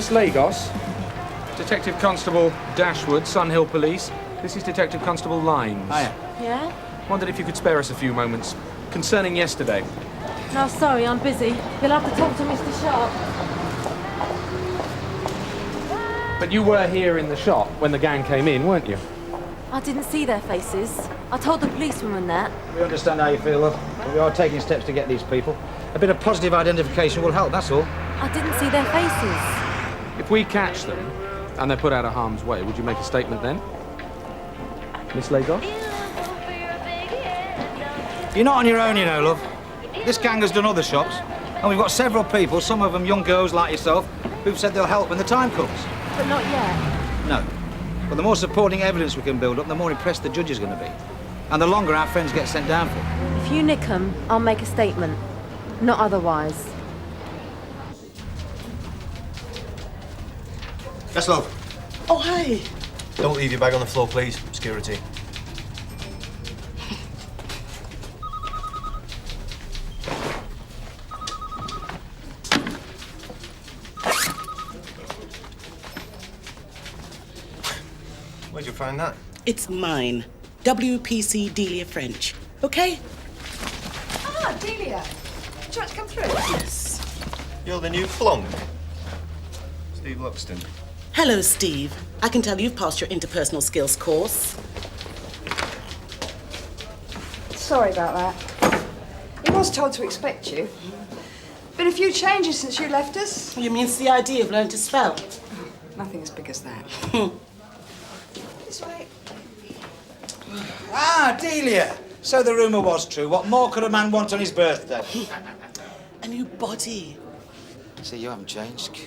Miss Lagos, Detective Constable Dashwood, Sunhill Police. This is Detective Constable Lyons. Hiya. Yeah? Wondered if you could spare us a few moments concerning yesterday. No, sorry, I'm busy. You'll have to talk to Mr. Sharp. But you were here in the shop when the gang came in, weren't you? I didn't see their faces. I told the policewoman that. We understand how you feel, love. But we are taking steps to get these people. A bit of positive identification will help, that's all. I didn't see their faces. If we catch them and they're put out of harm's way, would you make a statement then? Miss Lagos? You're not on your own, you know, love. This gang has done other shops, and we've got several people, some of them young girls like yourself, who've said they'll help when the time comes. But not yet. No. But the more supporting evidence we can build up, the more impressed the judge is going to be. And the longer our friends get sent down for. If you nick them, I'll make a statement. Not otherwise. Yes, love. Oh, hi. Don't leave your bag on the floor, please. Security. Where'd you find that? It's mine. WPC Delia French. Okay? Ah, Delia. Would you like to come through? Yes. You're the new flunk. Steve Luxton. Hello, Steve. I can tell you've passed your interpersonal skills course. Sorry about that. He was told to expect you. Been a few changes since you left us. You mean it's the idea of learning to spell? Nothing as big as that. This way. Ah, Delia! So the rumour was true. What more could a man want on his birthday? A new body. See, you haven't changed.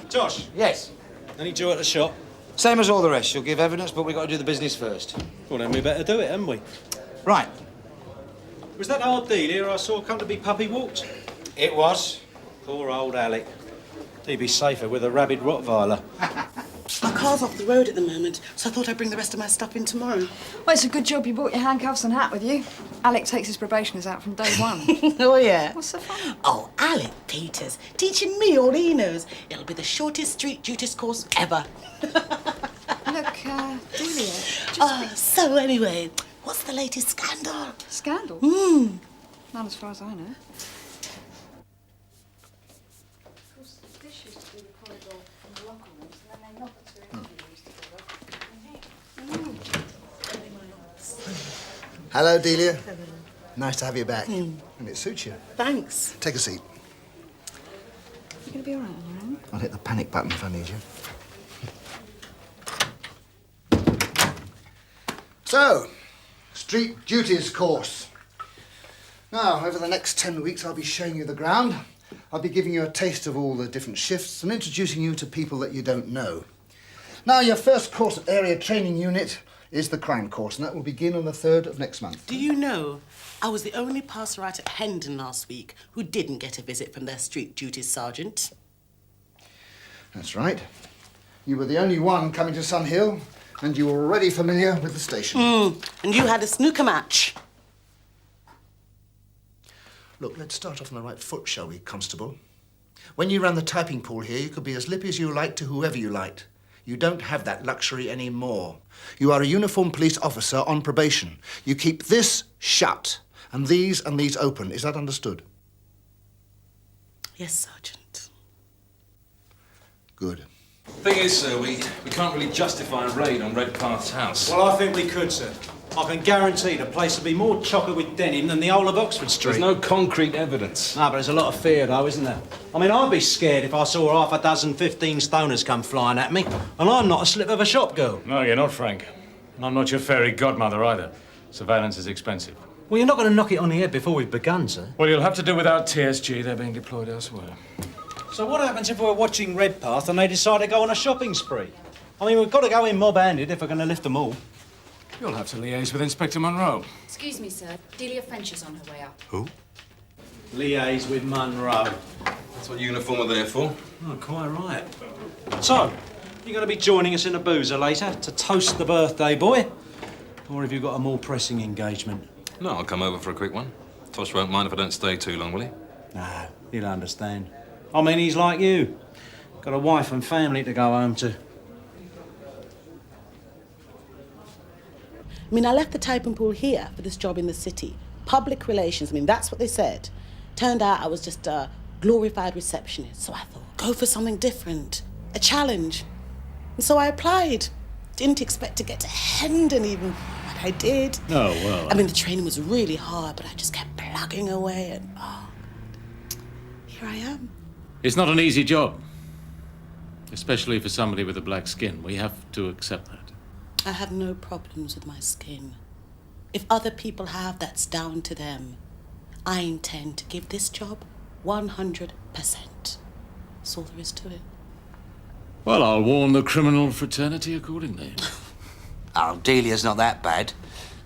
Josh, Yes. any Joe at the shop? Same as all the rest. She'll give evidence, but we've got to do the business first. Well, then we better do it, haven't we? Right. Was that our dealer I saw come to be puppy walked? It was. Poor old Alec. He'd be safer with a rabid Rottweiler. My car's off the road at the moment, so I thought I'd bring the rest of my stuff in tomorrow. Well, it's a good job you brought your handcuffs and hat with you. Alec takes his probationers out from day one. Oh, yeah? What's so funny? Oh, Alec Peters, teaching me all he knows. It'll be the shortest street duties course ever. Look, Delia, So anyway, what's the latest scandal? Scandal? None as far as I know. Of course, this used to be the corridor from the locker rooms, and then they knock at two interviews together. Hello, Delia. Nice to have you back. And it suits you. Thanks. Take a seat. You gonna be all right on your own? I'll hit the panic button if I need you. So, street duties course. Now, over the next 10 weeks, I'll be showing you the ground. I'll be giving you a taste of all the different shifts and introducing you to people that you don't know. Now, your first course at Area Training Unit is the crime course, and that will begin on the 3rd of next month. Do you know, I was the only passer out at Hendon last week who didn't get a visit from their street duties sergeant. That's right. You were the only one coming to Sunhill, and you were already familiar with the station. And you had a snooker match. Look, let's start off on the right foot, shall we, Constable? When you ran the typing pool here, you could be as lippy as you liked to whoever you liked. You don't have that luxury anymore. You are a uniformed police officer on probation. You keep this shut and these open. Is that understood? Yes, Sergeant. Good. Thing is, sir, we can't really justify a raid on Redpath's house. Well, I think we could, sir. I can guarantee the place will be more chocker with denim than the whole of Oxford Street. There's no concrete evidence. No, but there's a lot of fear, though, isn't there? I mean, I'd be scared if I saw half a dozen 15 stoners come flying at me, and I'm not a slip of a shop girl. No, you're not, Frank. And I'm not your fairy godmother either. Surveillance is expensive. Well, you're not going to knock it on the head before we've begun, sir. Well, you'll have to do without TSG. They're being deployed elsewhere. So what happens if we're watching Redpath and they decide to go on a shopping spree? I mean, we've got to go in mob-handed if we're going to lift them all. You'll have to liaise with Inspector Monroe. Excuse me, sir. Delia French is on her way up. Who? Liaise with Monroe. That's what uniform are there for. Oh, quite right. So, you going to be joining us in a boozer later to toast the birthday boy? Or have you got a more pressing engagement? No, I'll come over for a quick one. Tosh won't mind if I don't stay too long, will he? No, he'll understand. I mean, he's like you. Got a wife and family to go home to. I mean, I left the typing pool here for this job in the city. Public relations, I mean, that's what they said. Turned out I was just a glorified receptionist, so I thought, go for something different, a challenge. And so I applied. Didn't expect to get to Hendon even, but I did. Oh, well. I mean, the training was really hard, but I just kept plugging away and, oh, here I am. It's not an easy job. Especially for somebody with a black skin. We have to accept that. I have no problems with my skin. If other people have, that's down to them. I intend to give this job 100%. That's all there is to it. Well, I'll warn the criminal fraternity accordingly. Oh, Delia's not that bad.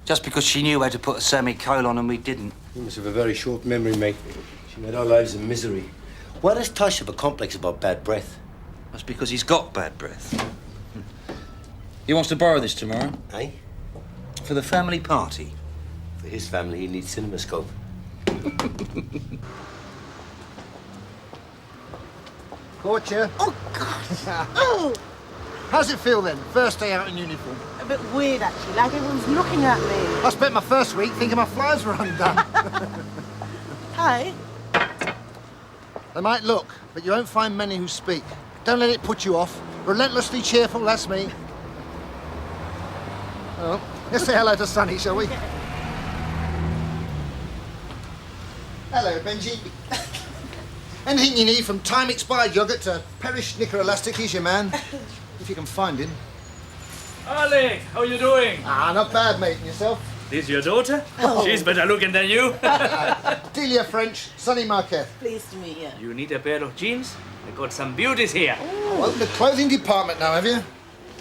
Just because she knew where to put a semicolon and we didn't. You must have a very short memory, mate. She made our lives in misery. Why does Tosh have a complex about bad breath? That's because he's got bad breath. He wants to borrow this tomorrow. Eh? For the family party. For his family, he needs CinemaScope. Caught you. Oh, God. Oh! How's it feel then? First day out in uniform. A bit weird, actually, like everyone's looking at me. I spent my first week thinking my flies were undone. Hi. They might look, but you won't find many who speak. Don't let it put you off. Relentlessly cheerful, that's me. Oh, let's say hello to Sonny, shall we? Hello, Benji. Anything you need, from time-expired yoghurt to perished knicker elastic, he's your man. If you can find him. Ollie, how you doing? Ah, not bad, mate. And yourself? This your daughter? Oh. She's better looking than you. Delia French, Sonny Marquette. Pleased to meet you. You need a pair of jeans? I got some beauties here. Oh, open the clothing department now, have you?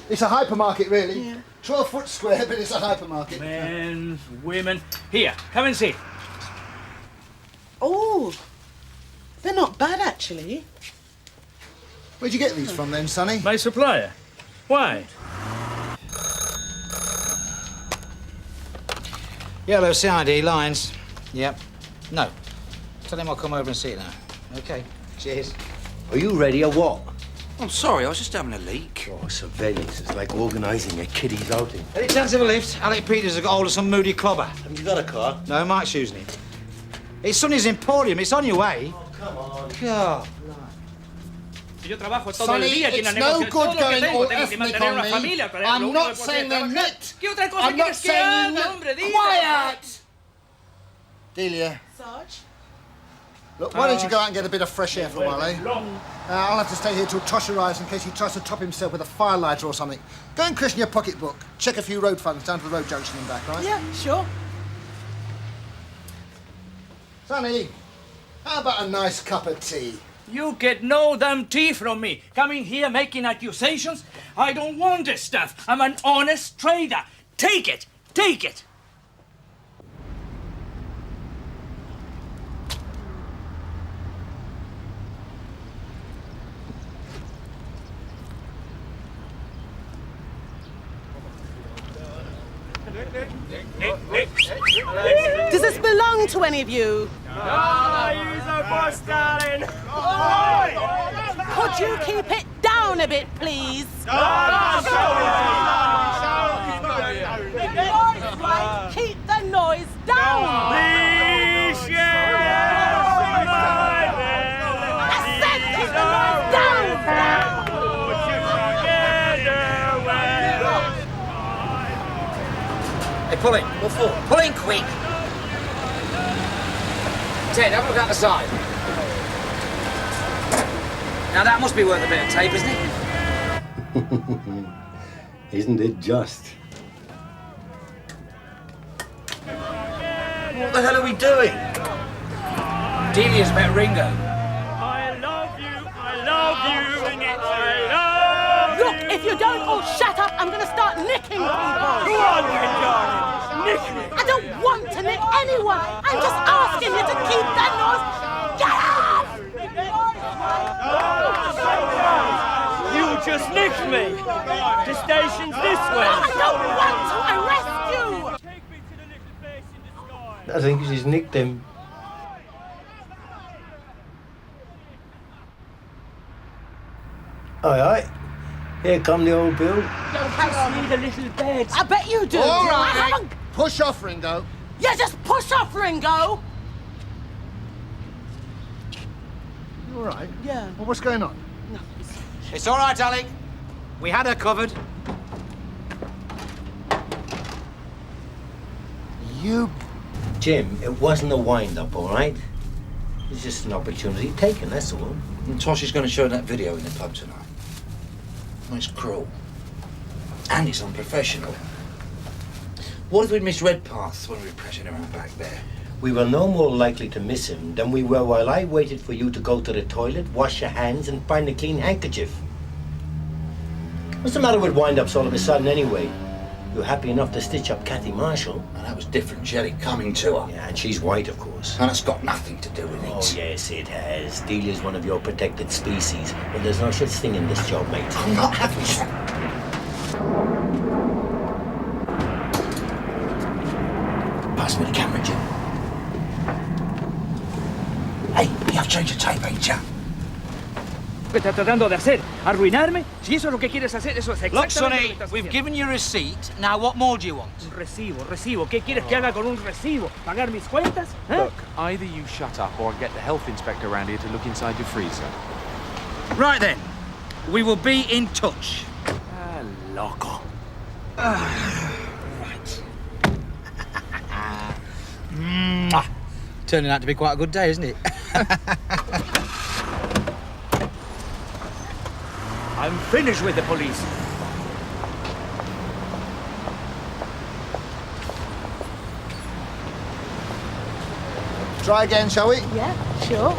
It's a hypermarket, really. Yeah. 12 foot square, but it's a hypermarket. Men, women. Here, come and see. Oh, they're not bad, actually. Where'd you get these from, then, Sonny? My supplier. Why? Yellow CID lines. Yep. No. Tell him I'll come over and see it now. Okay. Cheers. Are you ready or what? I'm sorry, I was just having a leak. Oh, surveillance is like organising a kiddies outing. Any chance of a lift? Alec Peters has got hold of some moody clobber. Have you got a car? No, Mike's using it. It's Sonny's Emporium. It's on your way. Oh, come on. God. Sonny, it's no good going all ethnic on me. I'm not saying they're net. I'm not saying you Quiet! Delia. Sarge? Look, why don't you go out and get a bit of fresh air for a while, eh? I'll have to stay here till Tosh arrives in case he tries to top himself with a firelighter or something. Go and christen your pocketbook. Check a few road funds down to the road junction and back, right? Yeah, sure. Sonny, how about a nice cup of tea? You get no damn tea from me. Coming here making accusations? I don't want this stuff. I'm an honest trader. Take it. Take it. Does this belong to any of you? Ah, he's a boss, darling. Could you keep it down a bit, please? Keep the noise down. I said keep the noise down. Hey, pull in. What for? Pull in quick. Ted, have a look at the side. Now that must be worth a bit of tape, isn't it? Isn't it just? What the hell are we doing? Delia's met Ringo. I love you, Wingett, I love Look, if you don't all shut up, I'm going to start nicking people. Go on, then, darling. Nick me. I don't want to nick anyone. I'm just asking you to keep that noise. Get up! You just nicked me. The station's this way. I don't want to arrest you. Take me to the little place in the sky. I think she's nicked him. Aye. Here come the old Bill. I need a little bed. I bet you do. All I right. haven't... Push off, Ringo. Yeah, just push off, Ringo. You all right? Yeah. Well, what's going on? No, It's all right, Alec. We had her covered. You... Jim, it wasn't a wind-up, all right? It's just an opportunity taken, that's all. And Tosh is going to show that video in the pub tonight. Well, it's cruel. And it's unprofessional. What if we'd missed Redpath when we were pressing around back there? We were no more likely to miss him than we were while I waited for you to go to the toilet, wash your hands, and find a clean handkerchief. What's the matter with wind-ups all of a sudden, anyway? You're happy enough to stitch up Kathy Marshall. And that was different, Jelly, coming to her. Yeah, and she's white, of course. And it's got nothing to do with it. Oh, yes, it has. Delia's one of your protected species. But there's no such thing in this job, mate. I'm not having that. Pass me the camera, Jim. Hey, you have changed the tape, ain't you? ¿Qué estás tratando de hacer? ¿Arruinarme? Si eso es lo que quieres hacer, eso es Look, exactamente Sonny, lo que estás we've haciendo. given you a receipt. Now, what more do you want? Un recibo. ¿Qué quieres que haga con un recibo? ¿Pagar mis cuentas? ¿Eh? Look, either you shut up or get the health inspector around here to look inside your freezer. Right then. We will be in touch. Ah, loco. Right. Turning out to be quite a good day, isn't it? I'm finished with the police. Try again, shall we? Yeah, sure.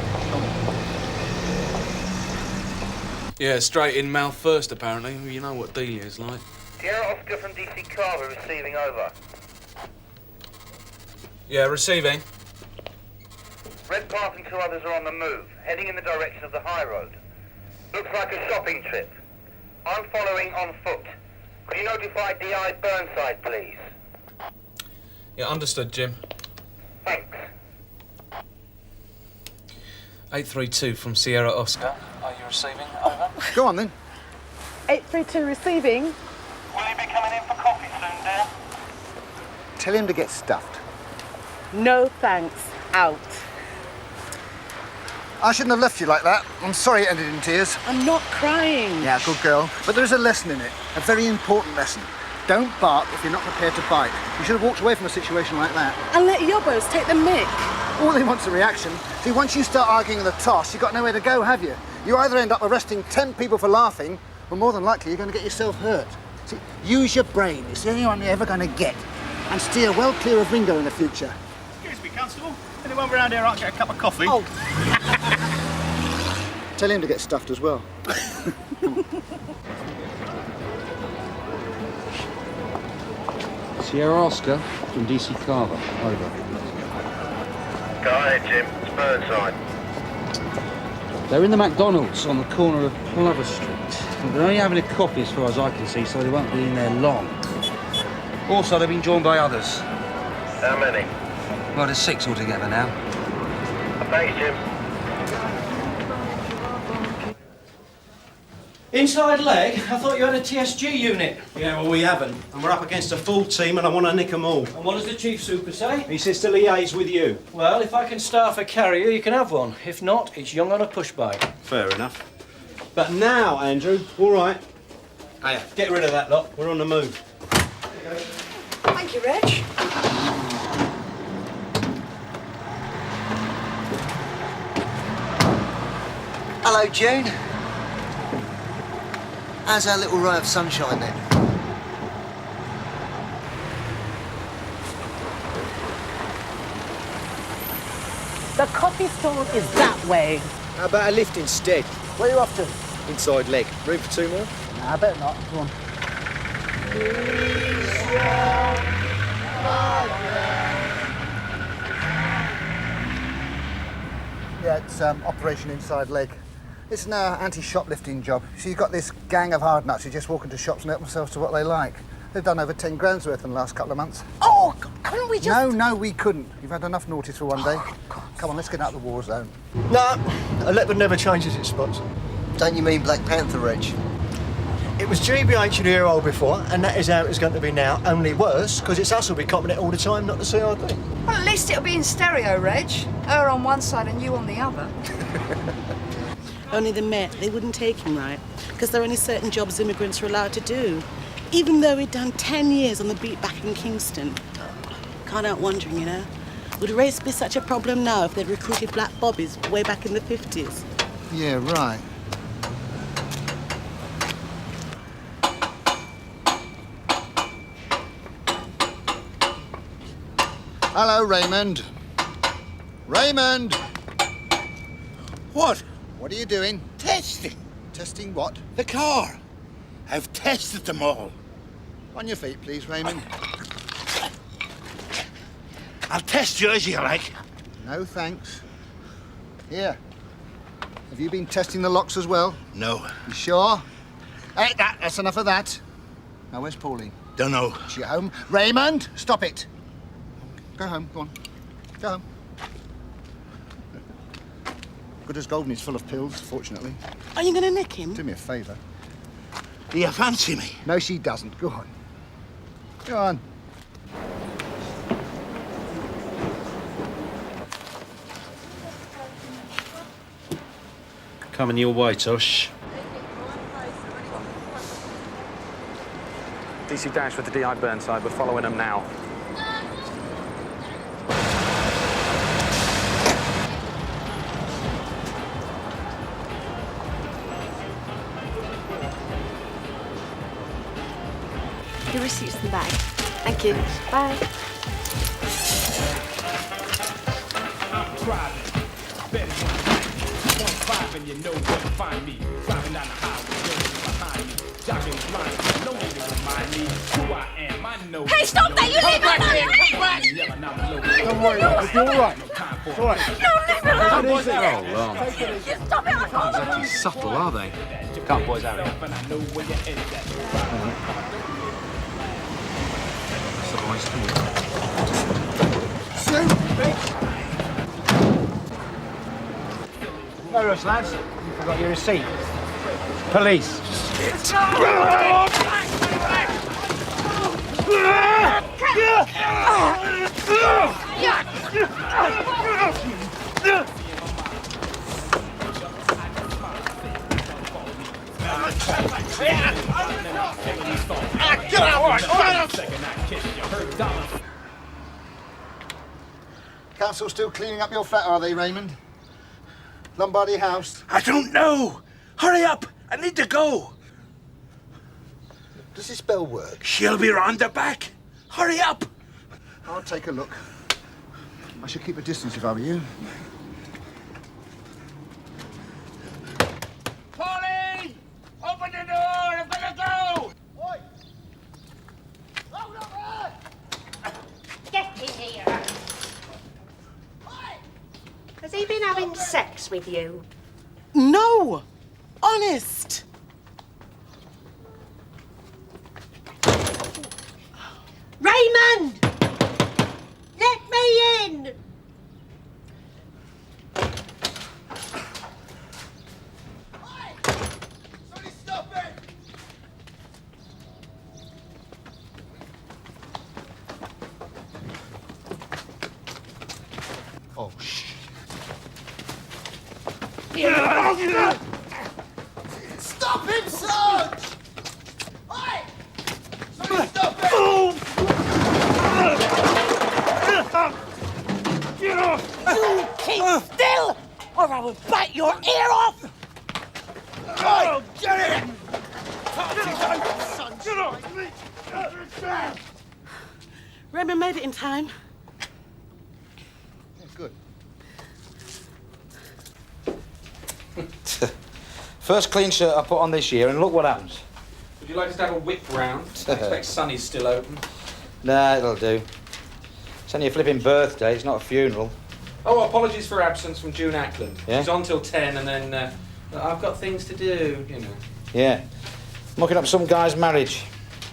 Yeah, straight in mouth first, apparently. You know what Delia's like. Sierra Oscar from DC Carver receiving over. Yeah, receiving. Redpath and 2 others are on the move, heading in the direction of the high road. Looks like a shopping trip. I'm following on foot. Could you notify DI Burnside, please? Yeah, understood, Jim. Thanks. 832 from Sierra Oscar. Are you receiving? Over. Go on, then. 832 receiving. Will he be coming in for coffee soon, dear? Tell him to get stuffed. No thanks. Out. I shouldn't have left you like that. I'm sorry it ended in tears. I'm not crying. Yeah, good girl. But there is a lesson in it. A very important lesson. Don't bark if you're not prepared to bite. You should have walked away from a situation like that. And let yobbos take the mick. All they want's a reaction. See, once you start arguing in the toss, you've got nowhere to go, have you? You either end up arresting 10 people for laughing, or more than likely you're going to get yourself hurt. See, use your brain. It's the only one you're ever going to get. And steer well clear of Ringo in the future. Excuse me, Constable. Anyone around here ought to get a cup of coffee? Oh. Tell him to get stuffed as well. Sierra Oscar from DC Carver. Over. Go ahead, Jim. It's Burnside. They're in the McDonald's on the corner of Glover Street. They're only having a coffee as far as I can see, so they won't be in there long. Also, they've been joined by others. How many? Well, there's 6 altogether now. Thanks, Jim. Inside leg? I thought you had a TSG unit. Yeah, well, we haven't. And we're up against a full team and I want to nick them all. And what does the chief super say? He says to liaise with you. Well, if I can staff a carrier, you can have one. If not, it's young on a push bike. Fair enough. But now, Andrew, all right. Hiya. Get rid of that lot. We're on the move. Thank you, Reg. Hello, June. How's our little ray of sunshine then? The coffee stall is that way. How about a lift instead? Where are you off to? Inside leg. Room for 2 more? Nah, I better not. Come on. Yeah, it's Operation Inside Leg. It's an anti-shoplifting job. So you've got this gang of hard nuts who just walk into shops and help themselves to what they like. They've done over 10 grand's worth in the last couple of months. Oh, couldn't we just... No, we couldn't. You've had enough naughties for one day. Come on, let's get out of the war zone. No, a leopard never changes its spots. Don't you mean Black Panther, Reg? It was GBH in the hero before, and that is how it's going to be now, only worse, because it's us who'll be copping it all the time, not the CID. Well, at least it'll be in stereo, Reg. Her on one side and you on the other. Only the Met, they wouldn't take him, right? Because there are only certain jobs immigrants are allowed to do. Even though he'd done 10 years on the beat back in Kingston. Can't help wondering, you know? Would race be such a problem now if they'd recruited black bobbies way back in the 50s? Yeah, right. Hello, Raymond. Raymond! What? What are you doing? Testing. Testing what? The car. I've tested them all. On your feet, please, Raymond. I'll test yours, you like. No, thanks. Here. Have you been testing the locks as well? No. You sure? Hey, that's enough of that. Now, where's Pauline? Dunno. Is she home? Raymond, stop it. Go home, go on. Go home. Good as Golden is full of pills, fortunately. Are you going to nick him? Do me a favour. Do you fancy me? No, she doesn't. Go on. Go on. Coming your way, Tosh. DC Dashwood to DI Burnside. We're following them now. Your receipt's in the bag. Thank you. Bye. And you know where to find me. Driving down the highway, behind me. Jogging blind, no need to remind me who I am. I know. Hey, stop that! You leave me alone! Don't worry, it's all right. It's all right. No, leave me alone! Boys, oh, Just stop it! I can't. These actually subtle, are they? Come, boys, out here. That's the boys, come No rush, lads. You forgot your receipt. Police. Council still cleaning up your flat, are they, Raymond? Lombardy House. I don't know. Hurry up. I need to go. Does this bell work? She'll be round the back. Hurry up. I'll take a look. I should keep a distance if I were you. Pauline! Open the door! I'm gonna go! Oi! Hold up there! Get in here. Has he been having sex with you? No! Honest! Raymond! Let me in! Somebody stop it! Oh, shit. Stop him, Sarge! Oi! Somebody stop him! Get off! You keep still, or I will bite your ear off! Oh, get it! Get off! Raymond made it in time. Yeah, good. First clean shirt I put on this year, and look what happens. Would you like us to have a whip round? I expect Sonny's still open. Nah, it'll do. It's only a flipping birthday, it's not a funeral. Oh, apologies for absence from June Ackland. Yeah? She's on till 10 and then I've got things to do, you know. Yeah. Mucking up some guy's marriage.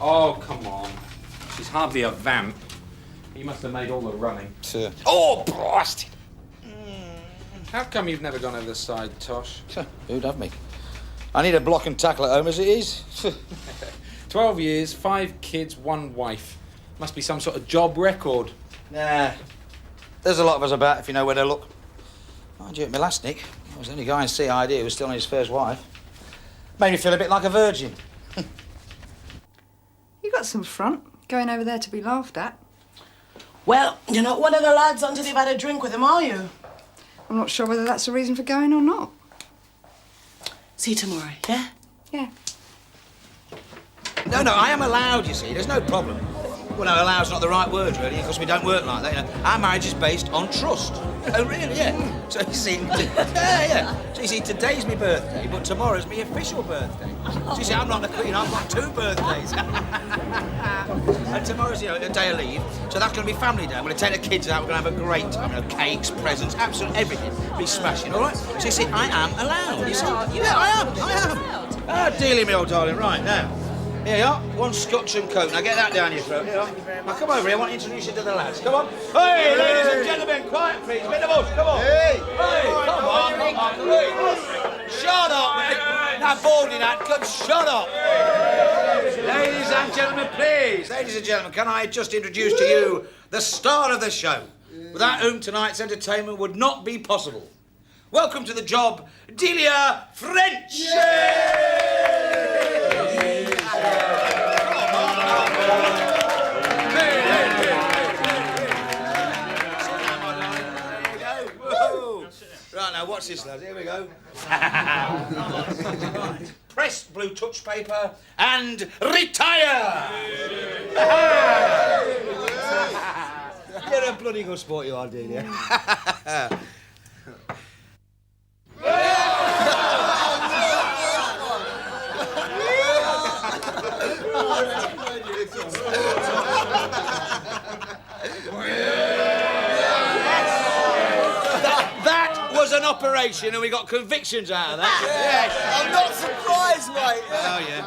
Oh, come on. She's hardly a vamp. He must have made all the running. Oh, blasted! How come you've never gone over the side, Tosh? Who'd have me? I need a block and tackle at home as it is. 12 years, 5 kids, 1 wife. Must be some sort of job record. Nah. There's a lot of us about, if you know where to look. Mind you, at my last nick, I was the only guy in CID who was still on his first wife. Made me feel a bit like a virgin. You got some front, going over there to be laughed at. Well, you're not one of the lads until you've had a drink with him, are you? I'm not sure whether that's a reason for going or not. See you tomorrow, yeah? Yeah. No, I am allowed, you see. There's no problem. Well, no, allowed's not the right word, really, because we don't work like that, you know. Our marriage is based on trust. Oh, really? Yeah. So, you see... yeah. So, you see, today's my birthday, but tomorrow's my official birthday. So, you see, I'm not the Queen, I've got 2 birthdays. And tomorrow's, you know, a day of leave, so that's going to be family day. I'm going to take the kids out, we're going to have a great time, you know, cakes, presents, absolutely everything. Be smashing, all right? So, you see, I am allowed, you see. Yeah, I am. Ah, dealing, me old darling. Right, now. Here you are, 1 Scotch and Coke. Now get that down your throat. Here you are. Now come over here, I want to introduce you to the lads. Come on. Hey, ladies and gentlemen, quiet please. Bit of us, come on. Hey, come on. Hey. Shut up, mate. Now boarding that, come shut up. Ladies and gentlemen, please. Ladies and gentlemen, can I just introduce to you the star of the show, without whom tonight's entertainment would not be possible. Welcome to the job, Delia French. Right, now, watch this, lads. Here we go. Press blue touch paper and retire! You're a bloody good sport, you are, Delia. That was an operation and we got convictions out of that. Yes. I'm not surprised, mate. Oh, yeah.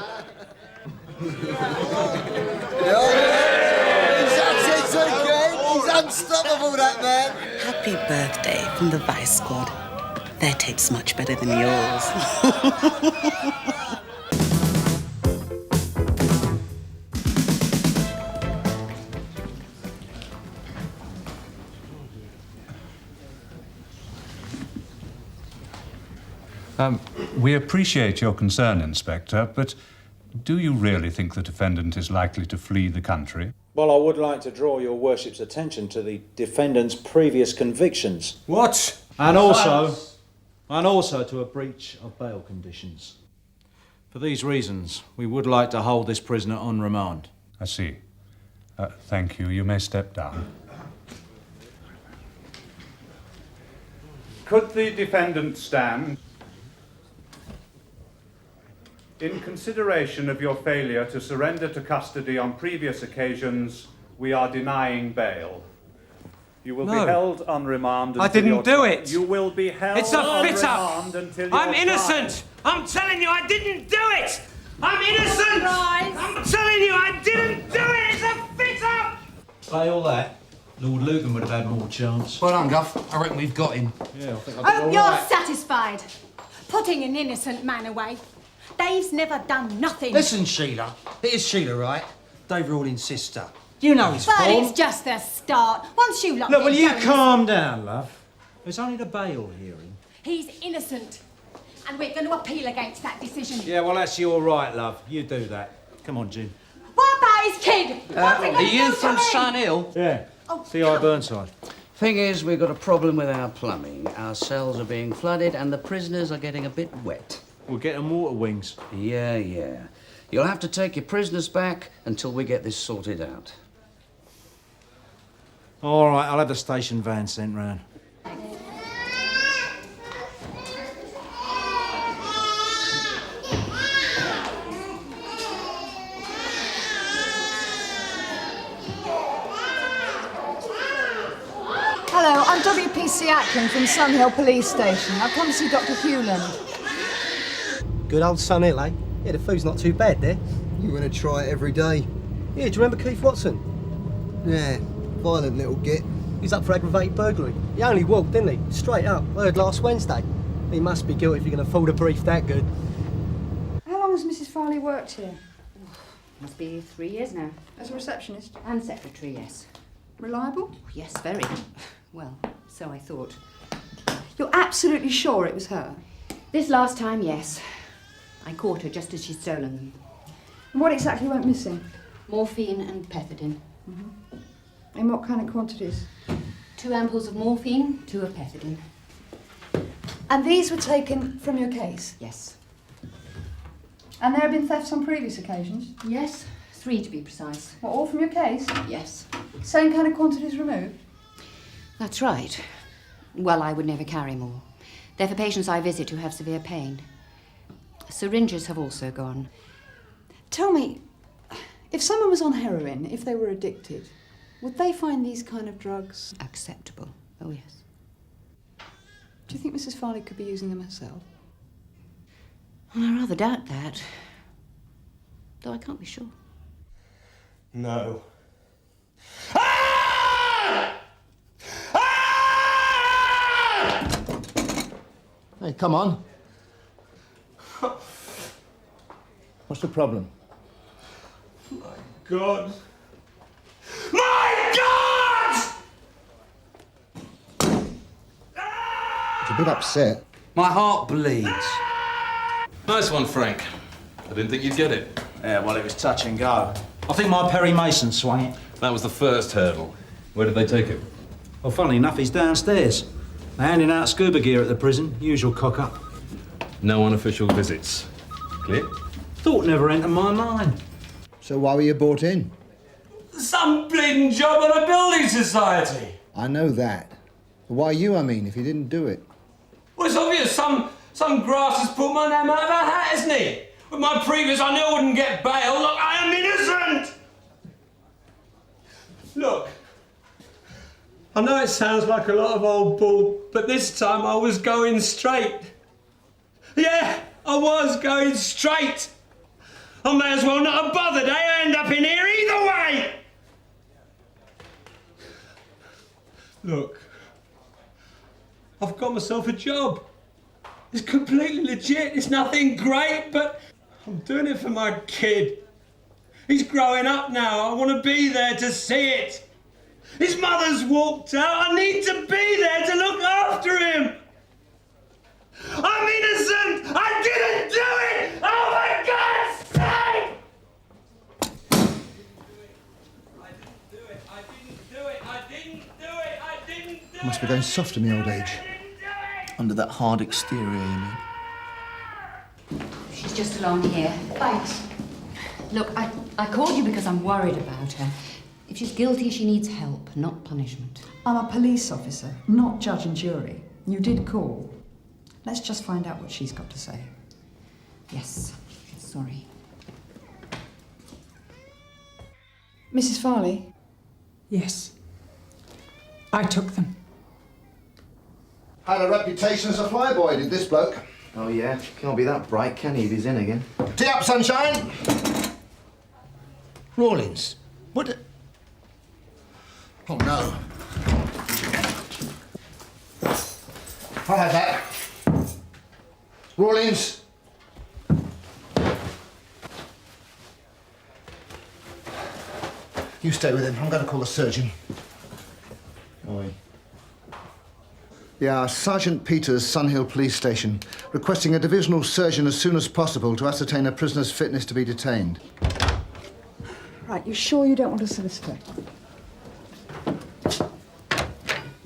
He's okay. He's unstoppable, that man. Happy birthday from the Vice Squad. Their tape's much better than yours. We appreciate your concern, Inspector, but do you really think the defendant is likely to flee the country? Well, I would like to draw your worship's attention to the defendant's previous convictions. What? And also to a breach of bail conditions. For these reasons, we would like to hold this prisoner on remand. I see. Thank you. You may step down. Could the defendant stand? In consideration of your failure to surrender to custody on previous occasions, we are denying bail. You will be held on remand until I didn't do it! You will be held it's a on fit-up! remand until I'm innocent! I'm telling you, I didn't do it! I'm innocent! I'm telling you, I didn't do it! It's a fit-up! Say all that, Lord Lucan would have had more chance. Well done, Guff. I reckon we've got him. Yeah, I think I did all You're right. satisfied. Putting an innocent man away. Dave's never done nothing. Listen, Sheila. It is Sheila, right? Dave Rawlins' sister. You know his But form. it's just the start. Once you lock Look, will him you down, calm down, love? It's only the bail hearing. he's innocent. And we're going to appeal against that decision. Yeah, well, that's your right, love. You do that. Come on, Jim. What about his kid? What's it Are gonna you do from to him? Scannell? Yeah. Oh, C.I. Burnside. Thing is, we've got a problem with our plumbing. Our cells are being flooded and the prisoners are getting a bit wet. We'll get them water wings. Yeah. You'll have to take your prisoners back until we get this sorted out. All right, I'll have the station van sent round. Hello, I'm WPC Ackland from Sun Hill Police Station. I've come to see Dr. Hewland. Good old Sun Hill, eh? Yeah, the food's not too bad there. You want to try it every day? Yeah, do you remember Keith Watson? Yeah, violent little git. He's up for aggravated burglary. He only walked, didn't he? Straight up. I heard last Wednesday. He must be guilty if you can afford a brief that good. has Mrs. Farley worked here? Must be 3 years now. As a receptionist? And secretary, yes. Reliable? Yes, very. Well, so I thought. You're absolutely sure it was her? This last time, yes. I caught her just as she'd stolen them. And what exactly went missing? Morphine and pethidine. In what kind of quantities? 2 ampoules of morphine, 2 of pethidine. And these were taken from your case? Yes. And there have been thefts on previous occasions? Yes, 3 to be precise. What, all from your case? Yes. Same kind of quantities removed? That's right. Well, I would never carry more. They're for patients I visit who have severe pain. Syringes have also gone. Tell me, if someone was on heroin, if they were addicted, would they find these kind of drugs acceptable? Oh, yes. Do you think Mrs. Farley could be using them herself? Well, I rather doubt that. Though I can't be sure. No. Hey, come on. What's the problem? My God. My God! It's a bit upset. My heart bleeds. Nice one, Frank. I didn't think you'd get it. Yeah, well, it was touch and go. I think my Perry Mason swung it. That was the first hurdle. Where did they take him? Well, funnily enough, he's downstairs. They're handing out scuba gear at the prison. Usual cock-up. No unofficial visits. Clear? Thought never entered my mind. So why were you brought in? Some bleeding job on a building society. I know that. But why you, I mean, if you didn't do it? Well, it's obvious some grass has pulled my name out of a hat, hasn't he? With my previous, I knew I wouldn't get bail. Look, I am innocent! Look, I know it sounds like a lot of old bull, but this time I was going straight. Yeah, I was going straight. I may as well not have bothered, eh? I end up in here either way. Look, I've got myself a job. It's completely legit. It's nothing great, but I'm doing it for my kid. He's growing up now. I want to be there to see it. His mother's walked out. I need to be there to look after him. I'm innocent. I didn't do it. Oh, my God's sake! Must be going soft in the old age. Under that hard exterior, you mean? She's just along here. Thanks. Look, I called you because I'm worried about her. If she's guilty, she needs help, not punishment. I'm a police officer, not judge and jury. You did call. Let's just find out what she's got to say. Yes. Sorry. Mrs. Farley? Yes. I took them. Had a reputation as a flyboy, did this bloke. Oh, yeah? Can't be that bright, can he, if he's in again? Tee up, sunshine! Rawlins, what... Oh, no. I had that. Rawlins. You stay with him. I'm going to call the surgeon. Oi. Yeah, Sergeant Peters, Sunhill Police Station, requesting a divisional surgeon as soon as possible to ascertain a prisoner's fitness to be detained. Right, you sure you don't want a solicitor?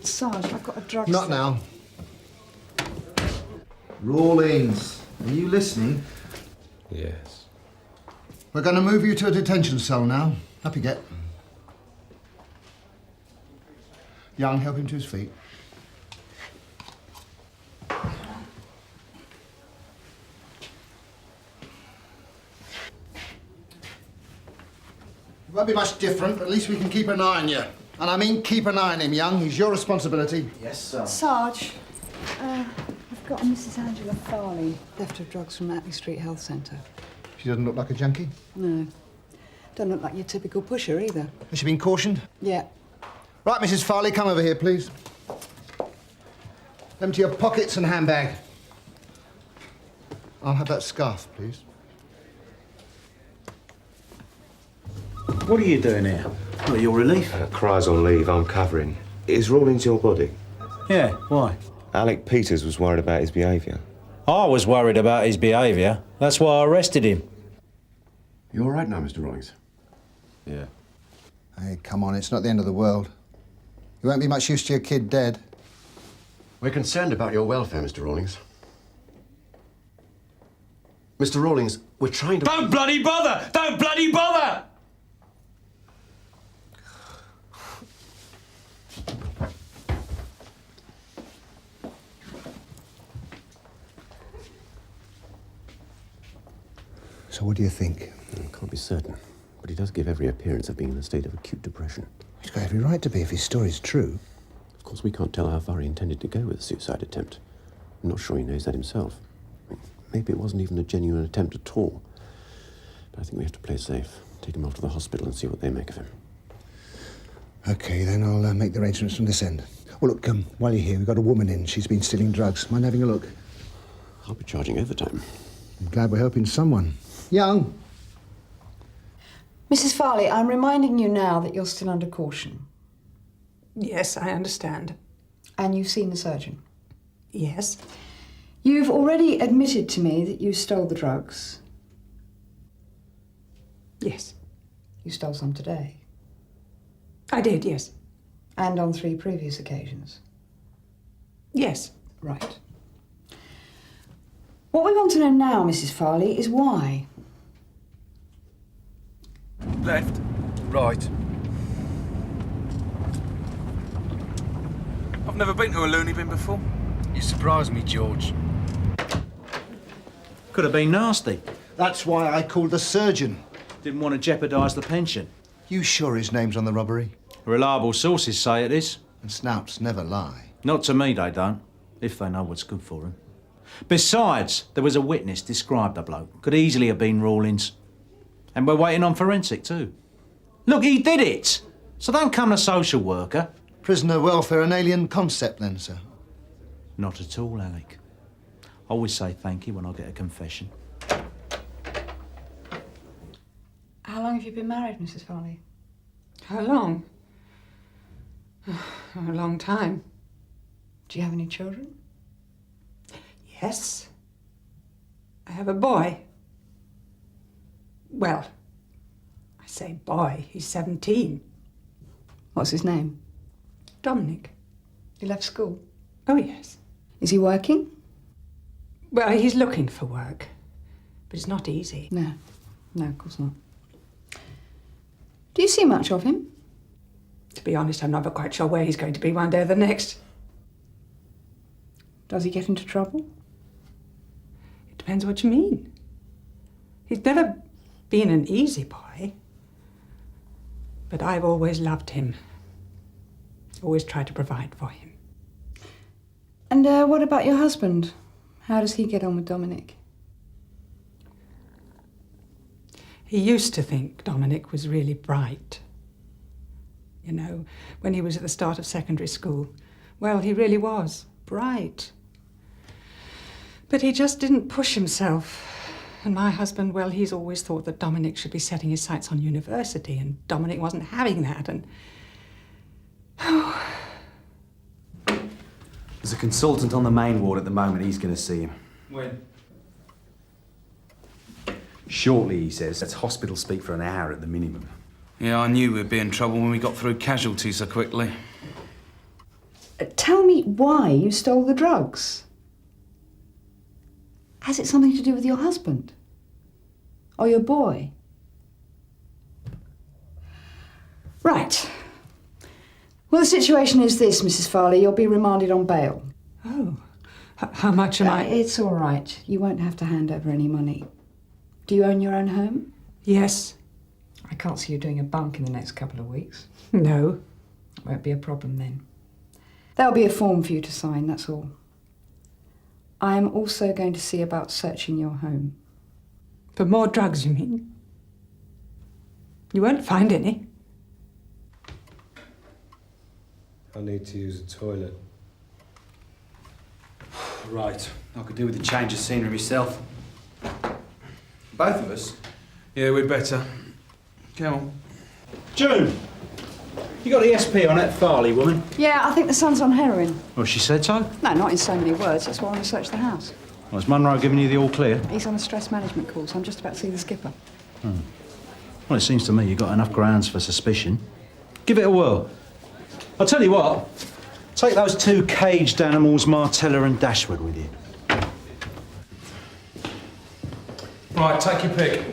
Sarge, I've got a drug... Not now. Rawlins, are you listening? Yes. We're going to move you to a detention cell now. Up you get. Young, help him to his feet. It won't be much different, but at least we can keep an eye on you. And I mean keep an eye on him, Young. He's your responsibility. Yes, sir. Sarge, I've got a Mrs. Angela Farley, theft of drugs from Ackland Street Health Centre. She doesn't look like a junkie. No. Don't look like your typical pusher either. Has she been cautioned? Yeah. Right, Mrs. Farley, come over here, please. Empty your pockets and handbag. I'll have that scarf, please. What are you doing here? Not your relief? Cry's on leave, I'm covering. Is Rawlins your body? Yeah, why? Alec Peters was worried about his behaviour. I was worried about his behaviour. That's why I arrested him. You all right now, Mr. Rawlins? Yeah. Hey, come on, it's not the end of the world. You won't be much use to your kid dead. We're concerned about your welfare, Mr. Rawlins. Mr. Rawlins, we're trying to... Don't bloody bother! Don't bloody bother! So what do you think? I can't be certain, but he does give every appearance of being in a state of acute depression. He's got every right to be if his story's true. Of course, we can't tell how far he intended to go with the suicide attempt. I'm not sure he knows that himself. Maybe it wasn't even a genuine attempt at all. But I think we have to play safe. Take him off to the hospital and see what they make of him. OK, then I'll make the arrangements from this end. Well, look, while you're here, we've got a woman in. She's been stealing drugs. Mind having a look? I'll be charging overtime. I'm glad we're helping someone. Young. Mrs. Farley, I'm reminding you now that you're still under caution. Yes, I understand. And you've seen the surgeon? Yes. You've already admitted to me that you stole the drugs. Yes. You stole some today? I did, yes. And on 3 previous occasions? Yes. Right. What we want to know now, Mrs. Farley, is why. Left. Right. I've never been to a loony bin before. You surprised me, George. Could have been nasty. That's why I called the surgeon. Didn't want to jeopardise the pension. You sure his name's on the robbery? Reliable sources say it is. And snouts never lie. Not to me, they don't. If they know what's good for them. Besides, there was a witness described the bloke. Could easily have been Rawlins. And we're waiting on forensic, too. Look, he did it! So don't come a social worker. Prisoner welfare an alien concept, then, sir? Not at all, Alec. I always say thank you when I get a confession. How long have you been married, Mrs. Farley? How long? A long time. Do you have any children? Yes. I have a boy. Well, I say boy, he's 17. What's his name? Dominic. He left school? Oh, yes. Is he working? Well, he's looking for work, but it's not easy. No, of course not. Do you see much of him? To be honest, I'm never quite sure where he's going to be one day or the next. Does he get into trouble? It depends what you mean. He's never been an easy boy, but I've always loved him. Always tried to provide for him. And what about your husband? How does he get on with Dominic? He used to think Dominic was really bright. You know, when he was at the start of secondary school. Well, he really was bright. But he just didn't push himself. And my husband, well, he's always thought that Dominic should be setting his sights on university, and Dominic wasn't having that, and... There's a consultant on the main ward at the moment. He's going to see him. When? Shortly, he says. That's hospital speak for an hour at the minimum. Yeah, I knew we'd be in trouble when we got through casualties so quickly. Tell me why you stole the drugs. Has it something to do with your husband? Or your boy? Right. Well, the situation is this, Mrs. Farley. You'll be remanded on bail. Oh. How much am I... It's all right. You won't have to hand over any money. Do you own your own home? Yes. I can't see you doing a bunk in the next couple of weeks. No. Won't be a problem then. There'll be a form for you to sign, that's all. I am also going to see about searching your home. For more drugs, you mean? You won't find any. I need to use the toilet. Right. I could do with a change of scenery myself. Both of us? Yeah, we'd better. Come on. June, you got the SP on that Farley woman? Yeah, I think the son's on heroin. Well, she said so. No, not in so many words. That's why I want to search the house. Well, has Munro given you the all clear? He's on a stress management course. I'm just about to see the skipper. Well, it seems to me you've got enough grounds for suspicion. Give it a whirl. I'll tell you what, take those 2 caged animals, Martella and Dashwood, with you. Right, take your pick.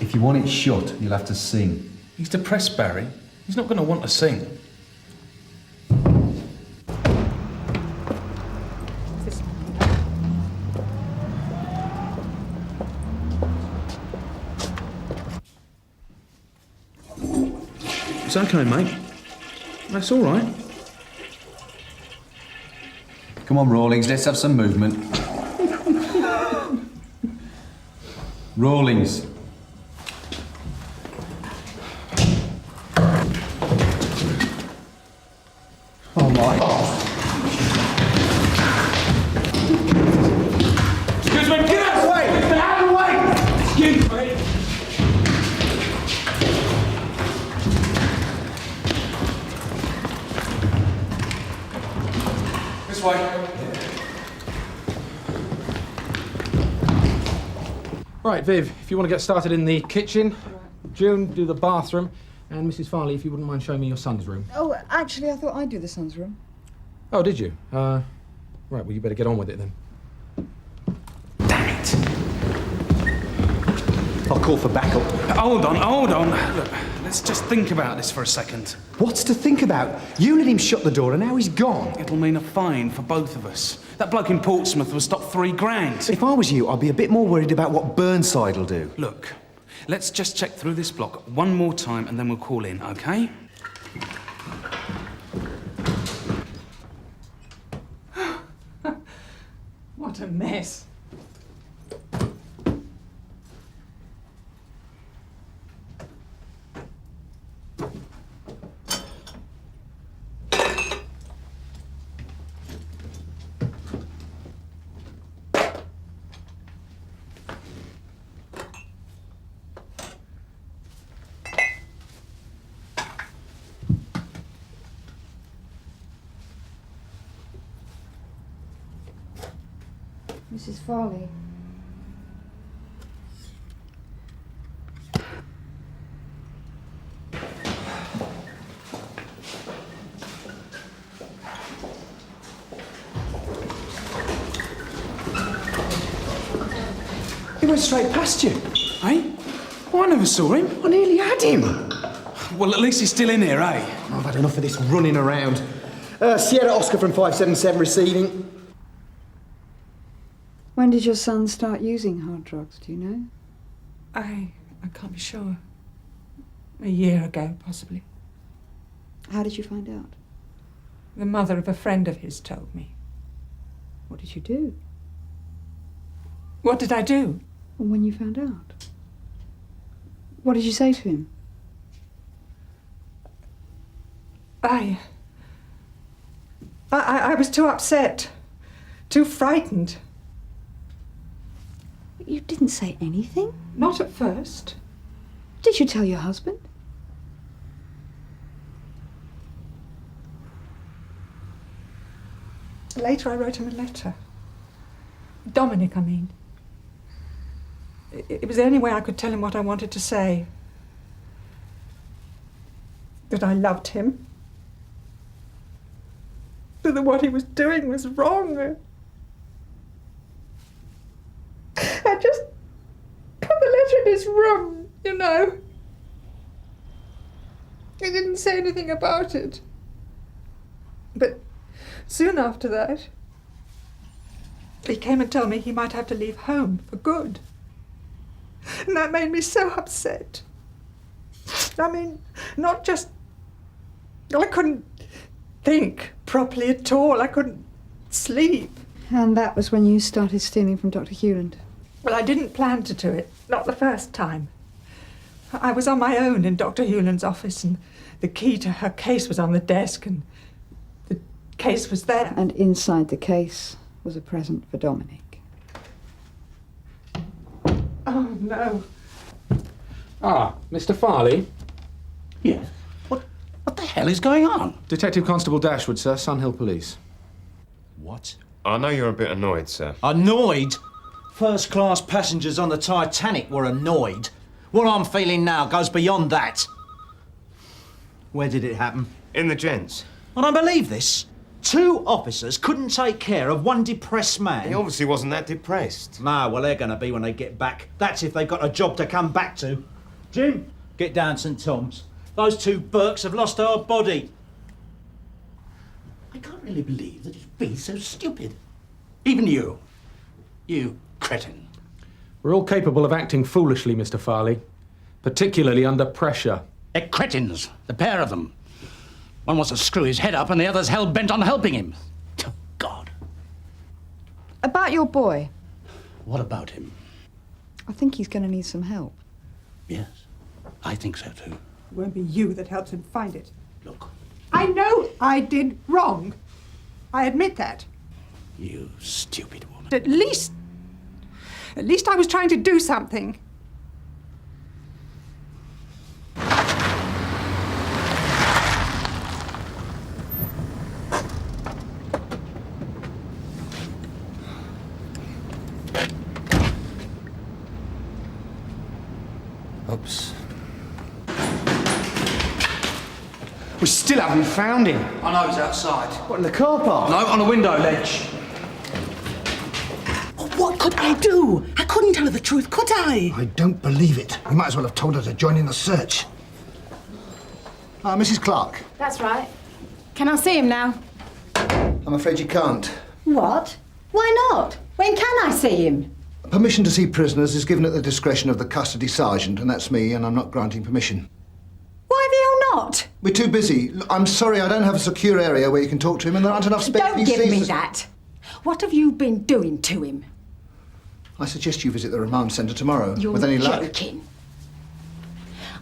If you want it shut, you'll have to sing. He's depressed, Barry. He's not going to want to sing. It's okay, mate. That's all right. Come on, Rawlings, let's have some movement. Rawlings. Oh my. Excuse me, get out of the way! Get out of the way! Excuse me. This way. Right, Viv, if you want to get started in the kitchen, June, do the bathroom, and Mrs. Farley, if you wouldn't mind showing me your son's room. Oh, actually, I thought I'd do the son's room. Oh, did you? Right, well, you better get on with it then. I'll call for backup. Hold on. Look, let's just think about this for a second. What's to think about? You let him shut the door and now he's gone. It'll mean a fine for both of us. That bloke in Portsmouth was stopped $3,000. If I was you, I'd be a bit more worried about what Burnside will do. Look, let's just check through this block one more time and then we'll call in, OK? What a mess. Mrs. Farley. He went straight past you. Eh? Oh, I never saw him. I nearly had him. Well, at least he's still in here, eh? I've had enough of this running around. Sierra Oscar from 577 receiving. When did your son start using hard drugs, do you know? I can't be sure. A year ago, possibly. How did you find out? The mother of a friend of his told me. What did you do? What did I do? And when you found out? What did you say to him? I was too upset, too frightened. You didn't say anything? Not at first. Did you tell your husband? Later I wrote him a letter. Dominic, I mean. It was the only way I could tell him what I wanted to say. That I loved him. That what he was doing was wrong. I just put the letter in his room, you know. He didn't say anything about it. But soon after that, he came and told me he might have to leave home for good. And that made me so upset. I mean, not just... I couldn't think properly at all. I couldn't sleep. And that was when you started stealing from Dr. Hewland? Well, I didn't plan to do it. Not the first time. I was on my own in Dr. Hewland's office, and the key to her case was on the desk, and the case was there. And inside the case was a present for Dominic. no. Ah, Mr. Farley? Yes? What the hell is going on? Detective Constable Dashwood, sir, Sunhill Police. What? I know you're a bit annoyed, sir. Annoyed? First-class passengers on the Titanic were annoyed. What I'm feeling now goes beyond that. Where did it happen? In the gents. I don't believe this. 2 officers couldn't take care of one depressed man. He obviously wasn't that depressed. No, well, they're going to be when they get back. That's if they've got a job to come back to. Jim, get down St Tom's. Those 2 Burks have lost our body. I can't really believe that you'd be so stupid. Even you. You cretin. We're all capable of acting foolishly, Mr. Farley, particularly under pressure. They're cretins, the pair of them. One wants to screw his head up and the other's hell-bent on helping him. Oh, God. About your boy. What about him? I think he's going to need some help. Yes, I think so too. It won't be you that helps him find it. Look. I know I did wrong. I admit that. You stupid woman. At least I was trying to do something. Oops. We still haven't found him. I know he's outside. What, in the car park? No, on a window ledge. What could I do? I couldn't tell her the truth, could I? I don't believe it. You might as well have told her to join in the search. Mrs. Clark. That's right. Can I see him now? I'm afraid you can't. What? Why not? When can I see him? Permission to see prisoners is given at the discretion of the custody sergeant, and that's me, and I'm not granting permission. Why the hell not? We're too busy. I'm sorry, I don't have a secure area where you can talk to him, and there aren't enough spare Don't PCs. give me that. What have you been doing to him? I suggest you visit the remand centre tomorrow. You're with any luck. joking.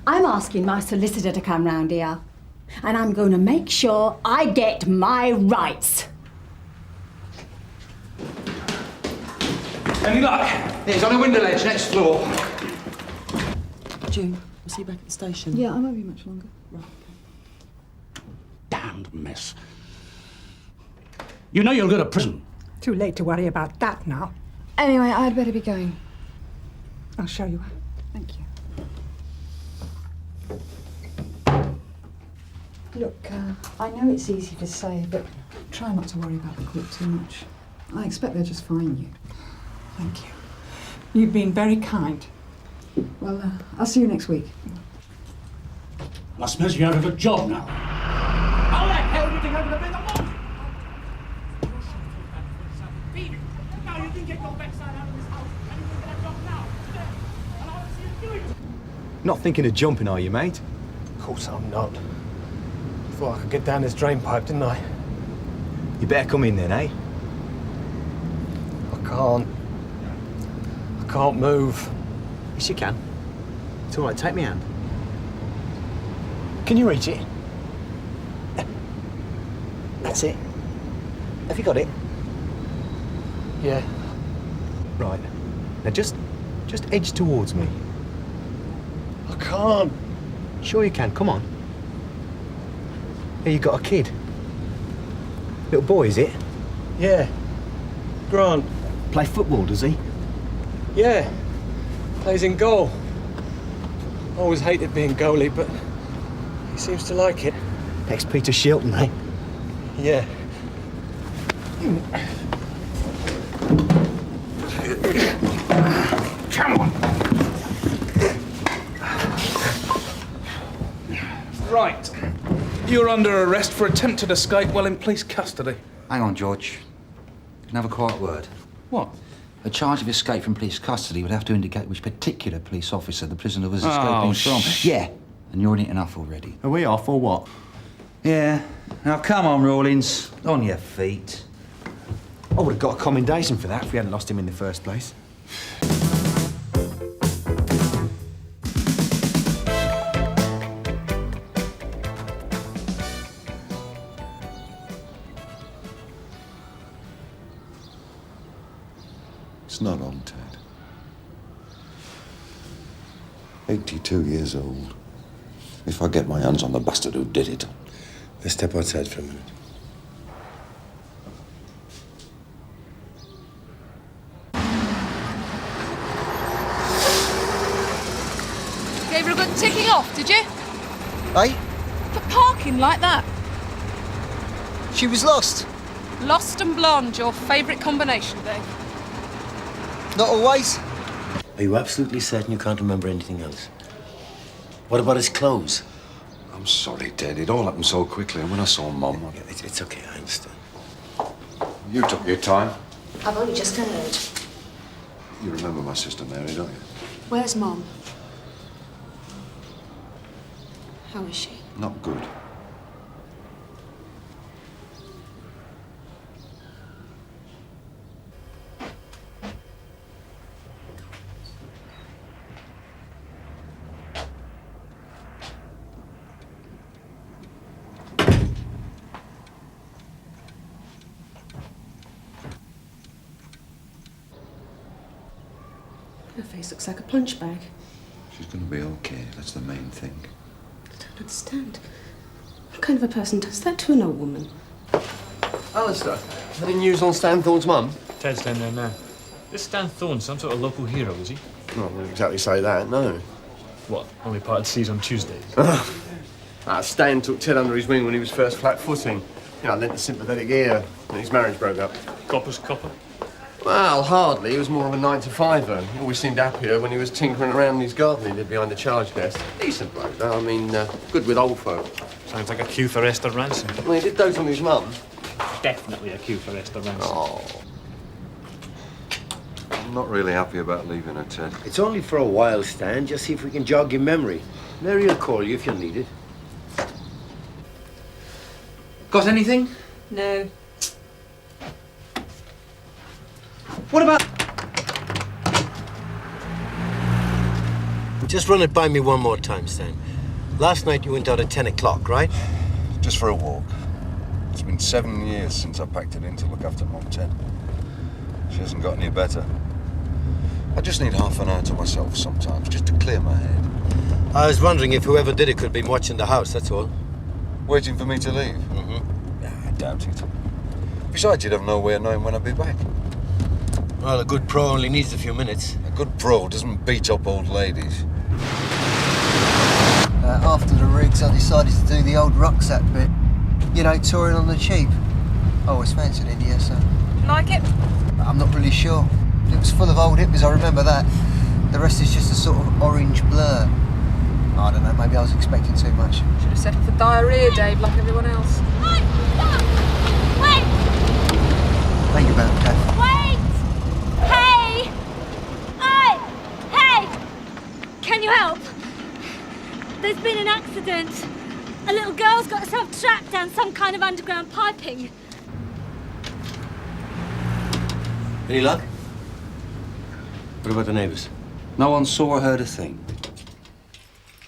I'm asking my solicitor to come round here, and I'm going to make sure I get my rights. Any luck? He's on a window ledge, next floor. June, we'll see you back at the station. Yeah, I won't be much longer. Right. Damned mess. You know you'll go to prison. Too late to worry about that now. Anyway, I'd better be going. I'll show you. Thank you. Look, I know it's easy to say, but try not to worry about the court too much. I expect they'll just fine you. Thank you. You've been very kind. Well, I'll see you next week. I suppose you're out of a job now. How the hell did you go to the bigger one? Now you can get your backside out of this house and you can get a job now. And I want to see you do it. Not thinking of jumping, are you, mate? Of course I'm not. Thought I could get down this drain pipe, didn't I? You better come in then, eh? I can't. I can't move. Yes, you can. It's all right, take me hand. Can you reach it? That's it. Have you got it? Yeah. Right. Now just edge towards me. I can't. Sure you can, come on. Here you got a kid. Little boy, is it? Yeah. Grant. Play football, does he? Yeah. Plays in goal. Always hated being goalie, but he seems to like it. Ex-Peter Shilton, eh? Yeah. Come on. Right. You're under arrest for attempted escape while in police custody. Hang on, George. Can I have a quiet word? What? A charge of escape from police custody would have to indicate which particular police officer the prisoner was Oh, escaping from. Yeah, and you're in it enough already. Are we off or what? Yeah. Now, come on, Rawlins. On your feet. I would have got a commendation for that if we hadn't lost him in the first place. It's not on, Ted. 82 years old. If I get my hands on the bastard who did it. Let's step outside for a minute. Gave her a good ticking off, did you? Eh? For parking like that. She was lost. Lost and blonde, your favourite combination, Dave. Not always. Are you absolutely certain you can't remember anything else? What about his clothes? I'm sorry, Ted. It all happened so quickly, and when I saw Mum... It's okay, I understand. You took your time. I've only just heard. You remember my sister Mary, don't you? Where's Mom? How is she? Not good. Her face looks like a punch bag. She's going to be okay. That's the main thing. I don't understand. What kind of a person does that to an old woman? Alistair, any news on Stan Thorne's mum? Ted's down there now. This Stan Thorne some sort of local hero, is he? No, I wouldn't exactly say that, no. What, only parted seas on Tuesdays? Stan took Ted under his wing when he was first flat-footing. Lent a sympathetic ear when his marriage broke up. Copper's copper? Well, hardly. He was more of a 9-to-5er. He always seemed happier when he was tinkering around in his garden he did behind the charge desk. Decent bloke, though. I mean, good with old folk. Sounds like a cue for Esther Ransom. Well, he did dote on his mum. Definitely a cue for Esther Ransom. Oh. I'm not really happy about leaving her, Ted. It's only for a while, Stan. Just see if we can jog your memory. Mary will call you if you'll need it. Got anything? No. What about... Just run it by me one more time, Stan. Last night you went out at 10 o'clock, right? Just for a walk. It's been 7 years since I packed it in to look after Mum, Ted. She hasn't got any better. I just need half an hour to myself sometimes, just to clear my head. I was wondering if whoever did it could be watching the house, that's all. Waiting for me to leave? Mm-hmm. Nah, I doubt it. Besides, you'd have no way of knowing when I'd be back. Well, a good pro only needs a few minutes. A good pro doesn't beat up old ladies. After the rigs, I decided to do the old rucksack bit. You know, touring on the cheap. I always fancied India, so... Like it? I'm not really sure. It was full of old hippies, I remember that. The rest is just a sort of orange blur. I don't know, maybe I was expecting too much. Should have settled for diarrhea, Dave, like everyone else. Wait! Wait! Thank you, Beth. Wait! Hey! Hey! Can you help? There's been an accident. A little girl's got herself trapped down some kind of underground piping. Any luck? What about the neighbours? No one saw or heard a thing.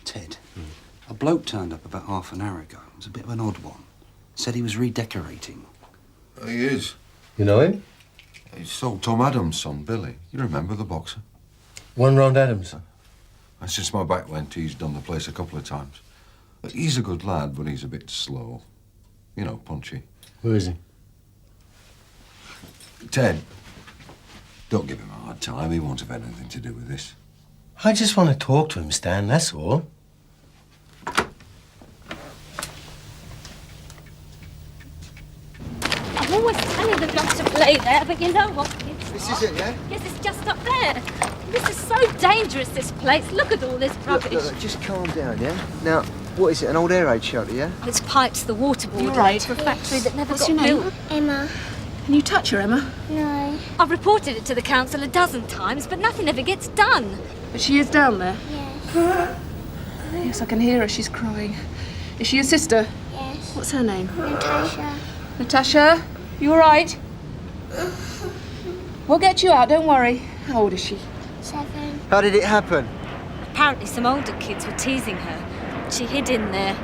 Ted, a bloke turned up about half an hour ago. It was a bit of an odd one. Said he was redecorating. He is. You know him? He's old Tom Adams' son, Billy. You remember the boxer? One round Adams. And since my back went, he's done the place a couple of times. But he's a good lad, but he's a bit slow. You know, punchy. Who is he? Ted, don't give him a hard time. He won't have anything to do with this. I just want to talk to him, Stan, that's all. I'm always telling them not to play there, but you know what? This is it, yeah? Yes, it's just up there. This is so dangerous, this place. Look at all this rubbish. Look, just calm down, yeah? Now, what is it, an old air raid shelter, yeah? It's pipes the waterboard You're right. for a factory that never What's got your name? built. Emma. Can you touch her, Emma? No. I've reported it to the council a dozen times, but nothing ever gets done. But she is down there? Yes. Yes, I can hear her. She's crying. Is she your sister? Yes. What's her name? Natasha. Natasha, you all right? We'll get you out, don't worry. How old is she? 7. How did it happen? Apparently some older kids were teasing her. She hid in there.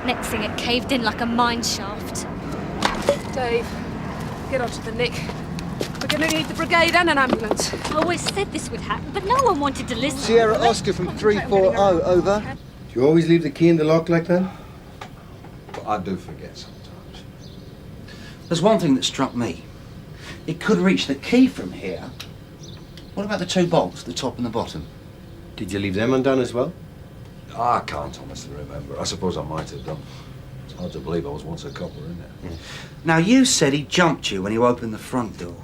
Next thing, it caved in like a mine shaft. Dave, get onto the nick. We're going to need the brigade and an ambulance. I always said this would happen, but no one wanted to listen. Sierra Oscar from 340, over. Do you always leave the key in the lock like that? But I do forget sometimes. There's one thing that struck me. It could reach the key from here. What about the two bolts, the top and the bottom? Did you leave them undone as well? I can't honestly remember. I suppose I might have done. It's hard to believe I was once a copper, isn't it? Now, you said he jumped you when you opened the front door.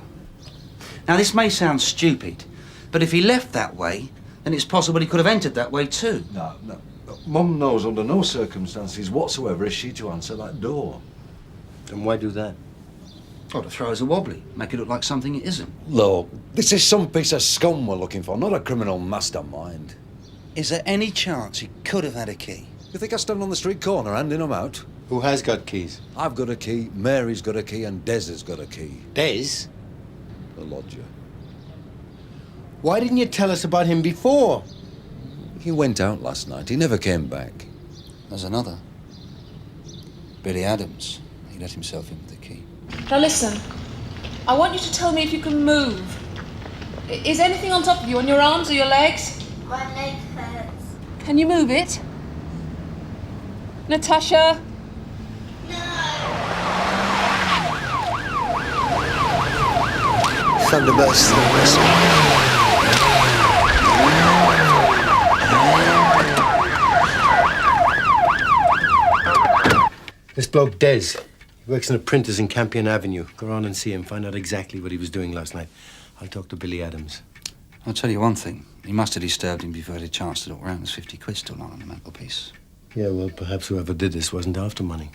Now, this may sound stupid, but if he left that way, then it's possible he could have entered that way too. No. Mum knows under no circumstances whatsoever is she to answer that door. And why do that? Oh, to throw us a wobbly, make it look like something it isn't. Look, this is some piece of scum we're looking for, not a criminal mastermind. Is there any chance he could have had a key? You think I stand on the street corner handing them out? Who has got keys? I've got a key, Mary's got a key, and Des has got a key. Des? The lodger. Why didn't you tell us about him before? He went out last night. He never came back. There's another. Billy Adams. He let himself in with the key. Now listen, I want you to tell me if you can move. Is anything on top of you, on your arms or your legs? My leg hurts. Can you move it? Natasha? Thunderburst. This bloke, Des. He works in a printer's in Campion Avenue. Go around and see him. Find out exactly what he was doing last night. I'll talk to Billy Adams. I'll tell you one thing. He must have disturbed him before he had a chance to look around. There's 50 quid still lying on the mantelpiece. Yeah, well, perhaps whoever did this wasn't after money.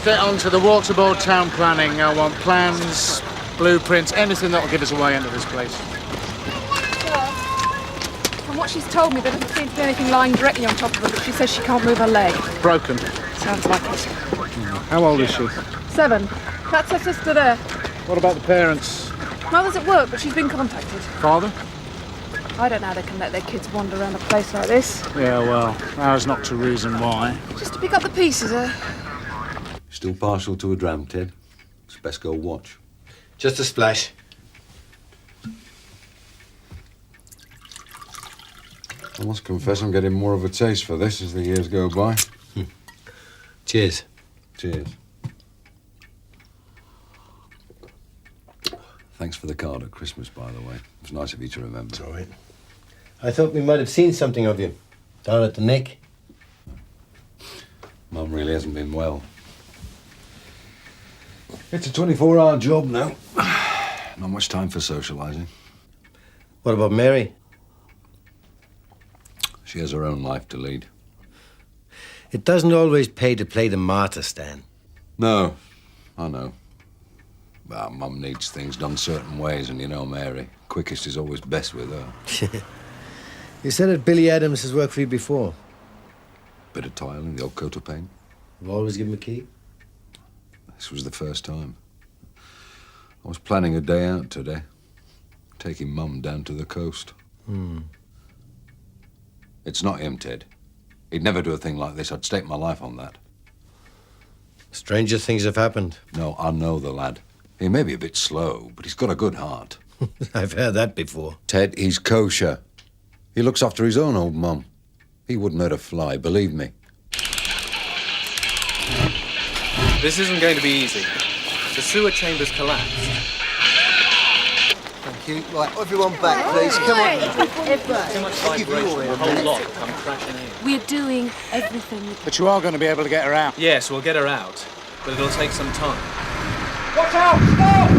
Get on to the waterboard town planning. I want plans, blueprints, anything that'll give us a way into this place. From what she's told me, there doesn't seem to be anything lying directly on top of her, but she says she can't move her leg. Broken. Sounds like it. How old is she? 7. That's her sister there. What about the parents? Mother's at work, but she's been contacted. Father? I don't know how they can let their kids wander around a place like this. Yeah, well, ours not to reason why. Just to pick up the pieces, Still partial to a dram, Ted? It's best go watch. Just a splash. I must confess I'm getting more of a taste for this as the years go by. Cheers. Cheers. Thanks for the card at Christmas, by the way. It was nice of you to remember. It's all right. I thought we might have seen something of you. Down at the Nick. Mum really hasn't been well. It's a 24-hour job now. Not much time for socialising. What about Mary? She has her own life to lead. It doesn't always pay to play the martyr, Stan. No, I know. Well, Mum needs things done certain ways, and you know Mary. Quickest is always best with her. You said that Billy Adams has worked for you before. Bit of tiling, the old coat of paint. You've always given him a key? This was the first time. I was planning a day out today. Taking Mum down to the coast. It's not him, Ted. He'd never do a thing like this. I'd stake my life on that. Stranger things have happened. No, I know the lad. He may be a bit slow, but he's got a good heart. I've heard that before. Ted, he's kosher. He looks after his own old mum. He wouldn't hurt a fly, believe me. This isn't going to be easy. The sewer chamber's collapsed. Thank you. Right, everyone back, please. Come on. Too much vibration, the whole lot come crashing in. We're doing everything. But you are going to be able to get her out. Yes, we'll get her out, but it'll take some time. Watch out! Stop!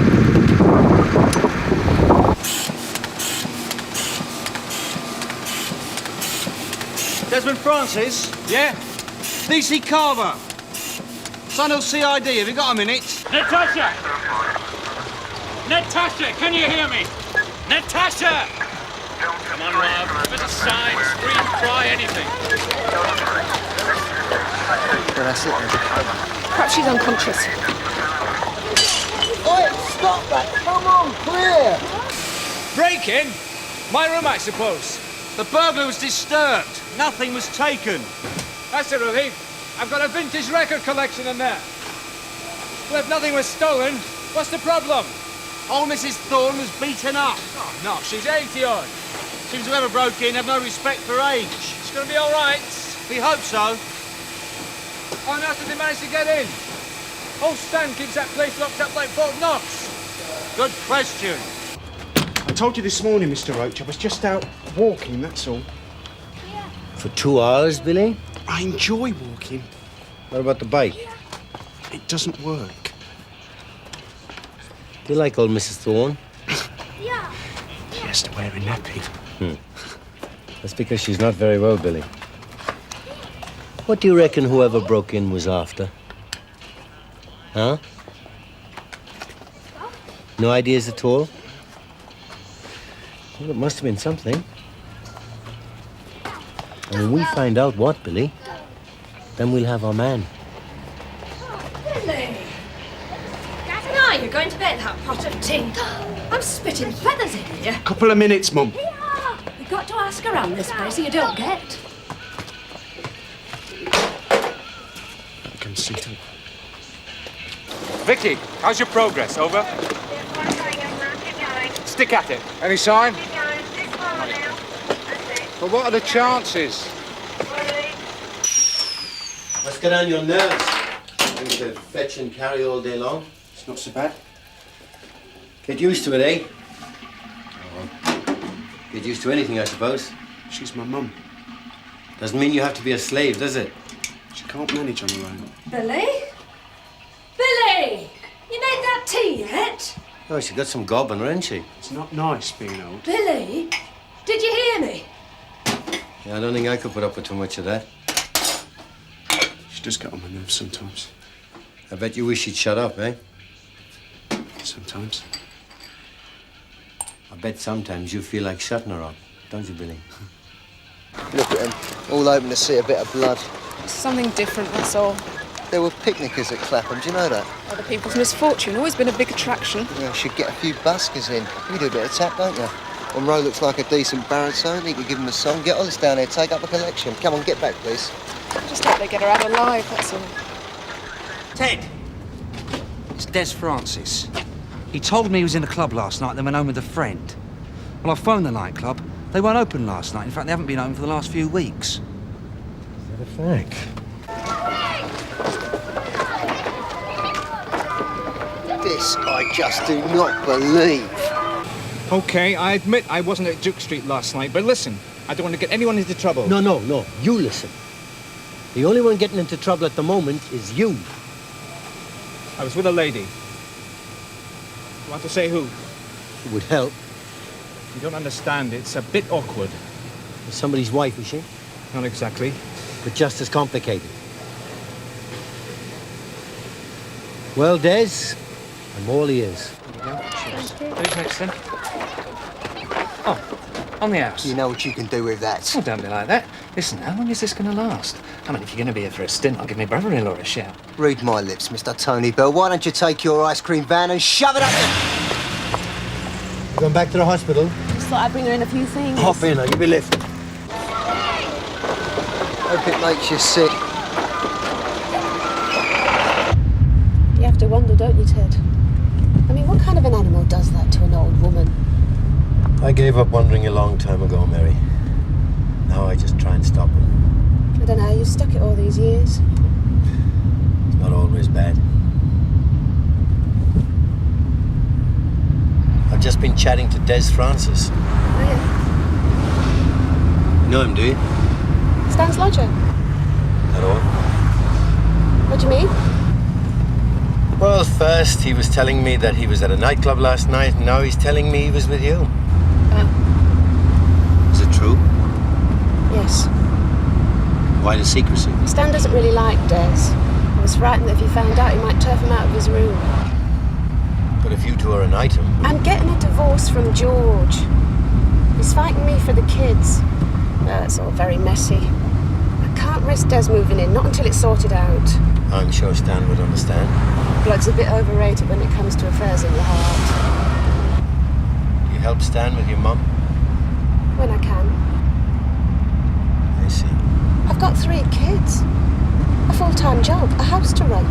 Desmond Francis? Yeah? DC Carver. Son of CID, have you got a minute? Natasha! Natasha, can you hear me? Natasha! Come on, Rob. Give us a sign, scream, cry, anything. Well, that's it then. Perhaps she's unconscious. Oi, stop that! Come on, clear! Break in? My room, I suppose. The burglar was disturbed. Nothing was taken. That's a relief. I've got a vintage record collection in there. Well, if nothing was stolen, what's the problem? Old Mrs. Thorne was beaten up. Oh, no, she's 80-odd. Seems whoever broke in had no respect for age. She's gonna be all right. We hope so. How on earth did they manage to get in? Old Stan keeps that place locked up like Fort Knox. Good question. I told you this morning, Mr. Roach, I was just out walking, that's all. For 2 hours, Billy? I enjoy walking. What about the bike? It doesn't work. Do you like old Mrs. Thorne? She has to wear a nappy. That's because she's not very well, Billy. What do you reckon whoever broke in was after? Huh? No ideas at all? Well, it must have been something. And when we find out what, Billy, then we'll have our man. Billy! Now you're going to bed, that pot of tea. I'm spitting feathers in here. Couple of minutes, Mum. You've got to ask around this place or you don't get. I can see them. Vicky, how's your progress? Over? Stick at it. Any sign? But what are the chances? What's got on your nerves? Having to fetch and carry all day long? It's not so bad. Get used to it, eh? Get used to anything, I suppose. She's my mum. Doesn't mean you have to be a slave, does it? She can't manage on her own. Billy? Billy! You made that tea yet? Oh, she got some gob on her, hasn't she? It's not nice being old. Billy? Did you hear me? Yeah, I don't think I could put up with too much of that. She does get on my nerves sometimes. I bet you wish she'd shut up, eh? Sometimes. I bet sometimes you feel like shutting her up, don't you, Billy? Look at them, all hoping to see a bit of blood. Something different, that's all. There were picnickers at Clapham, do you know that? Other people's misfortune, always been a big attraction. Yeah, should get a few buskers in. You do a bit of tap, don't you? When Roe looks like a decent baritone, you could give him a song. Get Hollis down here, take up a collection. Come on, get back, please. I just hope they get her out alive, that's all. Ted! It's Des Francis. He told me he was in the club last night, then went home with a friend. Well, I phoned the nightclub. They weren't open last night. In fact, they haven't been open for the last few weeks. Is that a fact? This I just do not believe. Okay, I admit I wasn't at Duke Street last night, but listen, I don't want to get anyone into trouble. No, you listen. The only one getting into trouble at the moment is you. I was with a lady. You want to say who? It would help. You don't understand, it's a bit awkward. Somebody's wife, is she? Not exactly. But just as complicated. Well, Des, I'm all ears. Who's next then? Oh, on the house. You know what you can do with that. Oh, don't be like that. Listen, how long is this going to last? I mean, if you're going to be here for a stint, I'll give my brother-in-law a shout. Read my lips, Mr. Tony Bell. Why don't you take your ice cream van and shove it up there? Going back to the hospital? Just thought I'd bring her in a few things. Hop in, I'll give you a lift. Hope it makes you sick. You have to wonder, don't you, Ted? I mean, what kind of an animal does that to an old woman? I gave up wandering a long time ago, Mary. Now I just try and stop them. I don't know how you've stuck it all these years. It's not always bad. I've just been chatting to Des Francis. Oh, yeah? You know him, do you? Stan's lodger. At all? What do you mean? Well, first he was telling me that he was at a nightclub last night, and now he's telling me he was with you. Is it true? Yes. Why the secrecy? Stan doesn't really like Des. I was frightened that if he found out, he might turf him out of his room. But if you two are an item... I'm getting a divorce from George. He's fighting me for the kids. Well, it's all very messy. I can't risk Des moving in, not until it's sorted out. I'm sure Stan would understand. Blood's a bit overrated when it comes to affairs in the heart. You help Stan with your mum? When I can. I see. I've got 3 kids, a full-time job, a house to run.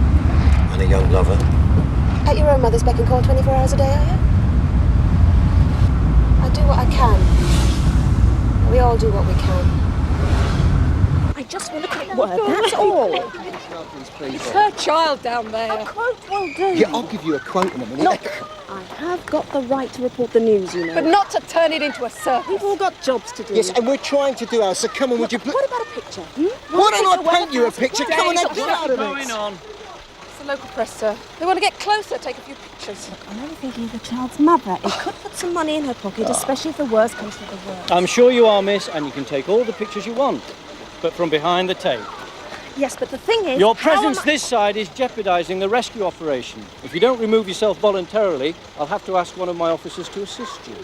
And a young lover. At your own mother's beck and call 24 hours a day, are you? I do what I can. We all do what we can. I just want a quick word, that's all. It's her child down there. A quote will do. Yeah, I'll give you a quote in a minute. Look, I have got the right to report the news, you know. But not to turn it into a circus. We've all got jobs to do. Yes, and we're trying to do ours, so come on, would you... What about a picture? Why don't I paint you a picture? Come on, get out of it. It's the local press, sir. They want to get closer, take a few pictures. Look, I'm only thinking of the child's mother. It could put some money in her pocket, especially if the worst comes to the worst. I'm sure you are, miss, and you can take all the pictures you want, but from behind the tape. Yes, but the thing is... Your presence this side is jeopardising the rescue operation. If you don't remove yourself voluntarily, I'll have to ask one of my officers to assist you.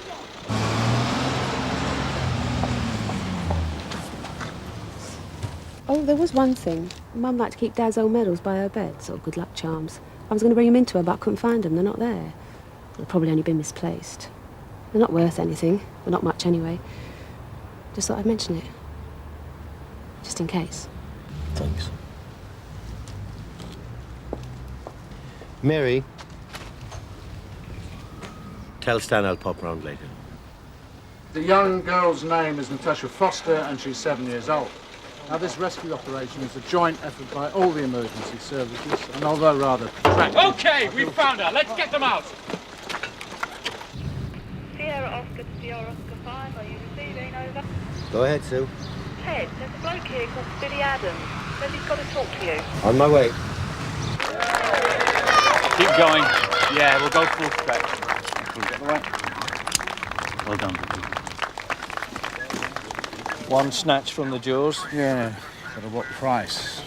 Oh, there was one thing. Mum liked to keep Dad's old medals by her bed, sort of good luck charms. I was going to bring them into her, but I couldn't find them. They're not there. They've probably only been misplaced. They're not worth anything. Well, not much anyway. Just thought I'd mention it. Just in case. Thanks. Mary. Tell Stan I'll pop round later. The young girl's name is Natasha Foster, and she's 7 years old. Now, this rescue operation is a joint effort by all the emergency services, and although rather protracted... Okay, we found her. Let's get them out. Sierra Oscar to Sierra Oscar 5, are you receiving? Over. Go ahead, Sue. Ted, there's a bloke here called Billy Adams. Says he's got to talk to you. On my way. Keep going. Yeah, we'll go full stretch. We'll get away. Well done. One snatch from the jaws. Yeah, but at what price?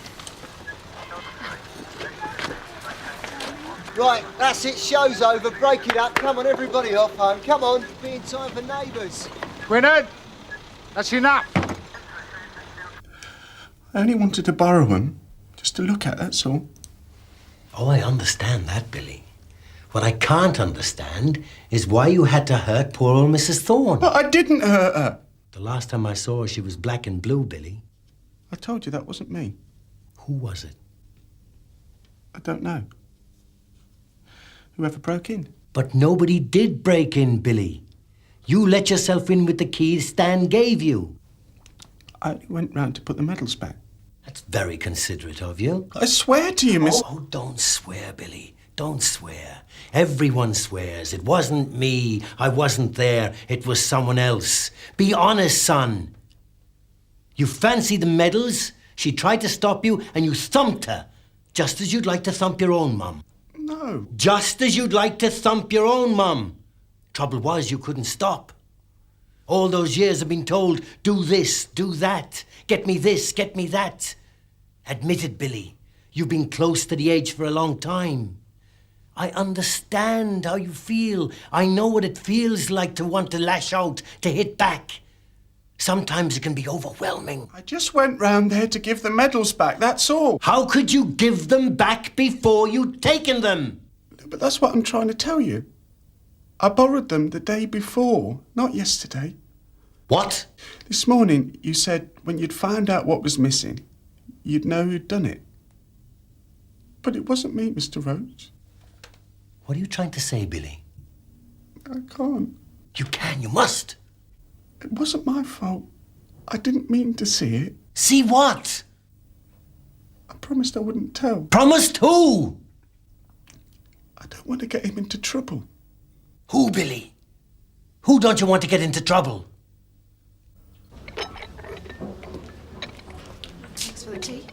Right, that's it, show's over, break it up, come on, everybody off home, come on, be in time for neighbours. Gwynedd, that's enough. I only wanted to borrow them, just to look at, that's all. Oh, I understand that, Billy. What I can't understand is why you had to hurt poor old Mrs. Thorne. But I didn't hurt her. The last time I saw her, she was black and blue, Billy. I told you that wasn't me. Who was it? I don't know. Whoever broke in. But nobody did break in, Billy. You let yourself in with the keys Stan gave you. I only went round to put the medals back. That's very considerate of you. I swear to you, Miss... Oh, don't swear, Billy. Don't swear. Everyone swears. It wasn't me. I wasn't there. It was someone else. Be honest, son. You fancied the medals, she tried to stop you, and you thumped her. Just as you'd like to thump your own mum. No. Just as you'd like to thump your own mum. Trouble was, you couldn't stop. All those years have been told, do this, do that. Get me this, get me that. Admit it, Billy. You've been close to the age for a long time. I understand how you feel. I know what it feels like to want to lash out, to hit back. Sometimes it can be overwhelming. I just went round there to give the medals back, that's all. How could you give them back before you'd taken them? But that's what I'm trying to tell you. I borrowed them the day before, not yesterday. What? This morning, you said when you'd found out what was missing, you'd know who'd done it. But it wasn't me, Mr. Roach. What are you trying to say, Billy? I can't. You can, you must. It wasn't my fault. I didn't mean to see it. See what? I promised I wouldn't tell. Promised who? I don't want to get him into trouble. Who, Billy? Who don't you want to get into trouble? Thanks for the tea.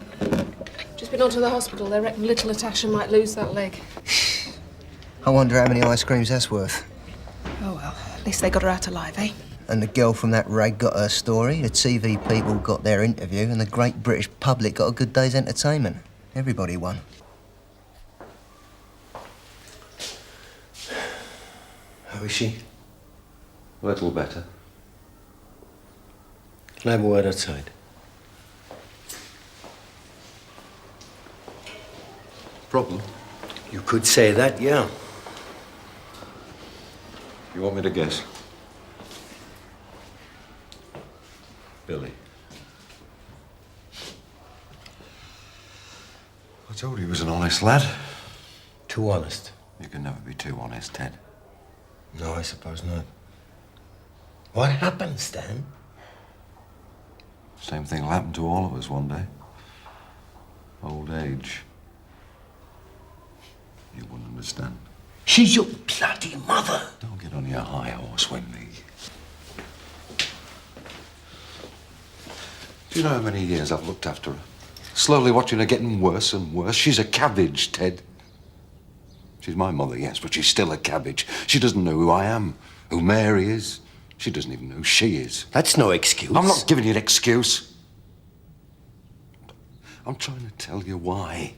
Just been on to the hospital. They reckon little Natasha might lose that leg. I wonder how many ice creams that's worth. Oh well, at least they got her out alive, eh? And the girl from that rag got her story, the TV people got their interview, and the great British public got a good day's entertainment. Everybody won. How is she? A little better. Can I have a word outside? Problem? You could say that, yeah. You want me to guess? Billy. I told you he was an honest lad. Too honest. You can never be too honest, Ted. No, I suppose not. What happened, Stan? Same thing will happen to all of us one day. Old age. You wouldn't understand. She's your bloody mother. Don't get on your high horse, Winley. Do you know how many years I've looked after her? Slowly watching her getting worse and worse. She's a cabbage, Ted. She's my mother, yes, but she's still a cabbage. She doesn't know who I am, who Mary is. She doesn't even know who she is. That's no excuse. I'm not giving you an excuse. I'm trying to tell you why.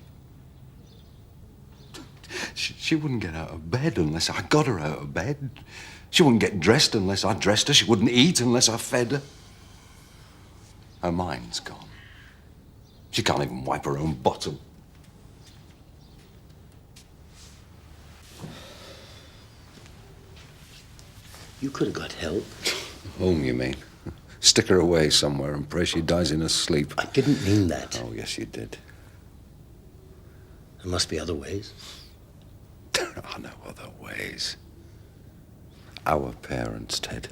She wouldn't get out of bed unless I got her out of bed. She wouldn't get dressed unless I dressed her. She wouldn't eat unless I fed her. Her mind's gone. She can't even wipe her own bottom. You could have got help. Home, you mean? Stick her away somewhere and pray she dies in her sleep. I didn't mean that. Oh, yes, you did. There must be other ways. There are no other ways. Our parents, Ted.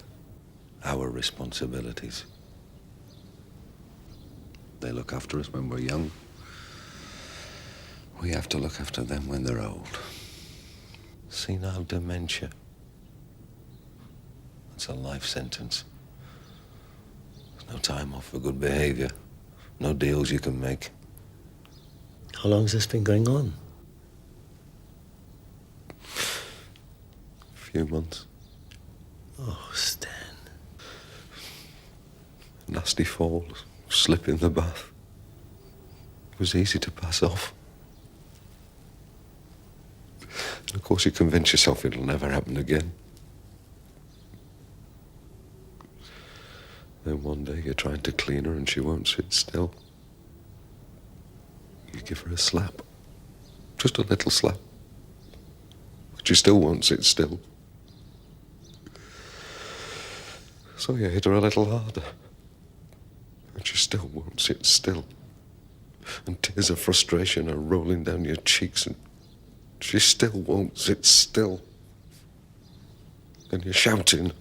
Our responsibilities. They look after us when we're young. We have to look after them when they're old. Senile dementia. It's a life sentence. There's no time off for good behavior. No deals you can make. How long's this been going on? A few months. Oh, Stan. Nasty falls, slip in the bath. It was easy to pass off. And of course you convince yourself it'll never happen again. Then one day you're trying to clean her and she won't sit still. You give her a slap. Just a little slap. But she still won't sit still. So you hit her a little harder. And she still won't sit still. And tears of frustration are rolling down your cheeks and she still won't sit still. And you're shouting,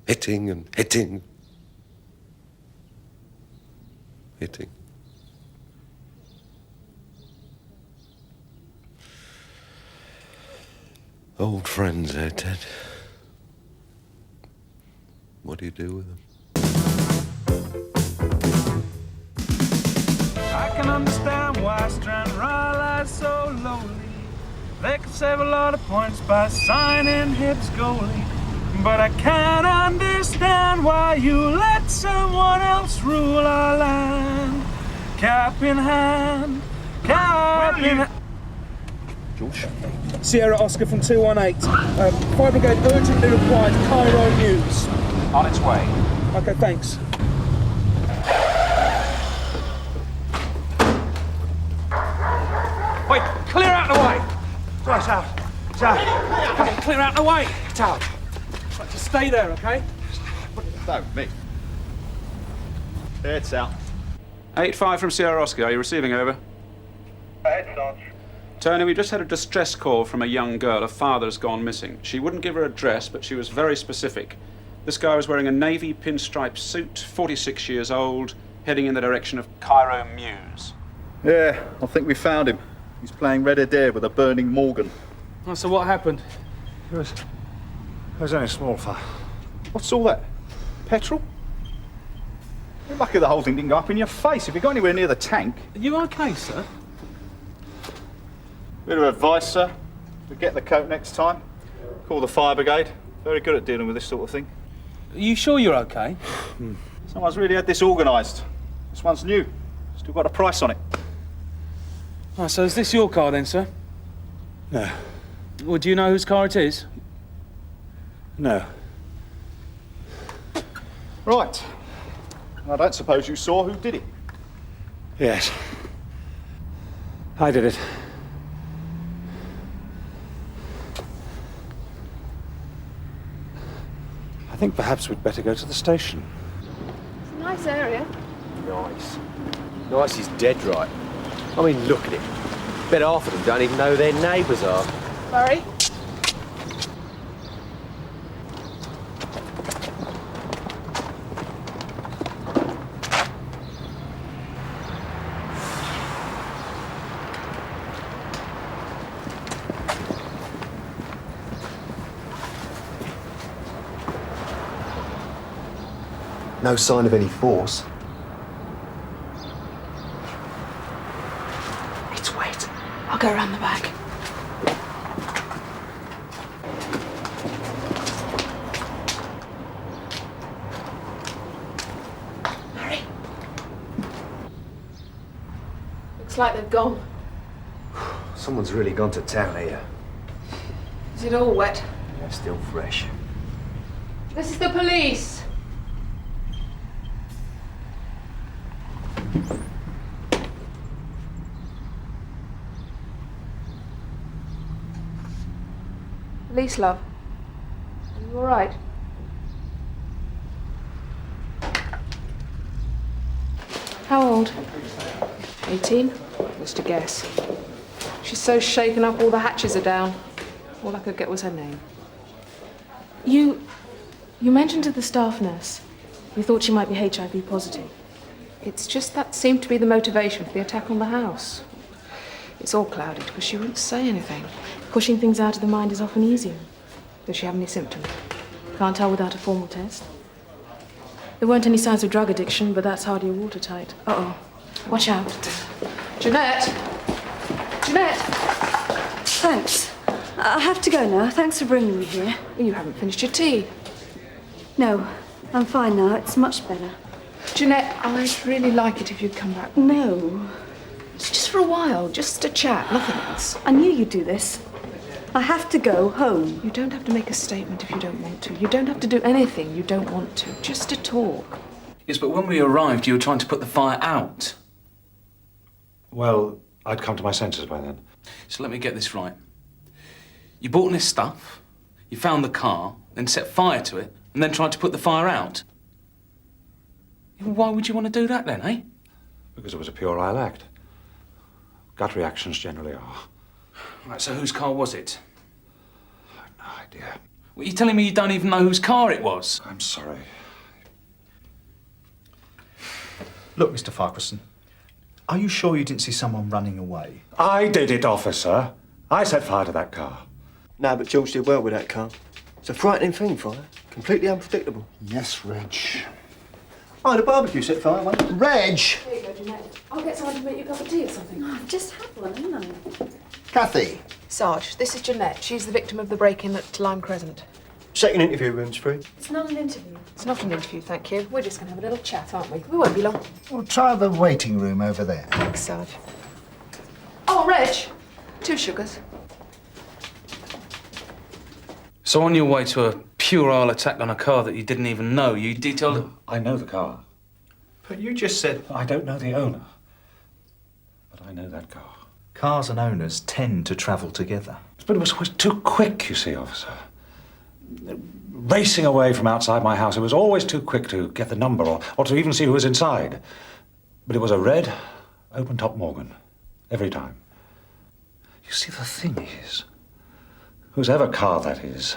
hitting and hitting. Hitting. Old friends, eh, Ted? What do you do with them? I can understand why Strand lies so lowly. They could save a lot of points by signing Hibbs goalie. But I can't understand why you let someone else rule our land. Cap in hand, cap in hand. George? Sierra Oscar from 218. Fire Brigade urgently required Cairo News. On its way. Okay, thanks. Wait, clear out the way! Right, out. It's out. Come on, clear out the way! It's out. Right, just stay there, okay? No, me. There, it's out. 8-5 from Sierra Oscar. Are you receiving, over? Ahead, Sarge. Tony, we just had a distress call from a young girl. Her father's gone missing. She wouldn't give her address, but she was very specific. This guy was wearing a navy pinstripe suit, 46 years old, heading in the direction of Cairo Mews. Yeah, I think we found him. He's playing Red Adair with a burning Morgan. Oh, so what happened? It was only a small fire. What's all that? Petrol? You're lucky the whole thing didn't go up in your face. If you got anywhere near the tank... Are you okay, sir? Bit of advice, sir. Forget the coat next time. Call the fire brigade. Very good at dealing with this sort of thing. Are you sure you're okay? Someone's really had this organised. This one's new. Still got a price on it. Oh, so is this your car then, sir? No. Well, do you know whose car it is? No. Right. I don't suppose you saw who did it. Yes. I did it. I think perhaps we'd better go to the station. It's a nice area. Nice. Nice is dead right. I mean, look at it. Bet half of them don't even know who their neighbours are. Murray? No sign of any force. It's wet. I'll go around the back. Murray. Looks like they've gone. Someone's really gone to town here. Is it all wet? Yeah, still fresh. This is the police. Police, love. Are you all right? How old? 18? Just a guess. She's so shaken up, all the hatches are down. All I could get was her name. You mentioned to the staff nurse you thought she might be HIV positive. It's just that seemed to be the motivation for the attack on the house. It's all clouded because she wouldn't say anything. Pushing things out of the mind is often easier. Does she have any symptoms? Can't tell without a formal test. There weren't any signs of drug addiction, but that's hardly watertight. Uh-oh. Watch out. Jeanette! Jeanette! Thanks. I have to go now. Thanks for bringing me here. You haven't finished your tea. No, I'm fine now. It's much better. Jeanette, I'd really like it if you'd come back. No. It's just for a while, just a chat, nothing else. I knew you'd do this. I have to go home. You don't have to make a statement if you don't want to. You don't have to do anything you don't want to. Just to talk. Yes, but when we arrived, you were trying to put the fire out. Well, I'd come to my senses by then. So let me get this right. You bought all this stuff, you found the car, then set fire to it, and then tried to put the fire out. Why would you want to do that then, eh? Because it was a puerile act. Gut reactions generally are. Right, so whose car was it? I've no idea. Well, you're telling me you don't even know whose car it was? I'm sorry. Look, Mr. Farquharson, are you sure you didn't see someone running away? I did it, officer. I set fire to that car. No, but George did well with that car. It's a frightening thing, fire. Completely unpredictable. Yes, Reg. Oh, the barbecue set fire, wasn't it? Reg! There you go, Jeanette. I'll get someone to make you a cup of tea or something. Oh, I've just had one, haven't I? Kathy. Sarge, this is Jeanette. She's the victim of the break-in at Lime Crescent. Second interview room's free. It's not an interview. It's not an interview, thank you. We're just going to have a little chat, aren't we? We won't be long. Well, try the waiting room over there. Thanks, Sarge. Oh, Reg, 2 sugars. So on your way to a puerile attack on a car that you didn't even know, you detailed... No, I know the car. But you just said... I don't know the owner. But I know that car. Cars and owners tend to travel together. But it was always too quick, you see, officer. Racing away from outside my house, it was always too quick to get the number or to even see who was inside. But it was a red, open-top Morgan. Every time. You see, the thing is, whosever car that is,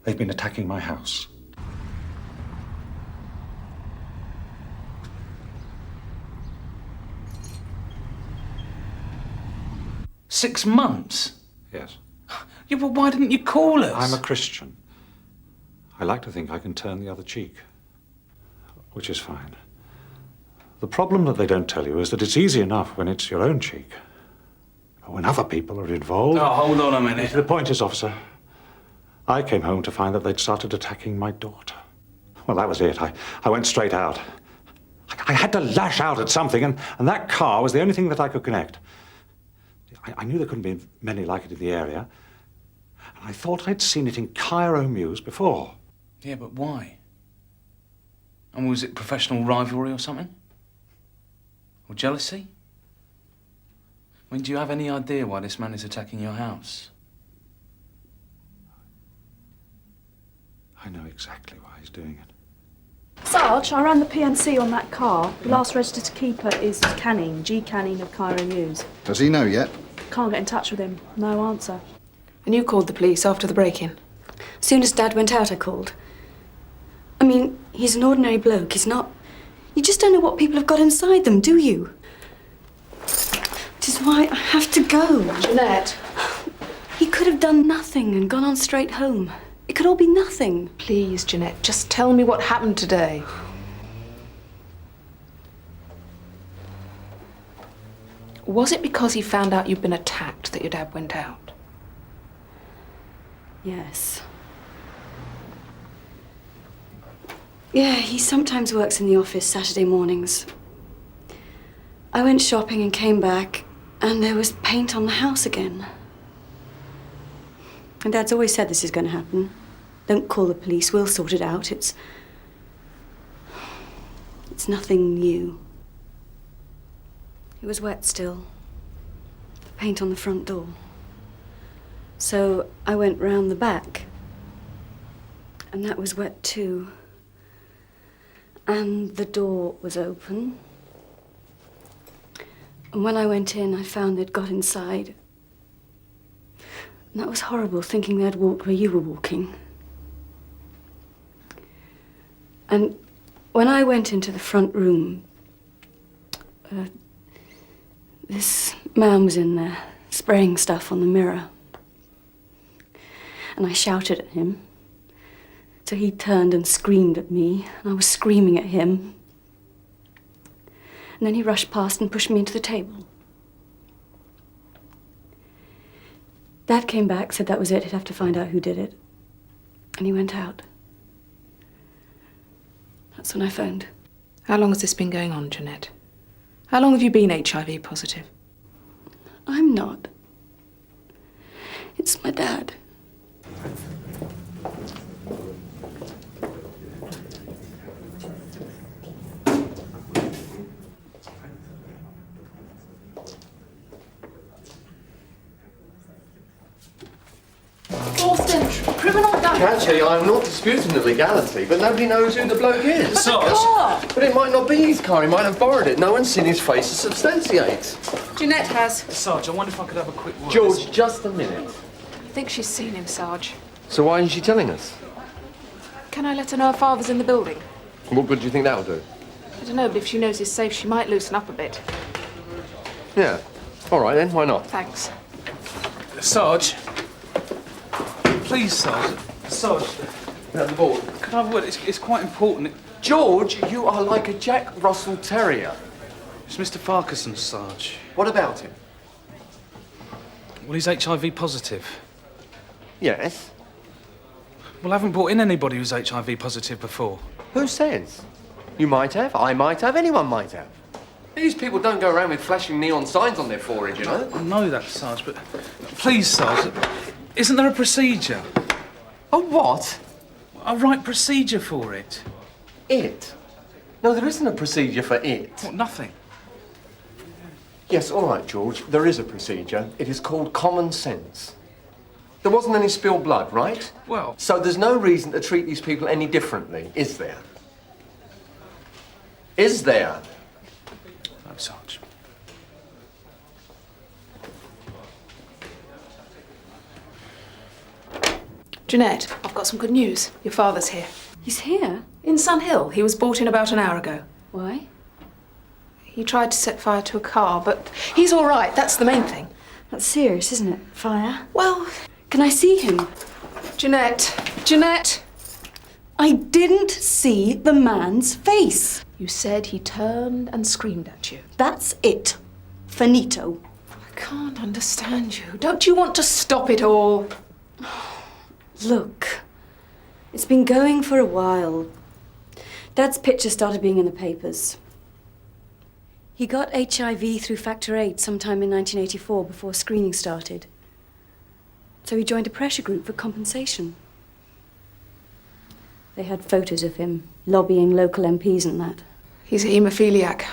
they've been attacking my house. Six months? Yes. Yeah, but why didn't you call us? I'm a Christian. I like to think I can turn the other cheek. Which is fine. The problem that they don't tell you is that it's easy enough when it's your own cheek. But when other people are involved... Oh, hold on a minute. The point is, officer, I came home to find that they'd started attacking my daughter. Well, that was it. I went straight out. I had to lash out at something, and that car was the only thing that I could connect. I knew there couldn't be many like it in the area. And I thought I'd seen it in Cairo Mews before. Yeah, but why? And was it professional rivalry or something? Or jealousy? I mean, do you have any idea why this man is attacking your house? I know exactly why he's doing it. Sarge, I ran the PNC on that car. The last registered keeper is Canning, G. Canning of Cairo News. Does he know yet? Can't get in touch with him. No answer. And you called the police after the break-in? As soon as Dad went out, I called. I mean, he's an ordinary bloke. He's not... You just don't know what people have got inside them, do you? Which is why I have to go. Jeanette. He could have done nothing and gone on straight home. It could all be nothing. Please, Jeanette, just tell me what happened today. Was it because he found out you'd been attacked that your dad went out? Yes. Yeah, he sometimes works in the office Saturday mornings. I went shopping and came back, and there was paint on the house again. And Dad's always said this is going to happen. Don't call the police, we'll sort it out. It's nothing new. It was wet still. Paint on the front door. So I went round the back. And that was wet too. And the door was open. And when I went in, I found they'd got inside. And that was horrible, thinking they'd walked where you were walking. And when I went into the front room, this man was in there, spraying stuff on the mirror. And I shouted at him. So he turned and screamed at me, and I was screaming at him. And then he rushed past and pushed me into the table. Dad came back, said that was it, he'd have to find out who did it. And he went out. That's when I phoned. How long has this been going on, Jeanette? How long have you been HIV positive? I'm not. It's my dad. Austin, criminal damage. Catchy, I'm not disputing the legality, but nobody knows who the bloke is. But it might not be his car, he might have borrowed it. No one's seen his face to substantiate. Jeanette has. Sarge, I wonder if I could have a quick word. George, just a minute. I think she's seen him, Sarge. So why isn't she telling us? Can I let her know her father's in the building? What good do you think that'll do? I don't know, but if she knows he's safe, she might loosen up a bit. Yeah. All right then, why not? Thanks. Sarge. Please, Sarge. Sarge. At the board. Can I have a word? It's quite important. George, you are like a Jack Russell Terrier. It's Mr. Farquharson, Sarge. What about him? Well, he's HIV positive. Yes. Well, I haven't brought in anybody who's HIV positive before. Who says? You might have, I might have, anyone might have. These people don't go around with flashing neon signs on their forehead, you know? I know that, Sarge, but please, Sarge, isn't there a procedure? A what? A right procedure for it. It? No, there isn't a procedure for it. What, nothing? Yes, all right, George, there is a procedure. It is called common sense. There wasn't any spilled blood, right? Well... So there's no reason to treat these people any differently, is there? Is there? No, Sarge. Jeanette, I've got some good news. Your father's here. He's here? In Sun Hill. He was brought in about an hour ago. Why? He tried to set fire to a car, but he's all right. That's the main thing. That's serious, isn't it? Fire? Well... Can I see him? Jeanette! Jeanette! I didn't see the man's face. You said he turned and screamed at you. That's it. Finito. I can't understand you. Don't you want to stop it all? Look, it's been going for a while. Dad's picture started being in the papers. He got HIV through Factor VIII sometime in 1984 before screening started. So he joined a pressure group for compensation. They had photos of him lobbying local MPs and that. He's a haemophiliac.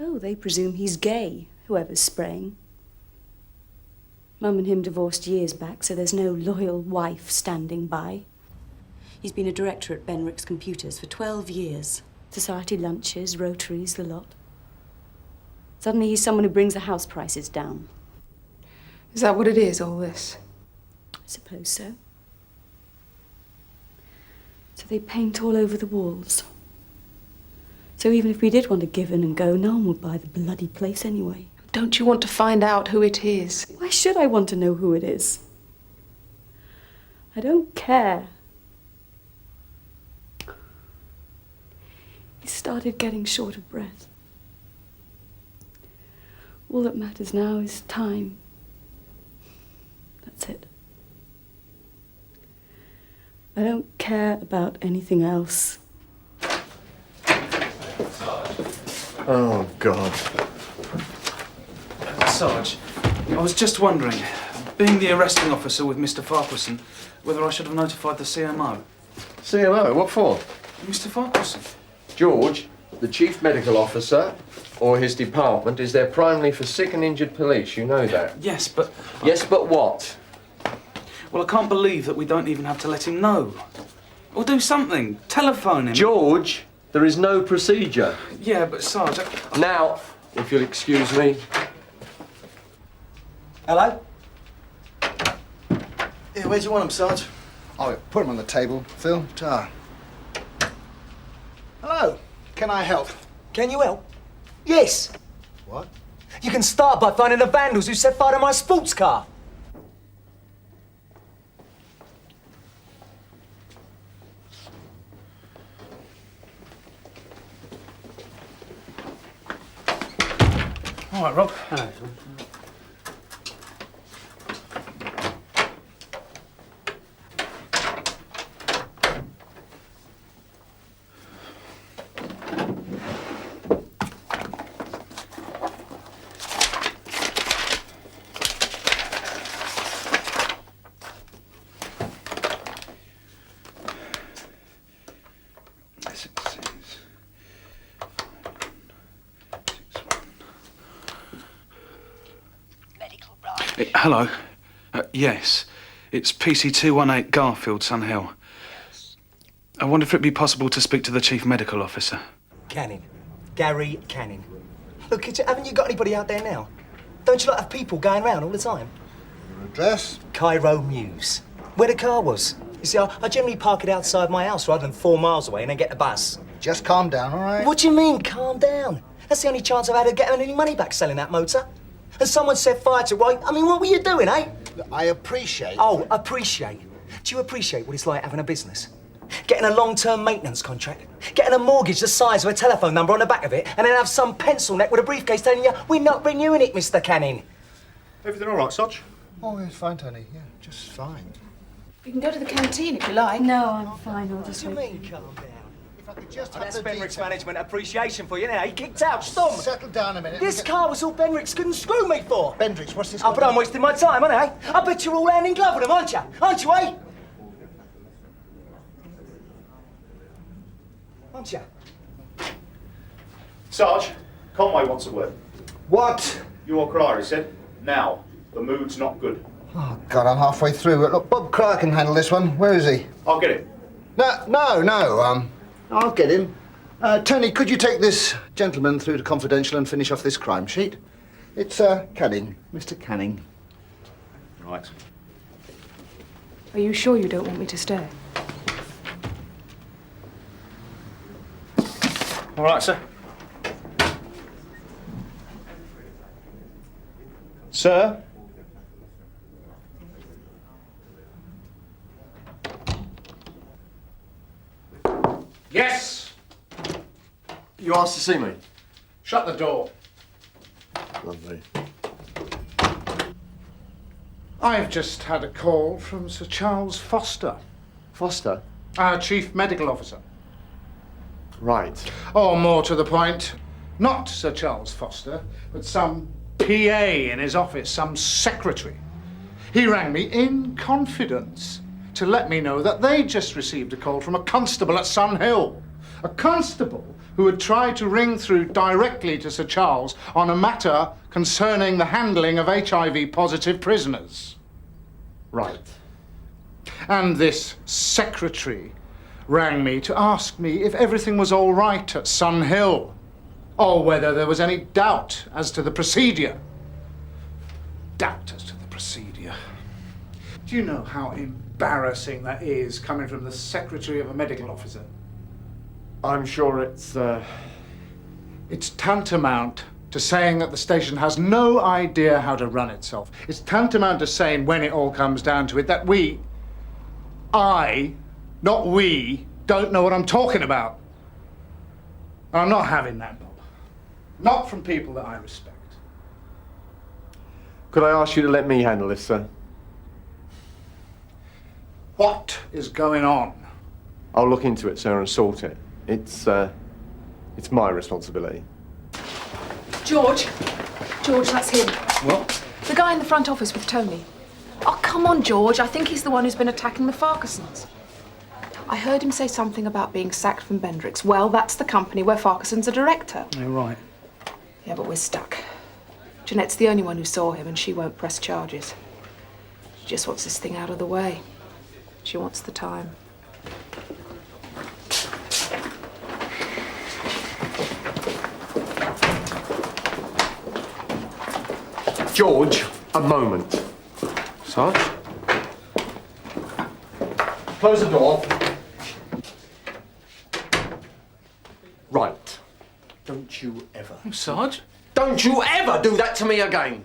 Oh, they presume he's gay, whoever's spraying. Mum and him divorced years back, so there's no loyal wife standing by. He's been a director at Benrick's Computers for 12 years. Society lunches, rotaries, the lot. Suddenly he's someone who brings the house prices down. Is that what it is, all this? I suppose so. So they paint all over the walls. So even if we did want to give in and go, no one would buy the bloody place anyway. Don't you want to find out who it is? Why should I want to know who it is? I don't care. He started getting short of breath. All that matters now is time. That's it. I don't care about anything else. Oh, God. Sarge, I was just wondering, being the arresting officer with Mr. Farquharson, whether I should have notified the CMO. CMO? What for? Mr. Farquharson. George, the chief medical officer, or his department, is there primarily for sick and injured police. You know that. Yes, but... Yes, but what? Well, I can't believe that we don't even have to let him know. Or do something. Telephone him. George, there is no procedure. Yeah, but Sarge... Now, if you'll excuse me. Hello? Yeah, where do you want them, Sarge? Oh, put them on the table, Phil. Hello. Can I help? Can you help? Yes. What? You can start by finding the vandals who set fire to my sports car. All right, Rob. Hello. Yes, it's PC218 Garfield, Sun Hill. I wonder if it'd be possible to speak to the chief medical officer. Canning. Gary Canning. Look, haven't you got anybody out there now? Don't you like have people going round all the time? Your address? Cairo Mews. Where the car was. You see, I generally park it outside my house rather than 4 miles away and then get the bus. Just calm down, all right? What do you mean, calm down? That's the only chance I've had of getting any money back selling that motor. And someone set fire to it. I mean, what were you doing, eh? I appreciate... Oh, appreciate. Do you appreciate what it's like having a business? Getting a long-term maintenance contract, getting a mortgage the size of a telephone number on the back of it, and then have some pencil neck with a briefcase telling you, we're not renewing it, Mr. Canning. Everything all right, Sarge? Oh, it's fine, Tony. Yeah, just fine. You can go to the canteen if you like. No, I'm fine. I'll just What do you mean, calm down? If I could just That's Benrick's management appreciation for you, now. He kicked out, storm. Settle down a minute. This car was all Benrick's couldn't screw me for. Benrick's, what's this? Oh, but I'm wasting my time, aren't I? I bet you're all hand in glove with him, aren't you? Aren't you, eh? Aren't you? Sarge, Conway wants a word. What? Your cry, he said. Now. The mood's not good. Oh, God, I'm halfway through. Look, Bob Cryer can handle this one. Where is he? I'll get him. No. I'll get him. Tony, could you take this gentleman through to confidential and finish off this crime sheet? It's, Canning. Mr. Canning. Right. Are you sure you don't want me to stay? All right, sir. Sir? Yes! You asked to see me? Shut the door. Lovely. I've just had a call from Sir Charles Foster. Foster? Our chief medical officer. Right. Or more to the point, not Sir Charles Foster, but some PA in his office, some secretary. He rang me in confidence to let me know that they just received a call from a constable at Sun Hill. A constable who had tried to ring through directly to Sir Charles on a matter concerning the handling of HIV-positive prisoners. Right. And this secretary rang me to ask me if everything was all right at Sun Hill, or whether there was any doubt as to the procedure. Doubt as to the procedure. Do you know how embarrassing that is coming from the secretary of a medical officer? I'm sure it's It's tantamount to saying that the station has no idea how to run itself. It's tantamount to saying, when it all comes down to it, that not we, don't know what I'm talking about. I'm not having that, Bob. Not from people that I respect. Could I ask you to let me handle this, sir? What is going on? I'll look into it, sir, and sort it. It's my responsibility. George, that's him. What? The guy in the front office with Tony. Oh, come on, George. I think he's the one who's been attacking the Farquharsons. I heard him say something about being sacked from Bendrix. Well, that's the company where Farquharson's a director. You're right. Yeah, but we're stuck. Jeanette's the only one who saw him, and she won't press charges. She just wants this thing out of the way. She wants the time. George, a moment. Sarge? Close the door. Right. Don't you ever... Sarge? Don't you ever do that to me again!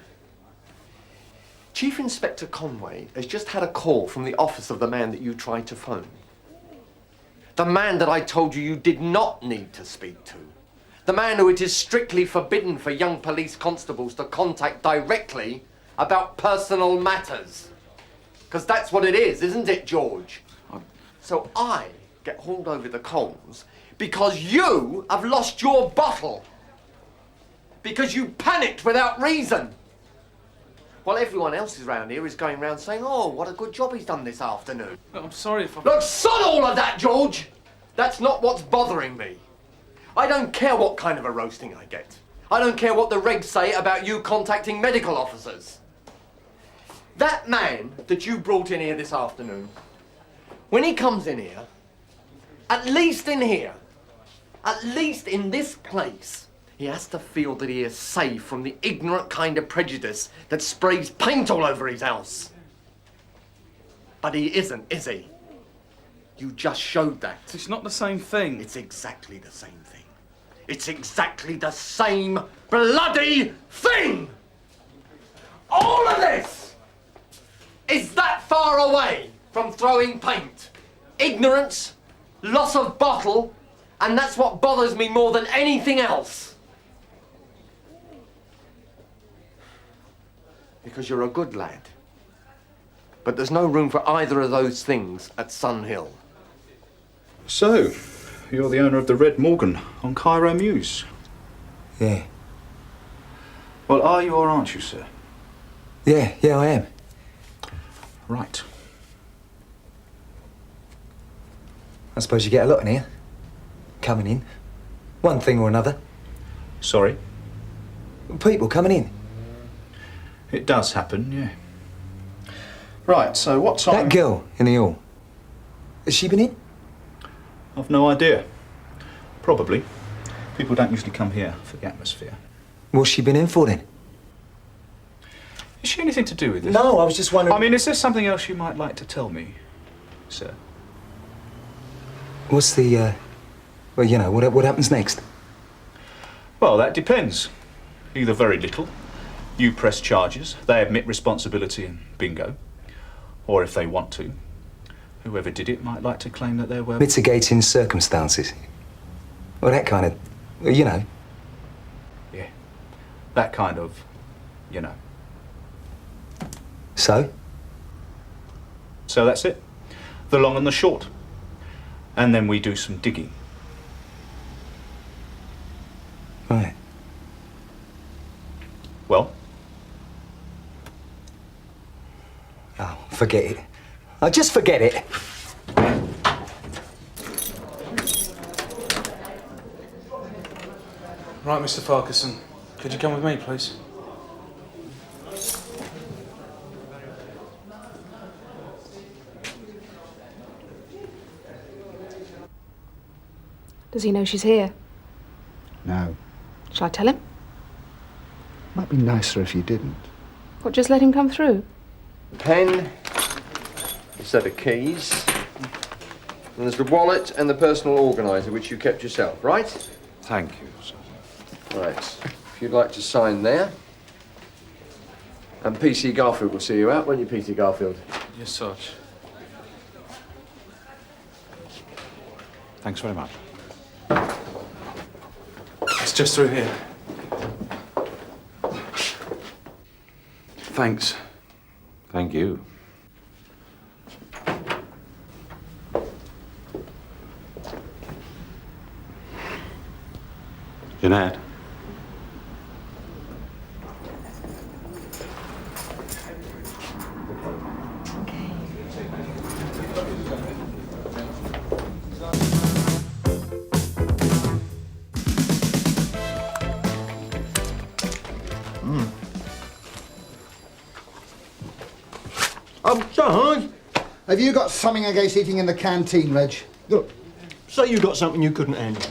Chief Inspector Conway has just had a call from the office of the man that you tried to phone. The man that I told you did not need to speak to. The man who it is strictly forbidden for young police constables to contact directly about personal matters. Because that's what it is, isn't it, George? So I get hauled over the coals because you have lost your bottle. Because you panicked without reason. While everyone else around here is going round saying, oh, what a good job he's done this afternoon. I'm sorry if I... Look, sod all of that, George! That's not what's bothering me. I don't care what kind of a roasting I get. I don't care what the regs say about you contacting medical officers. That man that you brought in here this afternoon, when he comes in here, at least in here, at least in this place, he has to feel that he is safe from the ignorant kind of prejudice that sprays paint all over his house. But he isn't, is he? You just showed that. It's not the same thing. It's exactly the same thing. It's exactly the same bloody thing! All of this is that far away from throwing paint. Ignorance, loss of bottle, and that's what bothers me more than anything else. Because you're a good lad. But there's no room for either of those things at Sun Hill. So, you're the owner of the Red Morgan on Cairo Mews? Yeah. Well, are you or aren't you, sir? Yeah, I am. Right. I suppose you get a lot in here. Coming in. One thing or another. Sorry? People coming in. It does happen, yeah. Right, so what time... That girl in the hall. Has she been in? I've no idea. Probably. People don't usually come here for the atmosphere. What's she been in for then? Is she anything to do with this? No, I was just wondering... I mean, is there something else you might like to tell me, sir? What's the, well, you know, what happens next? Well, that depends. Either very little, you press charges, they admit responsibility and bingo. Or if they want to, whoever did it might like to claim that there were... Mitigating circumstances. Well, that kind of, you know. Yeah, that kind of, you know. So? So that's it. The long and the short. And then we do some digging. Right. Well? Oh, forget it. Oh, just forget it. Right, Mr. Farquharson. Could you come with me, please? Does he know she's here? No. Shall I tell him? Might be nicer if you didn't. What, just let him come through? Pen, a set of keys, and there's the wallet and the personal organiser, which you kept yourself, right? Thank you, sir. Right. If you'd like to sign there. And PC Garfield will see you out, won't you, PC Garfield? Yes, Sarge. Thanks very much. It's just through here. Thanks. Thank you. Jeanette. Sarge, Have you got something against eating in the canteen, Reg? look, say you got something you couldn't handle.